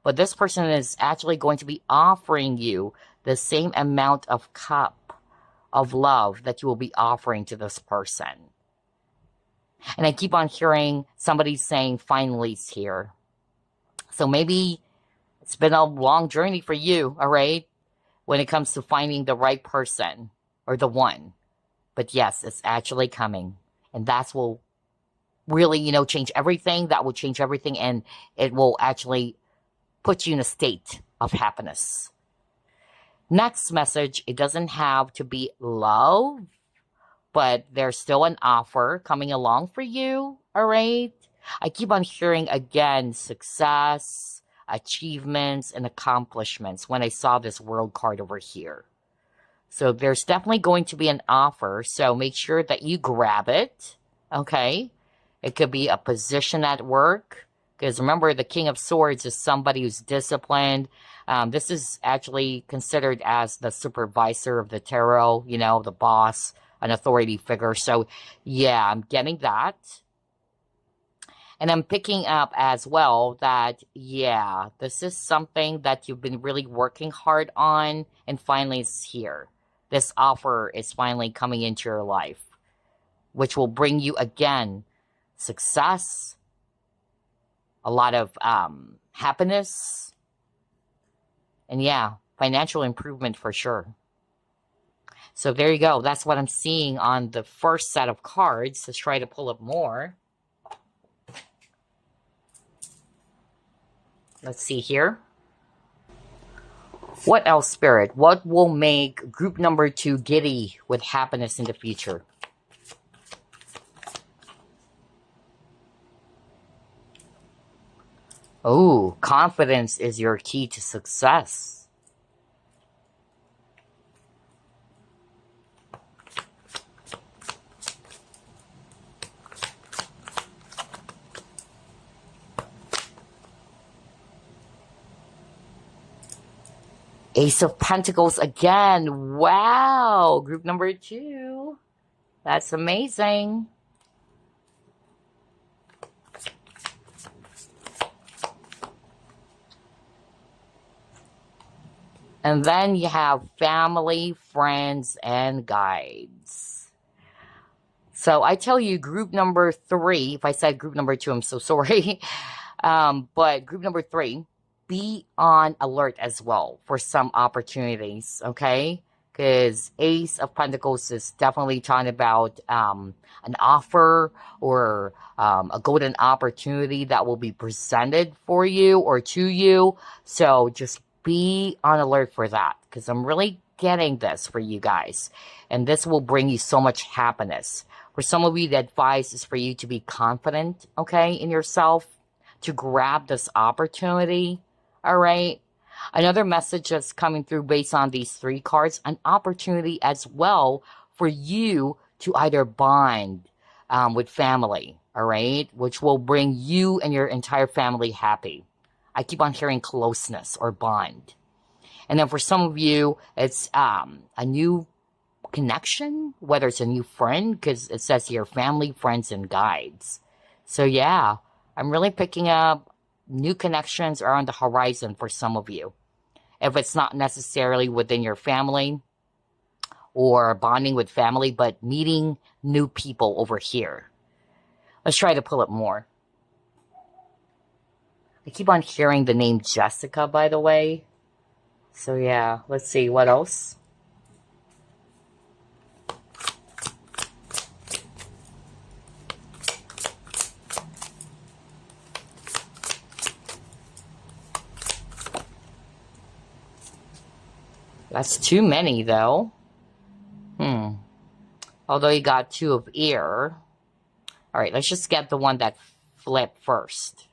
But this person is actually going to be offering you the same amount of cup of love that you will be offering to this person. And I keep on hearing somebody saying, finally it's here. So maybe it's been a long journey for you, all right? When it comes to finding the right person or the one. But yes, it's actually coming. And that will really, change everything. That will change everything. And it will actually put you in a state of happiness. Next message, it doesn't have to be love, but there's still an offer coming along for you, all right? I keep on hearing again, success, achievements, and accomplishments when I saw this world card over here. So there's definitely going to be an offer, so make sure that you grab it, okay? It could be a position at work, because remember, the King of Swords is somebody who's disciplined. This is actually considered as the supervisor of the tarot, the boss, an authority figure. So, yeah, I'm getting that. And I'm picking up as well that, yeah, this is something that you've been really working hard on, and finally it's here. This offer is finally coming into your life, which will bring you, again, success, a lot of happiness, and yeah, financial improvement for sure. So there you go. That's what I'm seeing on the first set of cards. Let's try to pull up more. Let's see here. What else, Spirit? What will make group number 2 giddy with happiness in the future? Oh, confidence is your key to success. Ace of Pentacles again. Wow. Group number 2. That's amazing. And then you have family, friends, and guides. So I tell you, group number 3, if I said group number 2, I'm so sorry. But group number 3, be on alert as well for some opportunities, okay? Because Ace of Pentacles is definitely talking about an offer or a golden opportunity that will be presented for you or to you. So just be on alert for that, because I'm really getting this for you guys. And this will bring you so much happiness. For some of you, the advice is for you to be confident, okay, in yourself, to grab this opportunity, all right? Another message that's coming through based on these 3 cards, an opportunity as well for you to either bond with family, all right? Which will bring you and your entire family happy. I keep on hearing closeness or bond. And then for some of you, it's a new connection, whether it's a new friend, because it says here, family, friends, and guides. So yeah, I'm really picking up new connections are on the horizon for some of you. If it's not necessarily within your family, or bonding with family, but meeting new people over here. Let's try to pull it more. I keep on hearing the name Jessica, by the way. So yeah, let's see what else. That's too many, though. Although you got two of ear. All right, let's just get the one that flipped first.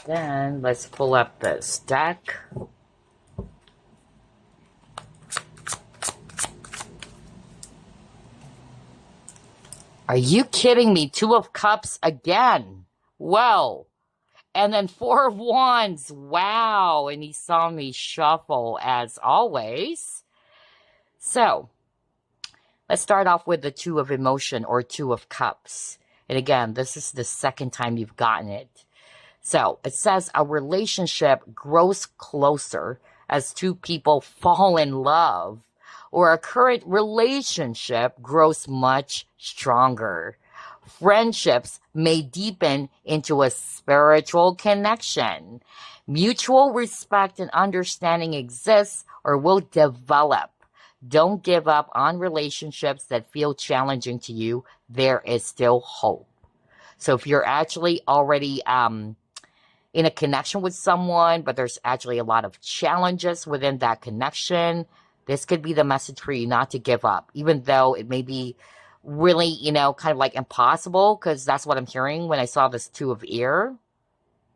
Then let's pull up this deck. Are you kidding me? Two of Cups again. Whoa. And then Four of Wands. Wow. And he saw me shuffle as always. So, let's start off with the Two of Emotion or Two of Cups. And again, this is the second time you've gotten it. So, it says a relationship grows closer as two people fall in love, or a current relationship grows much stronger. Friendships may deepen into a spiritual connection. Mutual respect and understanding exists or will develop. Don't give up on relationships that feel challenging to you. There is still hope. So if you're actually already in a connection with someone, but there's actually a lot of challenges within that connection, this could be the message for you not to give up, even though it may be really, you know, kind of like impossible, because that's what I'm hearing when I saw this Two of Ear.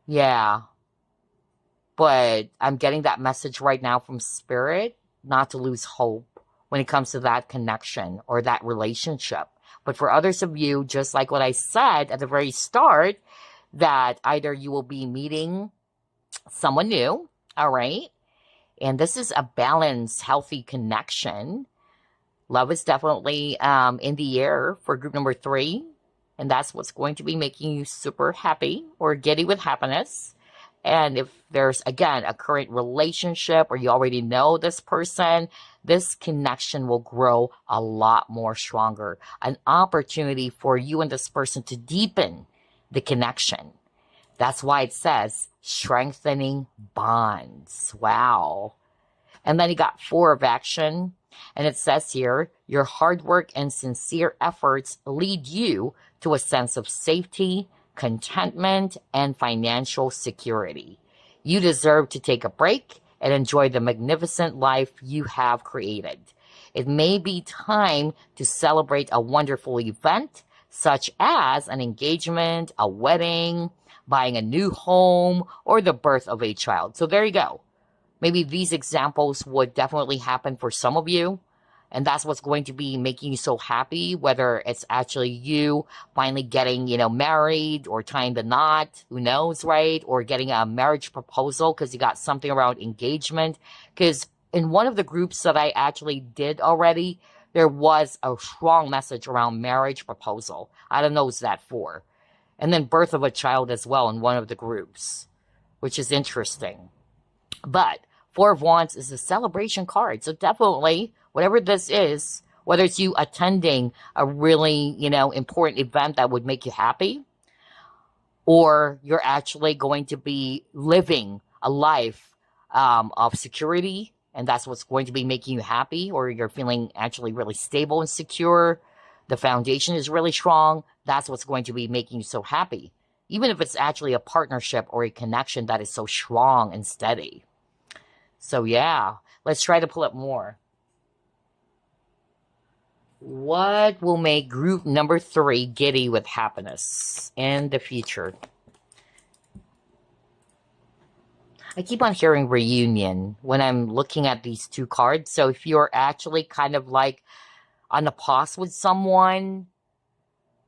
Yeah. But I'm getting that message right now from Spirit, not to lose hope when it comes to that connection or that relationship. But for others of you, just like what I said at the very start, that either you will be meeting someone new, all right? And this is a balanced, healthy connection. Love is definitely in the air for group number 3. And that's what's going to be making you super happy or giddy with happiness. And if there's, again, a current relationship or you already know this person, this connection will grow a lot more stronger. An opportunity for you and this person to deepen the connection. That's why it says strengthening bonds. Wow. And then you got 4 of Action. And it says here, your hard work and sincere efforts lead you to a sense of safety, contentment, and financial security. You deserve to take a break and enjoy the magnificent life you have created. It may be time to celebrate a wonderful event, such as an engagement, a wedding, buying a new home, or the birth of a child. So there you go. Maybe these examples would definitely happen for some of you. And that's what's going to be making you so happy, whether it's actually you finally getting, you know, married or tying the knot, who knows, right? Or getting a marriage proposal because you got something around engagement. Because in one of the groups that I actually did already, there was a strong message around marriage proposal. I don't know who's that for. And then birth of a child as well in one of the groups, which is interesting. But 4 of Wands is a celebration card. So definitely, whatever this is, whether it's you attending a really, you know, important event that would make you happy, or you're actually going to be living a life of security, and that's what's going to be making you happy, or you're feeling actually really stable and secure, the foundation is really strong, that's what's going to be making you so happy. Even if it's actually a partnership or a connection that is so strong and steady. So yeah, let's try to pull up more. What will make group number 3 giddy with happiness in the future? I keep on hearing reunion when I'm looking at these 2 cards. So if you're actually kind of like on a pause with someone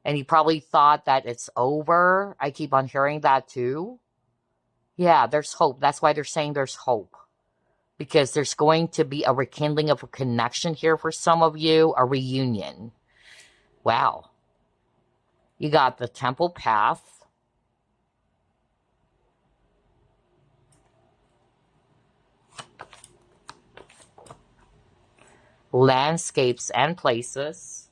and you probably thought that it's over, I keep on hearing that too. Yeah, there's hope. That's why they're saying there's hope. Because there's going to be a rekindling of a connection here for some of you, a reunion. Wow. You got the Temple Path. landscapes and places.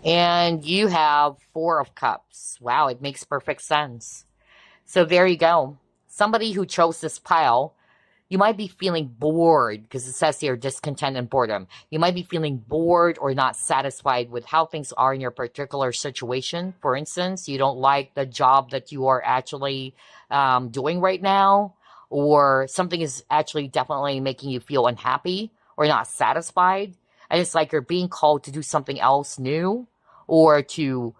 And you have Four of Cups. Wow, it makes perfect sense. So there you go. Somebody who chose this pile, you might be feeling bored because it says here discontent and boredom. You might be feeling bored or not satisfied with how things are in your particular situation. For instance, you don't like the job that you are actually doing right now, or something is actually definitely making you feel unhappy or not satisfied. And it's like you're being called to do something else new, or to,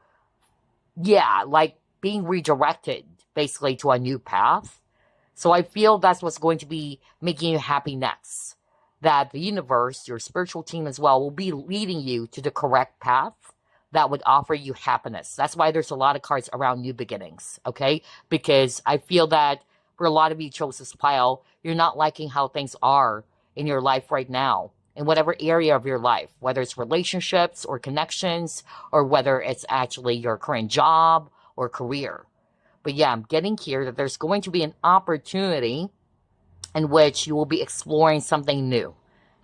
yeah, like being redirected basically to a new path. So I feel that's what's going to be making you happy next. That the universe, your spiritual team as well, will be leading you to the correct path that would offer you happiness. That's why there's a lot of cards around new beginnings, okay? Because I feel that for a lot of you chose this pile, you're not liking how things are in your life right now, in whatever area of your life, whether it's relationships or connections, or whether it's actually your current job or career. But yeah, I'm getting here that there's going to be an opportunity in which you will be exploring something new,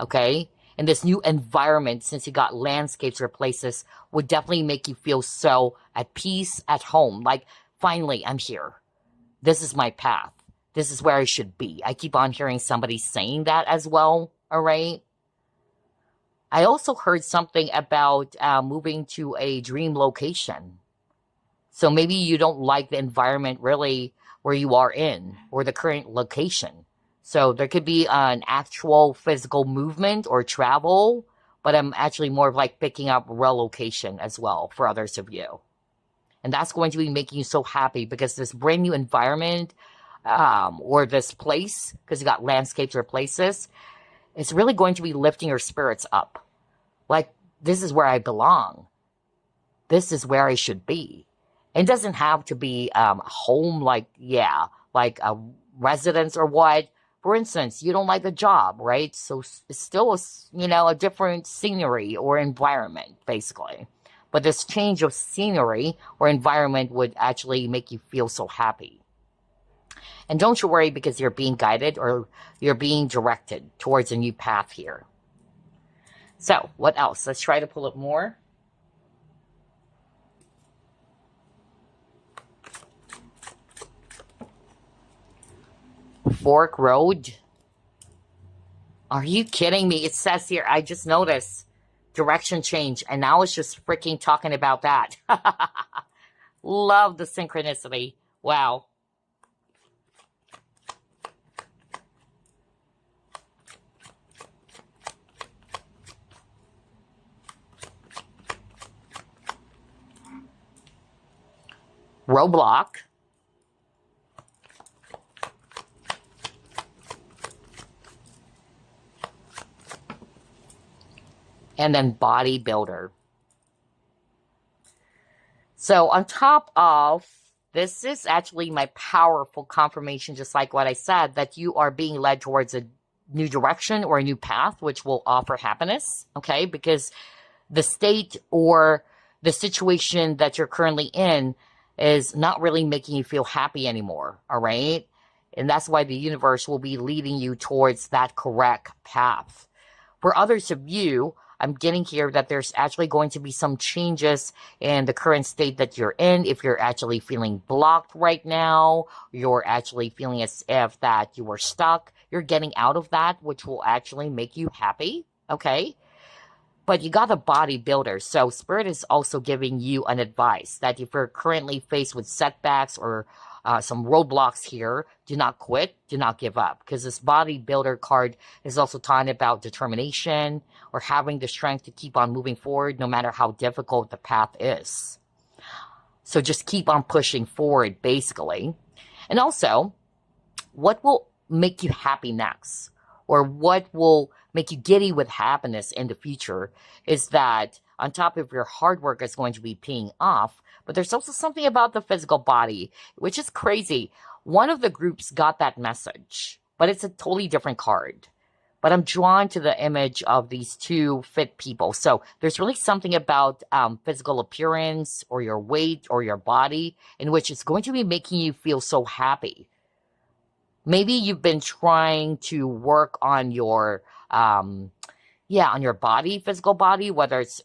okay? And this new environment, since you got landscapes or places, would definitely make you feel so at peace, at home. Like, finally, I'm here. This is my path. This is where I should be. I keep on hearing somebody saying that as well, all right? I also heard something about moving to a dream location. So maybe you don't like the environment really where you are in, or the current location. So there could be an actual physical movement or travel, but I'm actually more of like picking up relocation as well for others of you. And that's going to be making you so happy because this brand new environment, or this place, because you got landscapes or places, it's really going to be lifting your spirits up. Like, this is where I belong. This is where I should be. It doesn't have to be a home, like, yeah, like a residence or what. For instance, you don't like the job, right? So it's still, a different scenery or environment, basically. But this change of scenery or environment would actually make you feel so happy. And don't you worry, because you're being guided or you're being directed towards a new path here. So, what else? Let's try to pull up more. Fork Road. Are you kidding me? It says here, I just noticed, direction change, and now it's just freaking talking about that. Love the synchronicity. Wow. Roadblock. And then bodybuilder. So on top of, this is actually my powerful confirmation, just like what I said, that you are being led towards a new direction or a new path, which will offer happiness, okay? Because the state or the situation that you're currently in is not really making you feel happy anymore, all right? And that's why the universe will be leading you towards that correct path. For others of you, I'm getting here that there's actually going to be some changes in the current state that you're in. If you're actually feeling blocked right now, you're actually feeling as if that you were stuck, you're getting out of that, which will actually make you happy, okay? But you got a bodybuilder, so Spirit is also giving you an advice that if you're currently faced with setbacks or some roadblocks here, do not quit, do not give up. Because this bodybuilder card is also talking about determination or having the strength to keep on moving forward no matter how difficult the path is. So just keep on pushing forward, basically. And also, what will make you happy next? Or what will make you giddy with happiness in the future is that on top of your hard work is going to be paying off, but there's also something about the physical body, which is crazy. One of the groups got that message, but it's a totally different card. But I'm drawn to the image of these two fit people. So there's really something about physical appearance or your weight or your body in which it's going to be making you feel so happy. Maybe you've been trying to work on your on your body, physical body, whether it's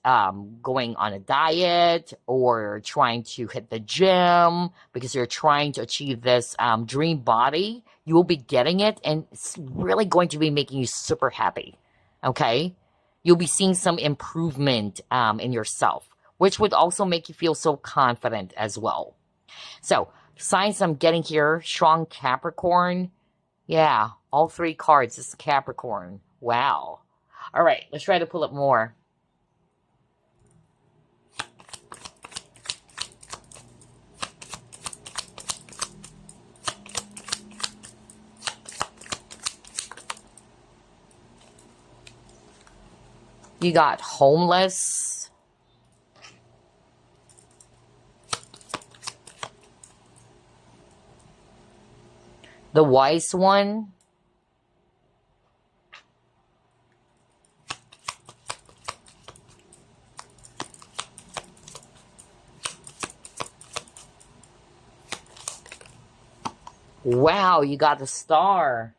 going on a diet or trying to hit the gym because you're trying to achieve this dream body. You will be getting it, and it's really going to be making you super happy. Okay? You'll be seeing some improvement in yourself, which would also make you feel so confident as well. So, signs I'm getting here, strong Capricorn. Yeah, all three cards is Capricorn. Wow. All right, let's try to pull up more. You got homeless. The wise one. Wow, you got the star.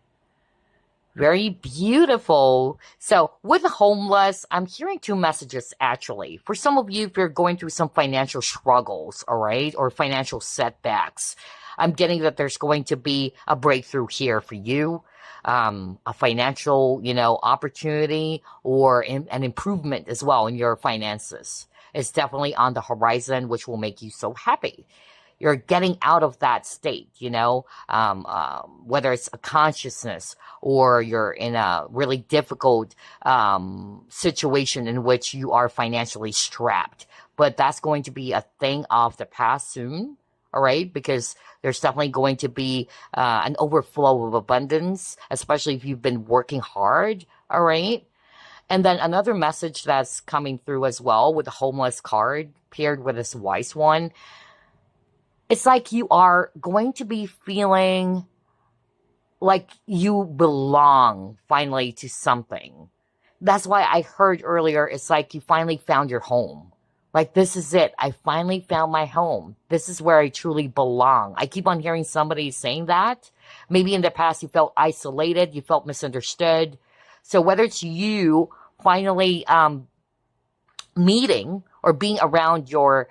Very beautiful. So with the homeless, I'm hearing two messages actually. For some of you, if you're going through some financial struggles, all right, or financial setbacks, I'm getting that there's going to be a breakthrough here for you, a financial, opportunity or an improvement as well in your finances. It's definitely on the horizon, which will make you so happy. You're getting out of that state, whether it's a consciousness or you're in a really difficult situation in which you are financially strapped. But that's going to be a thing of the past soon, all right? Because there's definitely going to be an overflow of abundance, especially if you've been working hard, all right? And then another message that's coming through as well with the homeless card paired with this wise one. It's like you are going to be feeling like you belong finally to something. That's why I heard earlier, it's like you finally found your home. Like, this is it. I finally found my home. This is where I truly belong. I keep on hearing somebody saying that. Maybe in the past you felt isolated, you felt misunderstood. So whether it's you finally meeting or being around your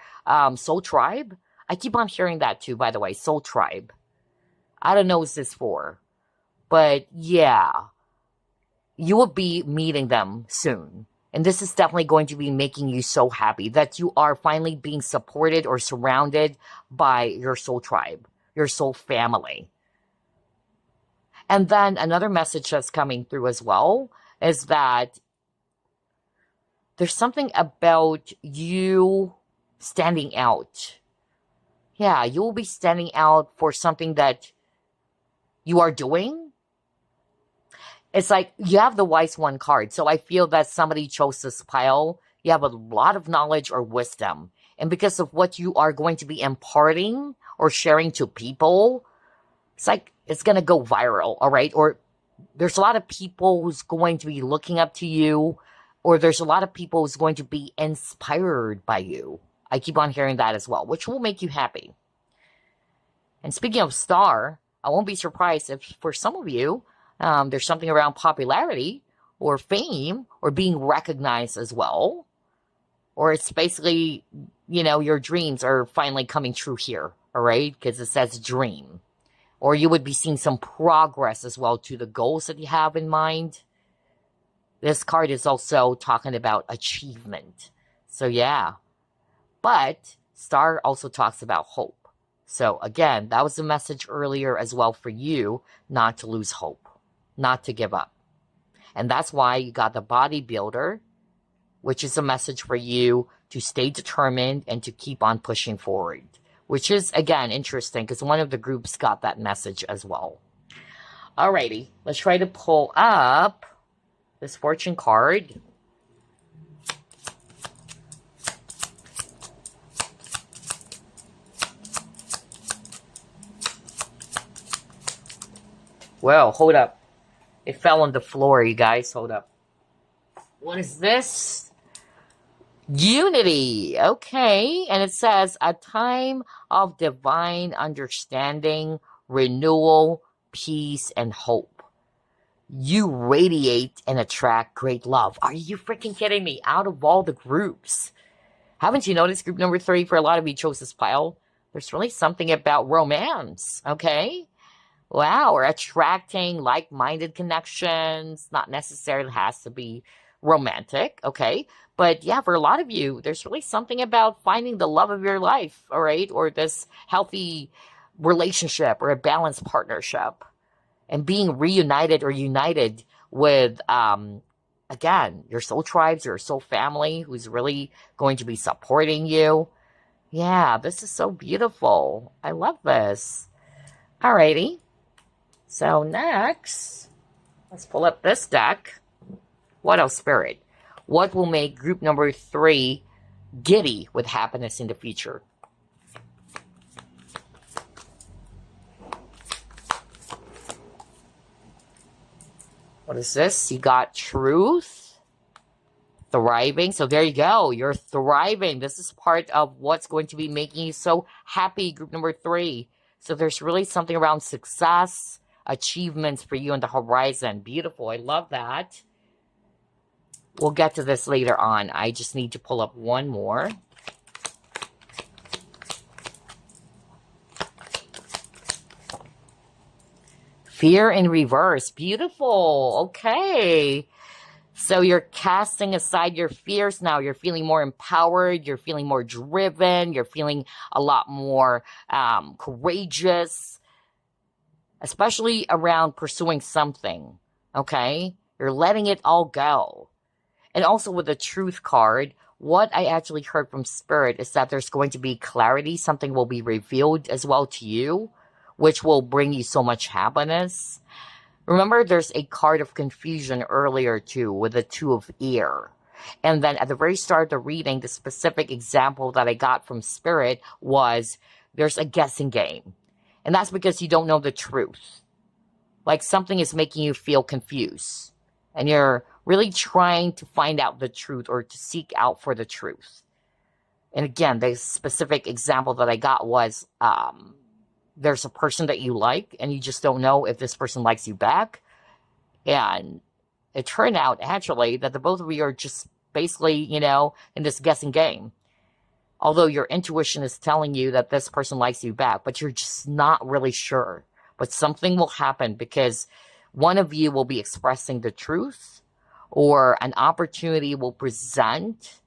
soul tribe, I keep on hearing that too, by the way, soul tribe. I don't know what this for, but yeah, you will be meeting them soon. And this is definitely going to be making you so happy that you are finally being supported or surrounded by your soul tribe, your soul family. And then another message that's coming through as well is that there's something about you standing out. Yeah, you will be standing out for something that you are doing. It's like you have the wise one card. So I feel that somebody chose this pile. You have a lot of knowledge or wisdom. And because of what you are going to be imparting or sharing to people, it's like it's going to go viral, all right? Or there's a lot of people who's going to be looking up to you, or there's a lot of people who's going to be inspired by you. I keep on hearing that as well, which will make you happy. And speaking of star, I won't be surprised if for some of you, there's something around popularity or fame or being recognized as well. Or it's basically, your dreams are finally coming true here, all right? Because it says dream. Or you would be seeing some progress as well to the goals that you have in mind. This card is also talking about achievement. So yeah. But Star also talks about hope. So again, that was the message earlier as well for you, not to lose hope, not to give up. And that's why you got the bodybuilder, which is a message for you to stay determined and to keep on pushing forward, which is, again, interesting because one of the groups got that message as well. Alrighty, let's try to pull up this fortune card. Well, hold up. It fell on the floor, you guys. Hold up. What is this? Unity. Okay. And it says, a time of divine understanding, renewal, peace, and hope. You radiate and attract great love. Are you freaking kidding me? Out of all the groups. Haven't you noticed group number 3, for a lot of you chose this pile? There's really something about romance, okay? Wow, we're attracting like-minded connections. Not necessarily has to be romantic, okay? But yeah, for a lot of you, there's really something about finding the love of your life, all right? Or this healthy relationship or a balanced partnership. And being reunited or united with, again, your soul tribes, your soul family who's really going to be supporting you. Yeah, this is so beautiful. I love this. Alrighty. So next, let's pull up this deck. What else, Spirit? What will make group number 3 giddy with happiness in the future? What is this? You got truth, thriving. So there you go. You're thriving. This is part of what's going to be making you so happy, group number 3. So there's really something around success, achievements for you on the horizon. Beautiful. I love that. We'll get to this later on. I just need to pull up one more. Fear in reverse. Beautiful. Okay. So you're casting aside your fears now. You're feeling more empowered. You're feeling more driven. You're feeling a lot more courageous, especially around pursuing something. Okay. You're letting it all go. And also with the truth card, what I actually heard from Spirit is that there's going to be clarity. Something will be revealed as well to you, which will bring you so much happiness. Remember, there's a card of confusion earlier too, with the 2 of ear. And then at the very start of the reading, the specific example that I got from Spirit was there's a guessing game. And that's because you don't know the truth. Like something is making you feel confused. And you're really trying to find out the truth or to seek out for the truth. And again, the specific example that I got was there's a person that you like and you just don't know if this person likes you back. And it turned out actually that the both of you are just basically, you know, in this guessing game. Although your intuition is telling you that this person likes you back, but you're just not really sure. But something will happen because one of you will be expressing the truth, or an opportunity will present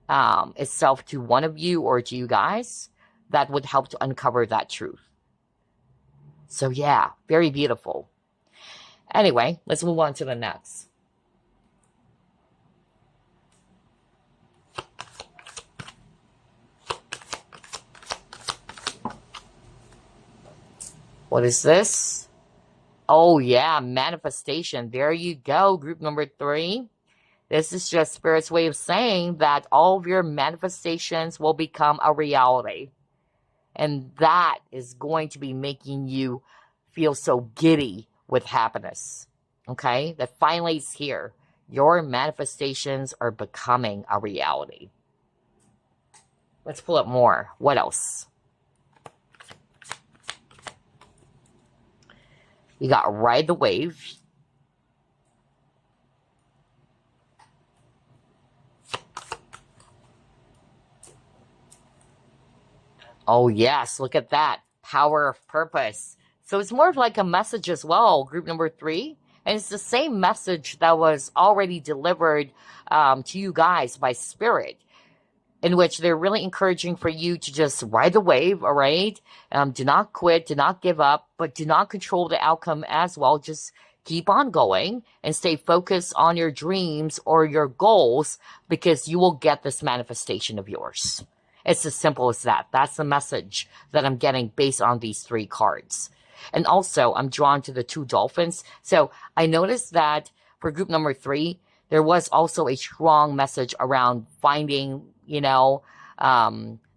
itself to one of you or to you guys that would help to uncover that truth. So yeah, very beautiful. Anyway, let's move on to the next. What is this? Oh yeah, manifestation. There you go, group number 3. This is just Spirit's way of saying that all of your manifestations will become a reality. And that is going to be making you feel so giddy with happiness. Okay? That finally is here. Your manifestations are becoming a reality. Let's pull up more. What else? You got ride the wave. Oh yes, look at that. Power of purpose. So it's more of like a message as well, group number 3. And it's the same message that was already delivered to you guys by Spirit, in which they're really encouraging for you to just ride the wave, all right? Do not quit, do not give up, but do not control the outcome as well. Just keep on going and stay focused on your dreams or your goals, because you will get this manifestation of yours. It's as simple as that. That's the message that I'm getting based on these 3 cards. And also, I'm drawn to the 2 dolphins. So I noticed that for group number 3, there was also a strong message around finding, you know,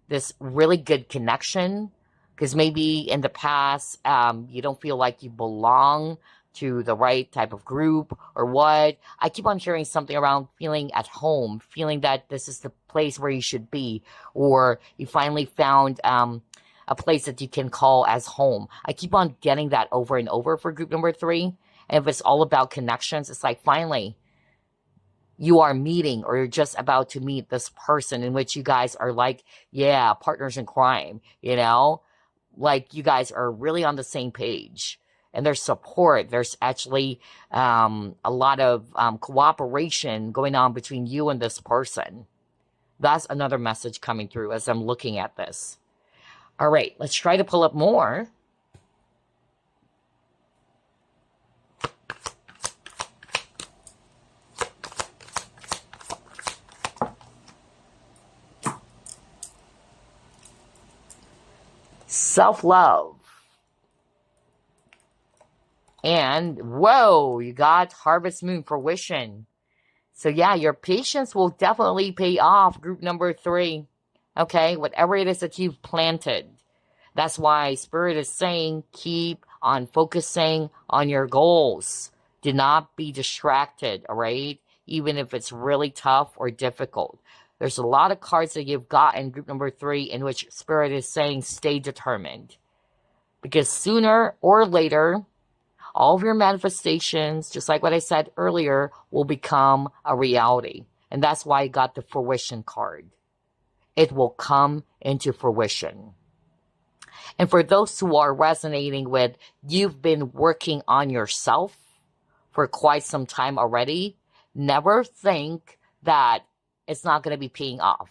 this really good connection. Because maybe in the past, you don't feel like you belong to the right type of group or what. I keep on hearing something around feeling at home, feeling that this is the place where you should be, or you finally found a place that you can call as home. I keep on getting that over and over for group number 3. And if it's all about connections, it's like finally you are meeting, or you're just about to meet this person in which you guys are like, yeah, partners in crime, you know? Like you guys are really on the same page. And there's support. There's actually a lot of cooperation going on between you and this person. That's another message coming through as I'm looking at this. All right, let's try to pull up more. Self-love. And, whoa, you got Harvest Moon fruition. So, yeah, your patience will definitely pay off, group number 3. Okay, whatever it is that you've planted. That's why Spirit is saying keep on focusing on your goals. Do not be distracted, all right? Even if it's really tough or difficult. There's a lot of cards that you've got in group number 3 in which Spirit is saying stay determined. Because sooner or later, all of your manifestations, just like what I said earlier, will become a reality. And that's why I got the fruition card. It will come into fruition. And for those who are resonating with, you've been working on yourself for quite some time already, never think that it's not going to be paying off.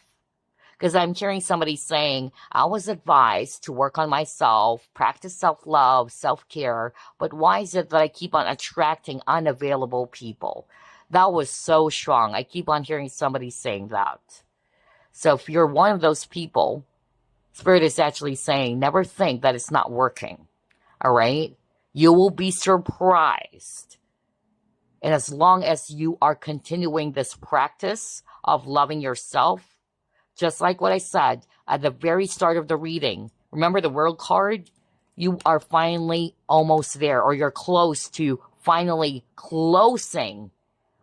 Because I'm hearing somebody saying, I was advised to work on myself, practice self-love, self-care, but why is it that I keep on attracting unavailable people? That was so strong. I keep on hearing somebody saying that. So if you're one of those people, Spirit is actually saying, never think that it's not working. All right? You will be surprised. And as long as you are continuing this practice of loving yourself, just like what I said at the very start of the reading, remember the World card? You are finally almost there, or you're close to finally closing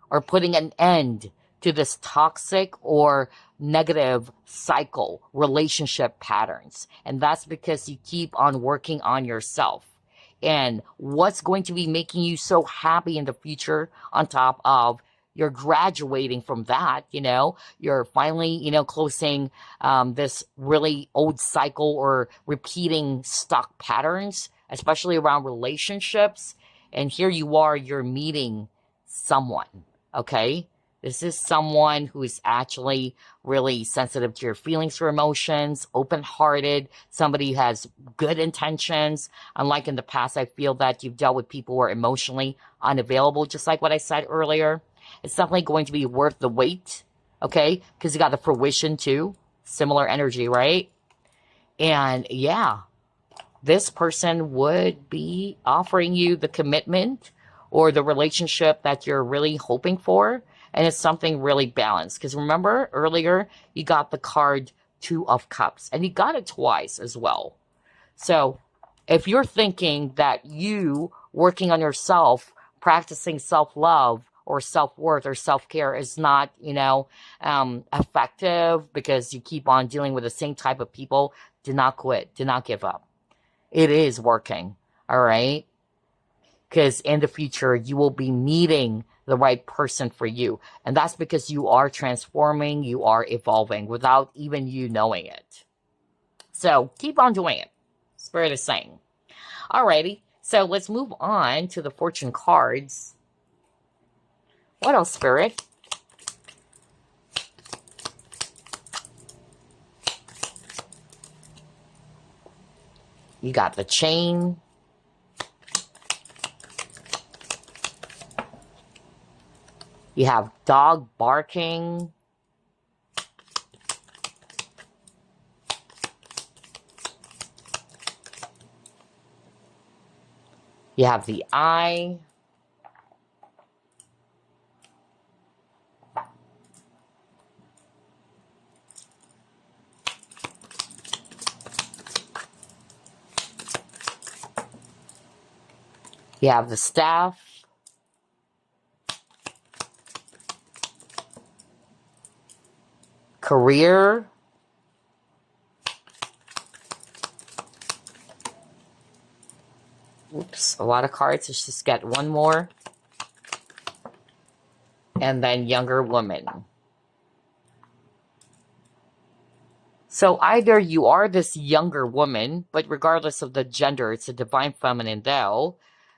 or putting an end to this toxic or negative cycle, relationship patterns. And that's because you keep on working on yourself. And what's going to be making you so happy in the future, on top of you're graduating from that, you're finally, closing this really old cycle or repeating stuck patterns, especially around relationships. And here you are, you're meeting someone, okay? This is someone who is actually really sensitive to your feelings or emotions, open-hearted, somebody who has good intentions. Unlike in the past, I feel that you've dealt with people who are emotionally unavailable, just like what I said earlier. It's definitely going to be worth the wait, okay? Because you got the fruition too. Similar energy, right? And yeah, this person would be offering you the commitment or the relationship that you're really hoping for. And it's something really balanced. Because remember earlier, you got the card 2 of Cups. And you got it twice as well. So if you're thinking that you working on yourself, practicing self-love or self-worth or self-care is not, effective because you keep on dealing with the same type of people, do not quit. Do not give up. It is working. All right? Because in the future, you will be meeting the right person for you. And that's because you are transforming, you are evolving without even you knowing it. So keep on doing it. Spirit is saying. Alrighty, so let's move on to the fortune cards. What else, Spirit? You got the chain. You have dog barking. You have the eye. You have the staff. Career. Oops, a lot of cards. Let's just get one more. And then younger woman. So either you are this younger woman, but regardless of the gender, it's a divine feminine though.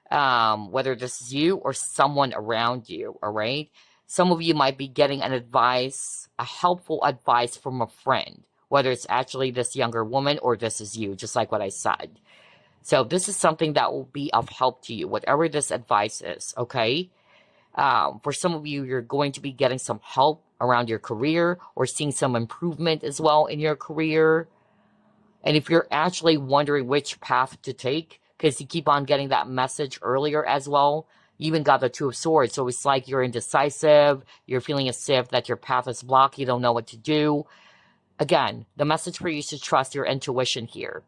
Whether this is you or someone around you, all right? Some of you might be getting an advice, a helpful advice from a friend, whether it's actually this younger woman or this is you, just like what I said. So this is something that will be of help to you, whatever this advice is, okay? For some of you, you're going to be getting some help around your career or seeing some improvement as well in your career. And if you're actually wondering which path to take, because you keep on getting that message earlier as well, you even got the Two of Swords. So it's like you're indecisive, you're feeling as if that your path is blocked, you don't know what to do. Again, the message for you is to trust your intuition here.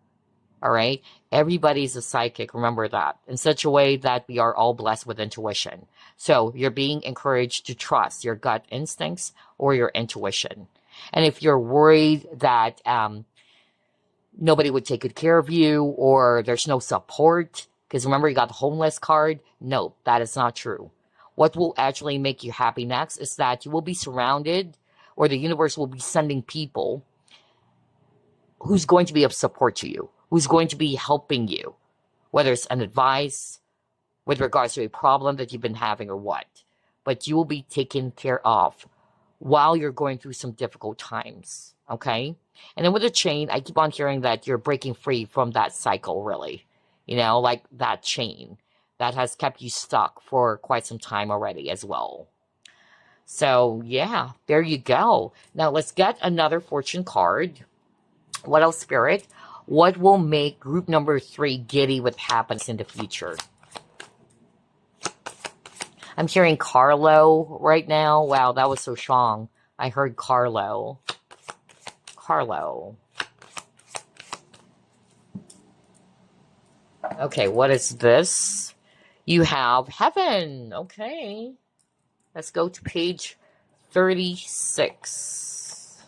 All right? Everybody's a psychic, remember that, in such a way that we are all blessed with intuition. So you're being encouraged to trust your gut instincts or your intuition. And if you're worried that nobody would take good care of you or there's no support, because remember you got the homeless card, no, that is not true. What will actually make you happy next is that you will be surrounded, or the universe will be sending people who's going to be of support to you, who's going to be helping you, whether it's an advice with regards to a problem that you've been having or what. But you will be taken care of while you're going through some difficult times, okay? And then with the chain, I keep on hearing that you're breaking free from that cycle, really. You know, like that chain that has kept you stuck for quite some time already as well. So, yeah, there you go. Now, let's get another fortune card. What else, Spirit? What will make group number 3 giddy with happiness in the future? I'm hearing Carlo right now. Wow, that was so strong. I heard Carlo. Carlo. Okay, what is this? You have heaven. Okay. Let's go to page 36.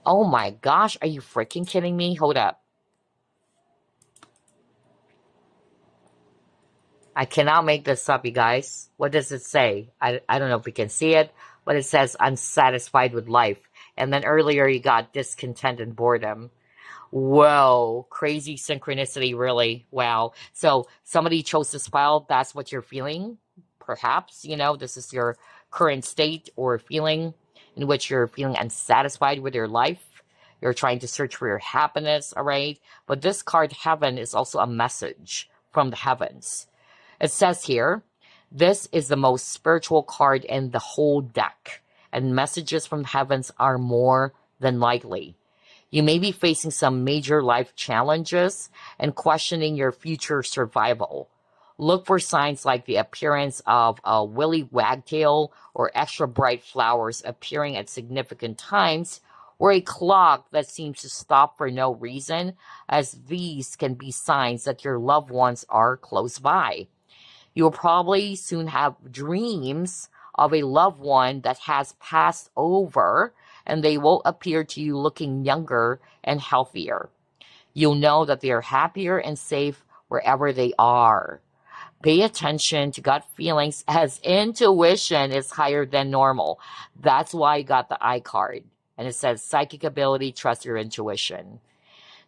Oh my gosh, are you freaking kidding me? Hold up. I cannot make this up, you guys. What does it say? I don't know if we can see it, but it says unsatisfied with life. And then earlier you got discontent and boredom. Whoa, crazy synchronicity, really. Wow. So somebody chose this file, that's what you're feeling. Perhaps, you know, this is your current state or feeling in which you're feeling unsatisfied with your life. You're trying to search for your happiness, all right? But this card, heaven, is also a message from the heavens. It says here, this is the most spiritual card in the whole deck, and messages from the heavens are more than likely. You may be facing some major life challenges and questioning your future survival. Look for signs like the appearance of a willy wagtail or extra bright flowers appearing at significant times, or a clock that seems to stop for no reason, as these can be signs that your loved ones are close by. You'll probably soon have dreams of a loved one that has passed over, and they will appear to you looking younger and healthier. You'll know that they are happier and safe wherever they are. Pay attention to gut feelings, as intuition is higher than normal. That's why you got the I card. And it says psychic ability, trust your intuition.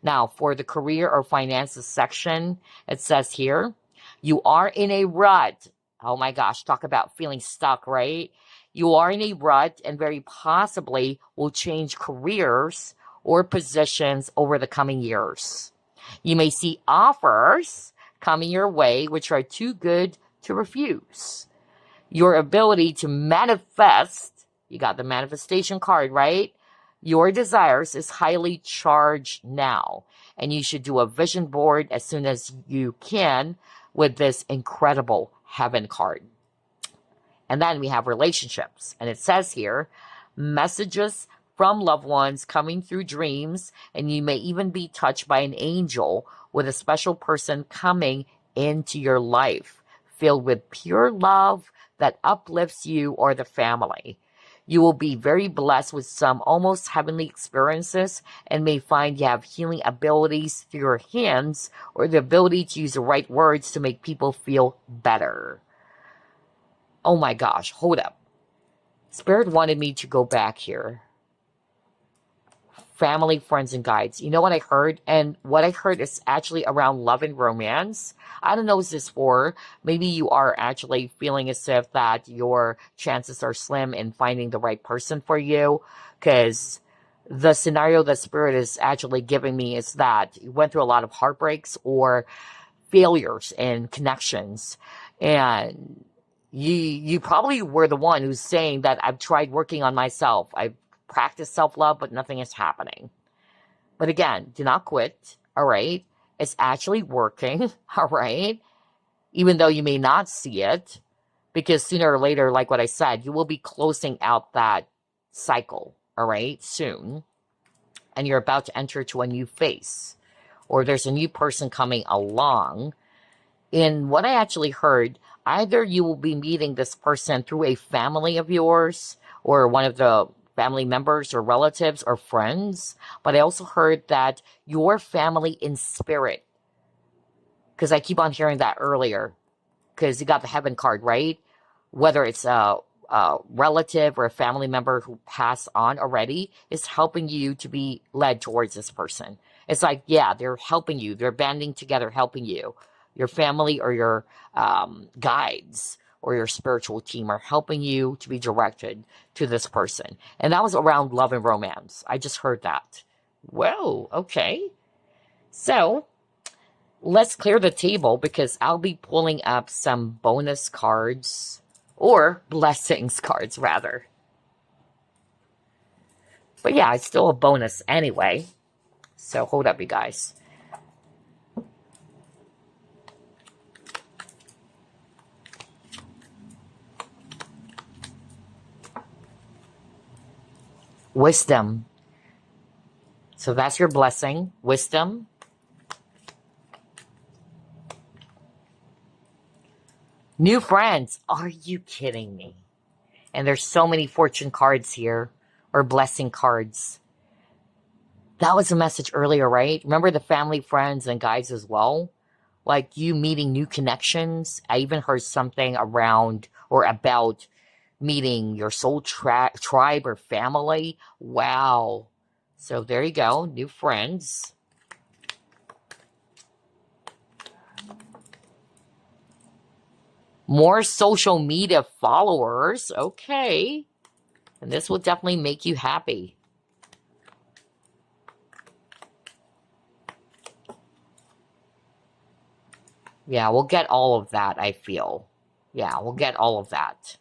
Now, for the career or finances section, it says here, you are in a rut. Oh my gosh, talk about feeling stuck, right? You are in a rut and very possibly will change careers or positions over the coming years. You may see offers coming your way which are too good to refuse. Your ability to manifest, you got the manifestation card, right? Your desires is highly charged now, and you should do a vision board as soon as you can with this incredible heaven card. And then we have relationships, and it says here, messages from loved ones coming through dreams, and you may even be touched by an angel with a special person coming into your life, filled with pure love that uplifts you or the family. You will be very blessed with some almost heavenly experiences and may find you have healing abilities through your hands or the ability to use the right words to make people feel better. Oh my gosh, hold up. Spirit wanted me to go back here. Family, friends, and guides. You know what I heard? And what I heard is actually around love and romance. I don't know what this is for. Maybe you are actually feeling as if that your chances are slim in finding the right person for you. Because the scenario that Spirit is actually giving me is that you went through a lot of heartbreaks or failures in connections. And you probably were the one who's saying that I've tried working on myself. I've practiced self-love, but nothing is happening. But again, do not quit, all right? It's actually working, all right? Even though you may not see it, because sooner or later, like what I said, you will be closing out that cycle, all right, soon. And you're about to enter to a new phase, or there's a new person coming along. In what I actually heard, either you will be meeting this person through a family of yours or one of the family members or relatives or friends, but I also heard that your family in spirit, because I keep on hearing that earlier, because you got the heaven card, right? Whether it's a relative or a family member who passed on already is helping you to be led towards this person. It's like, yeah, they're helping you. They're banding together, helping you. Your family or your guides or your spiritual team are helping you to be directed to this person. And that was around love and romance. I just heard that. Whoa, okay. So let's clear the table because I'll be pulling up some bonus cards or blessings cards rather. But yeah, it's still a bonus anyway. So hold up, you guys. Wisdom. So that's your blessing. Wisdom. New friends. Are you kidding me? And there's so many fortune cards here. Or blessing cards. That was a message earlier, right? Remember the family, friends, and guides as well? Like you meeting new connections. I even heard something around or about meeting your soul tribe or family. Wow. So there you go. New friends. More social media followers. Okay. And this will definitely make you happy. Yeah, we'll get all of that, I feel. Yeah, we'll get all of that.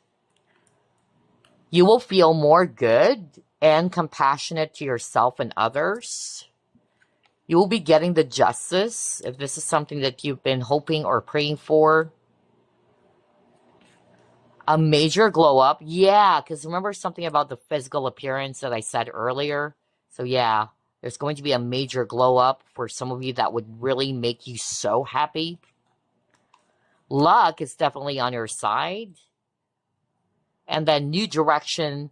You will feel more good and compassionate to yourself and others. You will be getting the justice if this is something that you've been hoping or praying for. A major glow up. Yeah, because remember something about the physical appearance that I said earlier? So yeah, there's going to be a major glow up for some of you that would really make you so happy. Luck is definitely on your side. And then new direction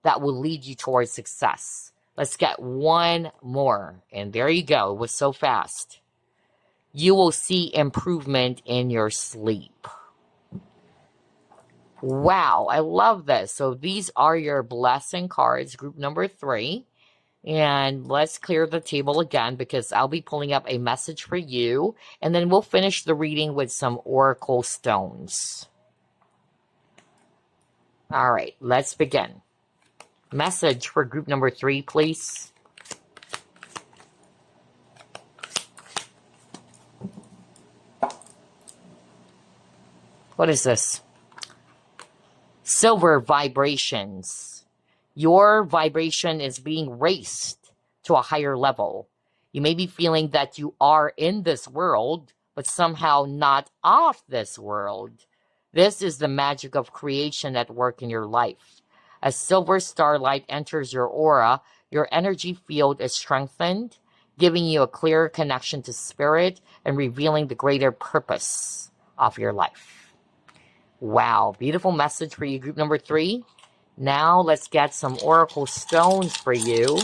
that will lead you towards success. Let's get one more. And there you go. It was so fast. You will see improvement in your sleep. Wow, I love this. So these are your blessing cards, group number 3. And let's clear the table again because I'll be pulling up a message for you. And then we'll finish the reading with some oracle stones. All right, let's begin. Message for group number 3, please. What is this? Silver vibrations. Your vibration is being raised to a higher level. You may be feeling that you are in this world, but somehow not of this world. This is the magic of creation at work in your life. As silver starlight enters your aura, your energy field is strengthened, giving you a clearer connection to spirit and revealing the greater purpose of your life. Wow, beautiful message for you, group number 3. Now let's get some oracle stones for you.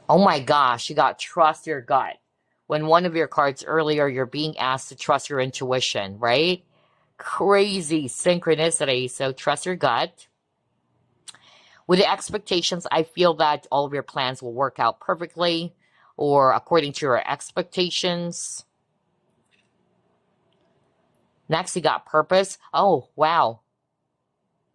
Oh my gosh, you got trust your gut. When one of your cards earlier, you're being asked to trust your intuition, right? Crazy synchronicity, so trust your gut. With the expectations, I feel that all of your plans will work out perfectly or according to your expectations. Next, you got purpose. Oh, wow.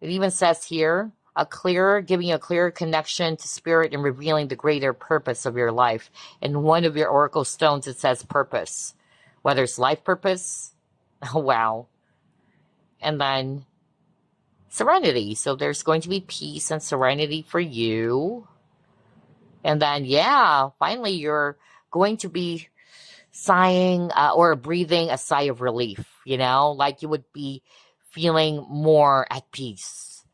It even says here, giving you a clearer connection to spirit and revealing the greater purpose of your life. In one of your oracle stones, it says purpose. Whether it's life purpose. Oh, wow. And then serenity. So there's going to be peace and serenity for you. And then, yeah, finally you're going to be sighing or breathing a sigh of relief, you know, like you would be feeling more at peace.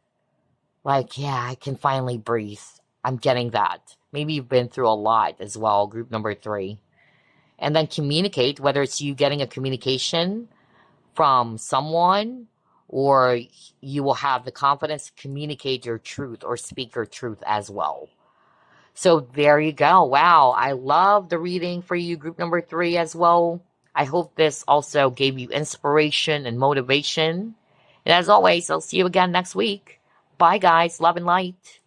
Like, yeah, I can finally breathe. I'm getting that. Maybe you've been through a lot as well, group number 3. And then communicate, whether it's you getting a communication from someone or you will have the confidence to communicate your truth or speak your truth as well. So there you go. Wow, I love the reading for you, group number 3 as well. I hope this also gave you inspiration and motivation. And as always, I'll see you again next week. Bye, guys. Love and light.